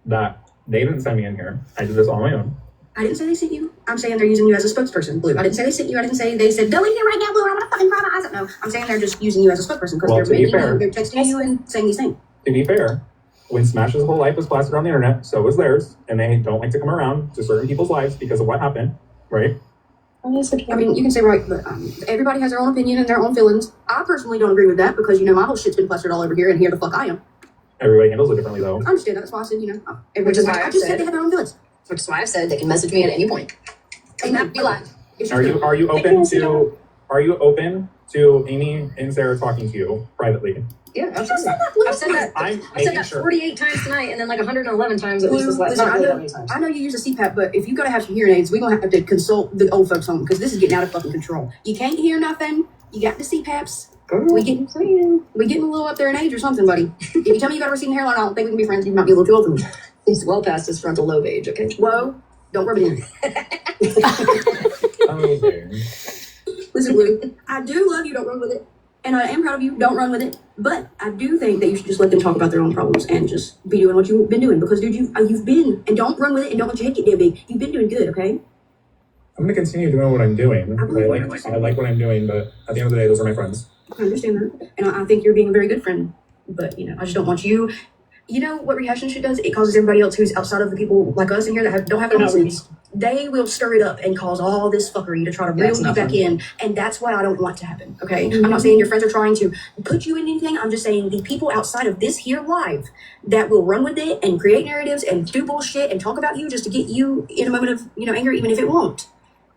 that they didn't send me in here. I did this on my own. I didn't say they sent you. I'm saying they're using you as a spokesperson, Blue. I didn't say they sent you. I didn't say they said, go in here right now, Blue. I'm gonna fucking cry my eyes out. No, I'm saying they're just using you as a spokesperson because they're texting you and saying these things. To be fair, when Smash's whole life was plastered on the internet, so was theirs, and they don't like to come around to certain people's lives because of what happened, right? I mean, you can say right, but everybody has their own opinion and their own feelings. I personally don't agree with that because my whole shit's been plastered all over here, and here the fuck I am. Everybody handles it differently, though. I understand that. That's why I said, Which is why I just said they have their own feelings. Which is why I said they can message me at any point. And not be like, Are you open to Amy and Sarah talking to you privately? Yeah, I've said that. I've said that 48 times tonight, and then like 111 times at least this last night. I know you use a CPAP, but if you gotta have some hearing aids, we're gonna have to consult the old folks home because this is getting out of fucking control. You can't hear nothing. You got the CPAPs. We getting a little up there in age or something, buddy. If you tell me you got a receding hairline, I don't think we can be friends. You might be a little too old for me. He's well past his frontal lobe age. Okay. Whoa! Don't rub it in. Okay. Listen, Blue. I do love you. Don't run with it. And I am proud of you. Don't run with it. But I do think that you should just let them talk about their own problems and just be doing what you've been doing. Because, dude, you've been, and don't run with it and don't let your head get damn big. You've been doing good, okay? I'm going to continue doing what I'm doing. I like what I'm doing, but at the end of the day, those are my friends. I understand that. And I think you're being a very good friend. But, I just don't want you. You know what reaction shit does? It causes everybody else who's outside of the people like us in here that don't have common sense. They will stir it up and cause all this fuckery to try to reel you back in. And that's what I don't want to happen, okay? I'm not saying your friends are trying to put you in anything. I'm just saying the people outside of this here live that will run with it and create narratives and do bullshit and talk about you just to get you in a moment of, anger, even if it won't.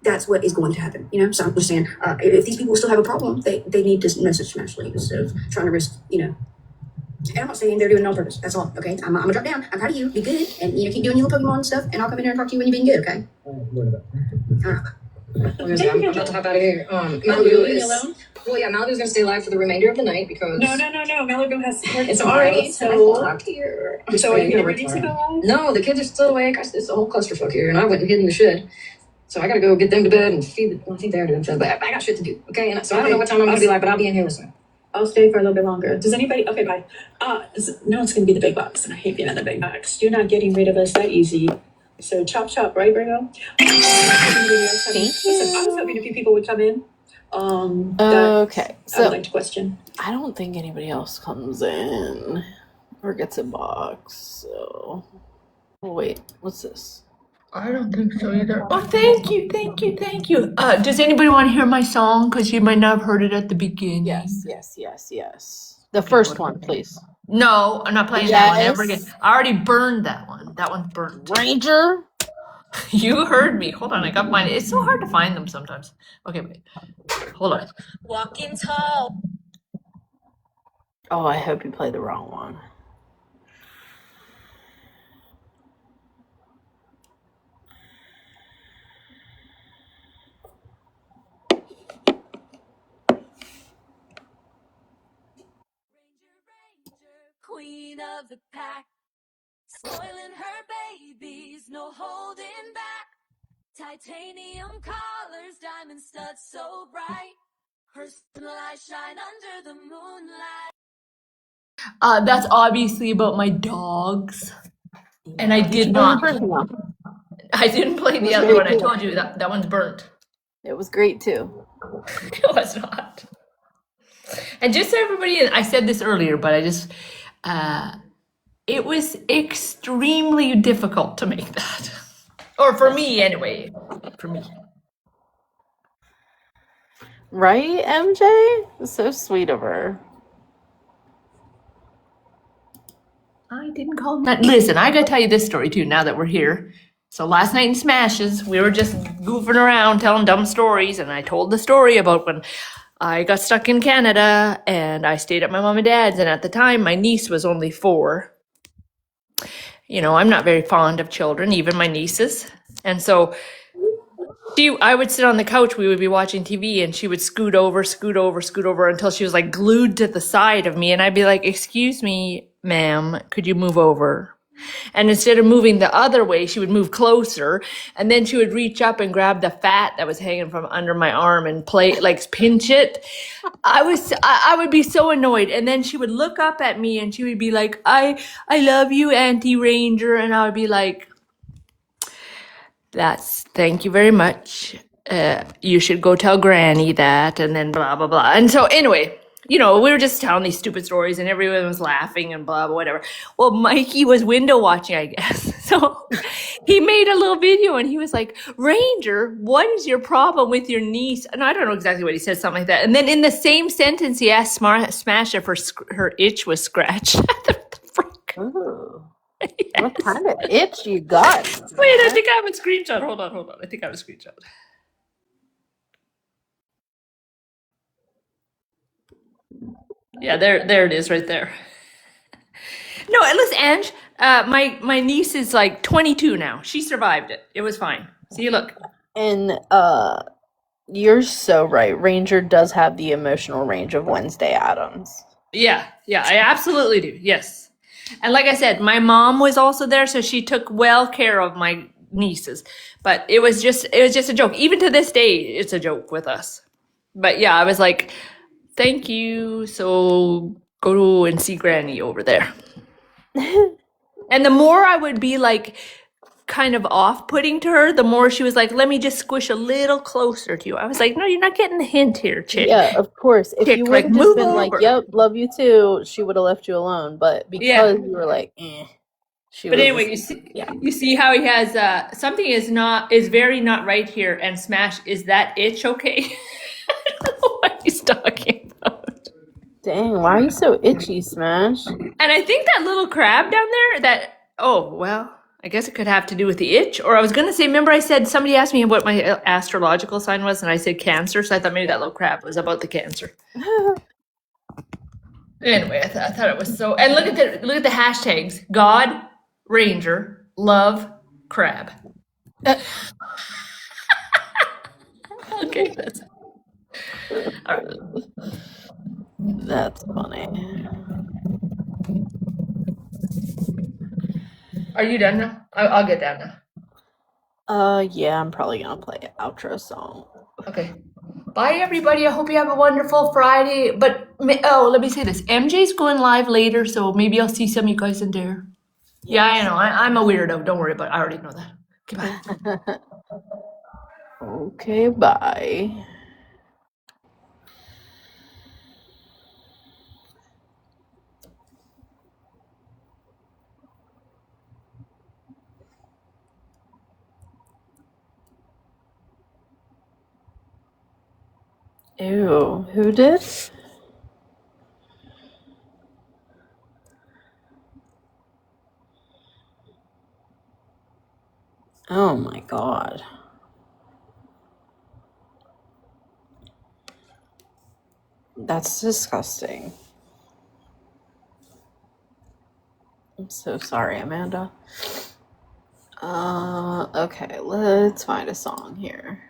That's what is going to happen, So I'm just saying, if these people still have a problem, they need to message Smashley instead of trying to risk, And I'm not saying they're doing it on purpose. That's all, okay? I'm gonna drop down. I'm proud of you. Be good. And, keep doing your little Pokemon stuff. And I'll come in here and talk to you when you're being good, okay? All right. I'm about to hop out of here. Malibu is alone? Well, yeah, Malibu's going to stay alive for the remainder of the night because... No. Malibu has work it's tomorrow, so here. So are you ready to go live? No, the kids are still awake. It's a whole clusterfuck here, and I went and hid in the shed. So I gotta go get them to bed and feed the, well, I think they're doing something, but I got shit to do, okay? And so I don't know what time I'm gonna be live, but I'll be in here listening. I'll stay for a little bit longer. Does anybody? Okay, bye. No, it's gonna be the big box, and I hate being in the big box. You're not getting rid of us that easy. So chop chop, right, Virgo? Listen, I was hoping a few people would come in. Okay, I would like to question. I don't think anybody else comes in or gets a box. So, oh, wait, what's this? I don't think so either. Oh, thank you. Does anybody want to hear my song? Because you might not have heard it at the beginning. Yes. The first one, please. No, I'm not playing that one ever again. I already burned that one. That one's burnt. Ranger. You heard me. Hold on, I got mine. It's so hard to find them sometimes. Okay, wait. Hold on. Walking tall. Oh, I hope you played the wrong one. Queen of the pack, spoiling her babies, no holding back. Titanium collars, diamond studs so bright. Personal eyes shine under the moonlight. That's obviously about my dogs. And I did not. I didn't play the other one. I told you that one's burnt. It was great too. It was not. And just so everybody, I said this earlier, but I just, it was extremely difficult to make that. Or for me, anyway. For me. Right, MJ? So sweet of her. I didn't call him that. Listen, I gotta tell you this story too, now that we're here. So last night in Smashes, we were just goofing around telling dumb stories, and I told the story about when I got stuck in Canada and I stayed at my mom and dad's, and at the time my niece was only 4. You know, I'm not very fond of children, even my nieces. And so I would sit on the couch, we would be watching TV, and she would scoot over until she was like glued to the side of me, and I'd be like, "Excuse me, ma'am, could you move over?" And instead of moving the other way, she would move closer, and then she would reach up and grab the fat that was hanging from under my arm and pinch it. I would be so annoyed, and then she would look up at me and she would be like, I love you, Auntie Ranger," and I would be like, "Thank you very much. You should go tell Granny that," and then blah, blah, blah. And so anyway, you know, we were just telling these stupid stories and everyone was laughing and blah, blah, whatever. Well, Mikey was window watching, I guess. So he made a little video and he was like, "Ranger, what is your problem with your niece?" And I don't know exactly what he said, something like that. And then in the same sentence, he asked Smash if her itch was scratched. The frick? Ooh. Yes. What kind of itch you got? Wait, I think I have a screenshot. Hold on. I think I have a screenshot. Yeah, there it is right there. No, listen, Ange, my niece is like 22 now. She survived it. It was fine. See, look. And you're so right. Ranger does have the emotional range of Wednesday Addams. Yeah, I absolutely do. Yes. And like I said, my mom was also there, so she took well care of my nieces. But it was just a joke. Even to this day, it's a joke with us. But yeah, I was like, "Thank you. So go and see Granny over there." And the more I would be like kind of off-putting to her, the more she was like, "Let me just squish a little closer to you." I was like, "No, you're not getting the hint here, chick." Yeah, of course. If you would have just been over. like, "Yep, love you too," she would have left you alone. But because you were like, But anyway, you see how he has something is very not right here. And Smash, is that itch okay? I don't know what he's talking about. Dang, why are you so itchy, Smash? And I think that little crab down there, I guess it could have to do with the itch. Or I was going to say, remember I said, somebody asked me what my astrological sign was, and I said Cancer, so I thought maybe that little crab was about the Cancer. Anyway, I thought it was so... And look at the hashtags. God, Ranger, love, crab. Okay, that's... All right. That's funny. Are you done now? I'll get down Yeah, I'm probably gonna play an outro song. Okay. Bye, everybody. I hope you have a wonderful Friday. But, let me say this. MJ's going live later, so maybe I'll see some of you guys in there. Yeah, I know. I'm a weirdo. Don't worry about it. I already know that. Okay, bye. Okay, bye. Ew, who did? Oh my god. That's disgusting. I'm so sorry, Amanda. Okay, let's find a song here.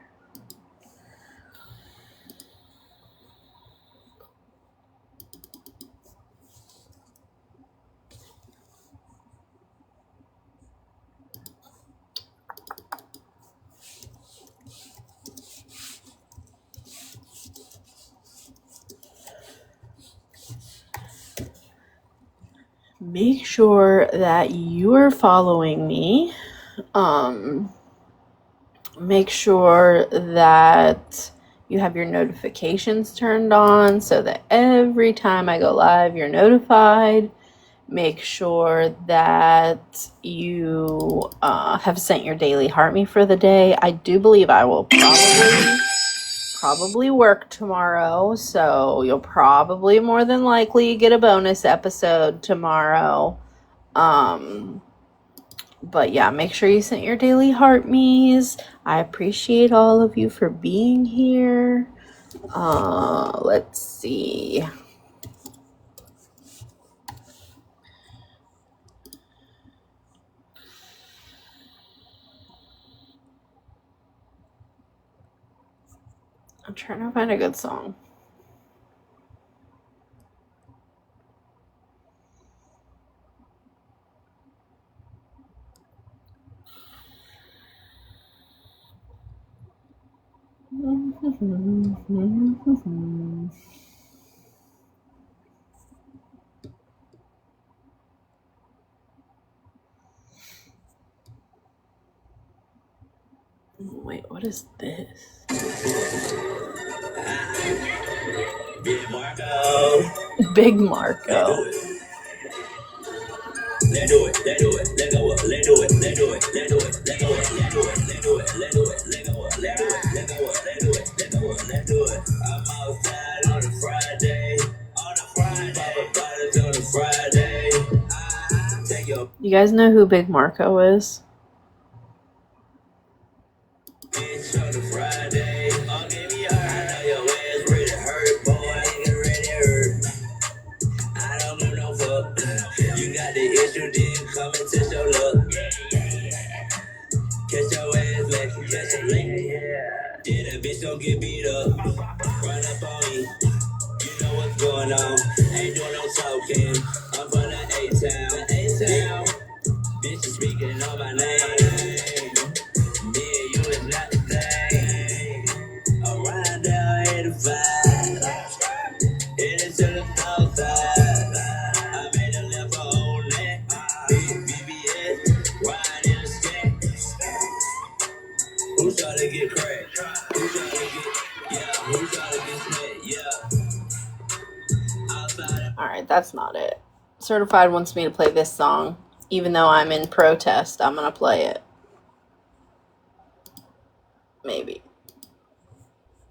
Make sure that you are following me. Make sure that you have your notifications turned on so that every time I go live, you're notified. Make sure that you have sent your daily heart me for the day. I do believe I will probably work tomorrow, so you'll probably more than likely get a bonus episode tomorrow. But yeah, make sure you sent your daily heart me's. I appreciate all of you for being here. Let's see. I'm trying to find a good song. Wait, what is this? Big Marco. Big Marco. Let do it, let do it, let go up, let do it, let do it, let do it, let go up, let do it, let do it, let do it, let go up, let do it, let go up, let do it, let go up, let do it. I'm outside on a Friday, pop bottles on a Friday. Take your You guys know who Big Marco is? Bitch on a Friday. Oh, give me a heart. I know your ass really hurt, boy. Get ready hurt. I don't give no fuck. You got the issue, then come and test your luck. Catch your ass back, catch a blink. Yeah, that bitch gon' get beat up. Run up on me. You know what's going on. Ain't doing no talking. I'm from the A-Town. Bitch is speaking on my name. Me and you is not the same. Around down 85. Headed to the south side. I made a left for old neck. BBS, riding in the skank. Who try to get cracked? Who try to get, yeah, who try to get smacked? Yeah. Alright, that's not it. Certified wants me to play this song. Even though I'm in protest, I'm gonna play it. Maybe.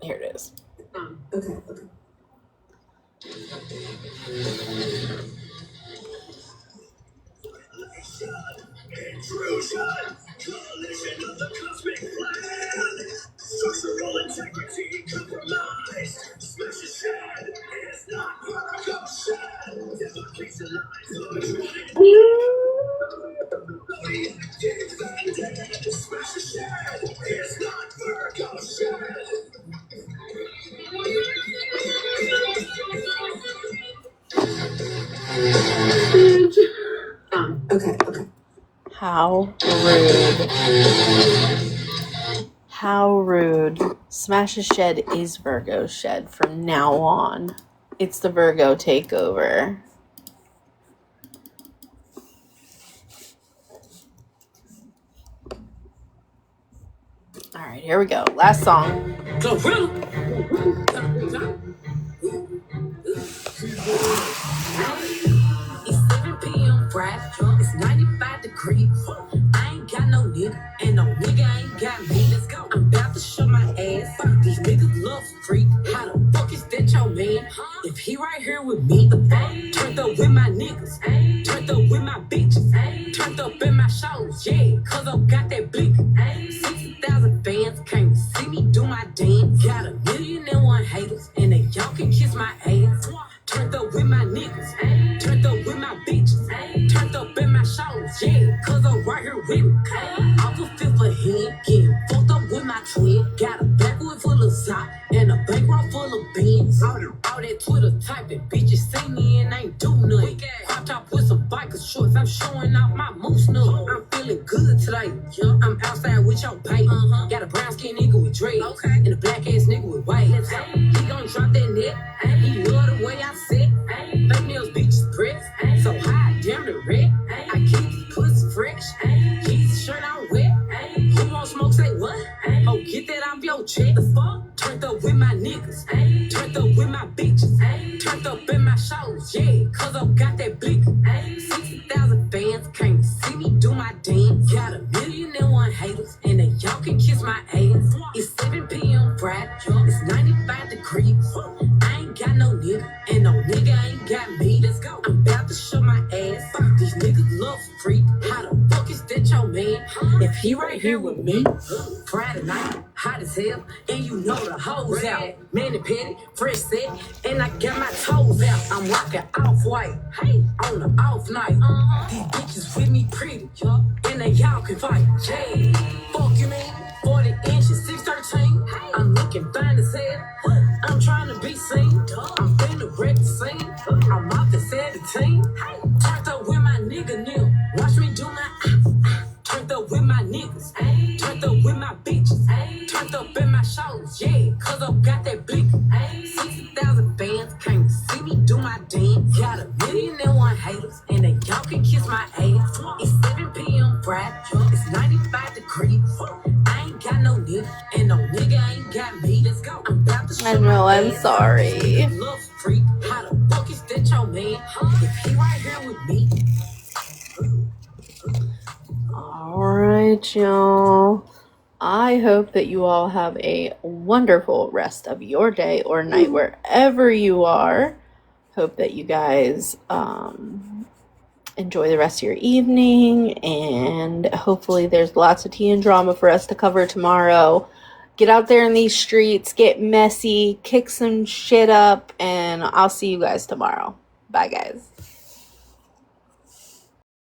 Here it is. Okay. Intrusion, collision of the cosmic plan. Structural integrity compromised. Smash and shed, it's not Virgo shed. Demarcation lines are defended. Smash and shed, it's not Virgo shed. Okay. How rude. How rude. Smash's shed is Virgo's shed from now on. It's the Virgo takeover. All right, here we go. Last song. It's 7 p.m. Friday, it's 95 degrees. I ain't got no nigga, and no nigga ain't got me. Let's go. I'm about to show my ass. These niggas love freak. How the fuck is that your man? If he right here with me, turned up with my niggas, turned up with my bitches, turned up in my shows, yeah, cause I got that blick. 60,000 fans came to see me do my dance. Got 1,000,001 haters, and they y'all can kiss my ass. Turned up with my niggas, turned up with my bitches, turned up in my shows, yeah, cause I'm right here with me. Off a fifth of head, getting fucked up with my twin. Got a backwood full of sock and a bankroll full of beans. All that Twitter typing, bitches see me and ain't do nothing. Pop top with some biker shorts, I'm showing off my moose nut. I'm feeling good today, I'm outside with your bait. Got a brown skin nigga with dreads, and a black ass nigga with waves. He gon' drop that net, he love the way I sit. Fake nails, bitches press, so high, damn the red. I keep this pussy fresh, Jesus shirt out wet. Who won't smoke, say what? Oh, get that off your check. The fuck? Turned up with my niggas, turned up with my bitches, turned up in my shows, yeah, cause I got that blick. 60,000 fans came to see me do my dance. Got 1,000,001 haters, and then y'all can kiss my ass. It's 7 p.m. Friday, it's 95 degrees. I ain't got no nigga, and no nigga ain't got me. Let's go. I'm about to show my ass. These niggas love freak. How the fuck is that your man? If he right here with me, Friday night, hot as hell, and you know the hoes out. Man and petty, fresh set, and I got my toes out. I'm rocking off-white, hey, on the off night. These bitches with me pretty, and they y'all can fight. Yeah, fuck you mean? 40 inches, 613. I'm looking fine as hell. I'm trying to be seen. I'm finna wreck the scene. I'm off the 17. Turned up with my nigga Neil. Watch me do my turned up with my niggas. Turned up with my bitches. Turned up in my shows, yeah, cause I got that blick. 60,000 fans came to see me do my dance. Got 1,000,001 haters, and then y'all can kiss my ass. It's 7 p.m. Friday, it's 95 degrees. I ain't got no nigga, and no nigga ain't got me. Let's go. I'm about to show I know, my I'm ass. sorry. Love freak, how the fuck is that your man? If he right here with me. Alright, y'all. I hope that you all have a wonderful rest of your day or night wherever you are. Hope that you guys enjoy the rest of your evening, and hopefully there's lots of tea and drama for us to cover tomorrow. Get out there in these streets, get messy, kick some shit up, and I'll see you guys tomorrow. Bye, guys.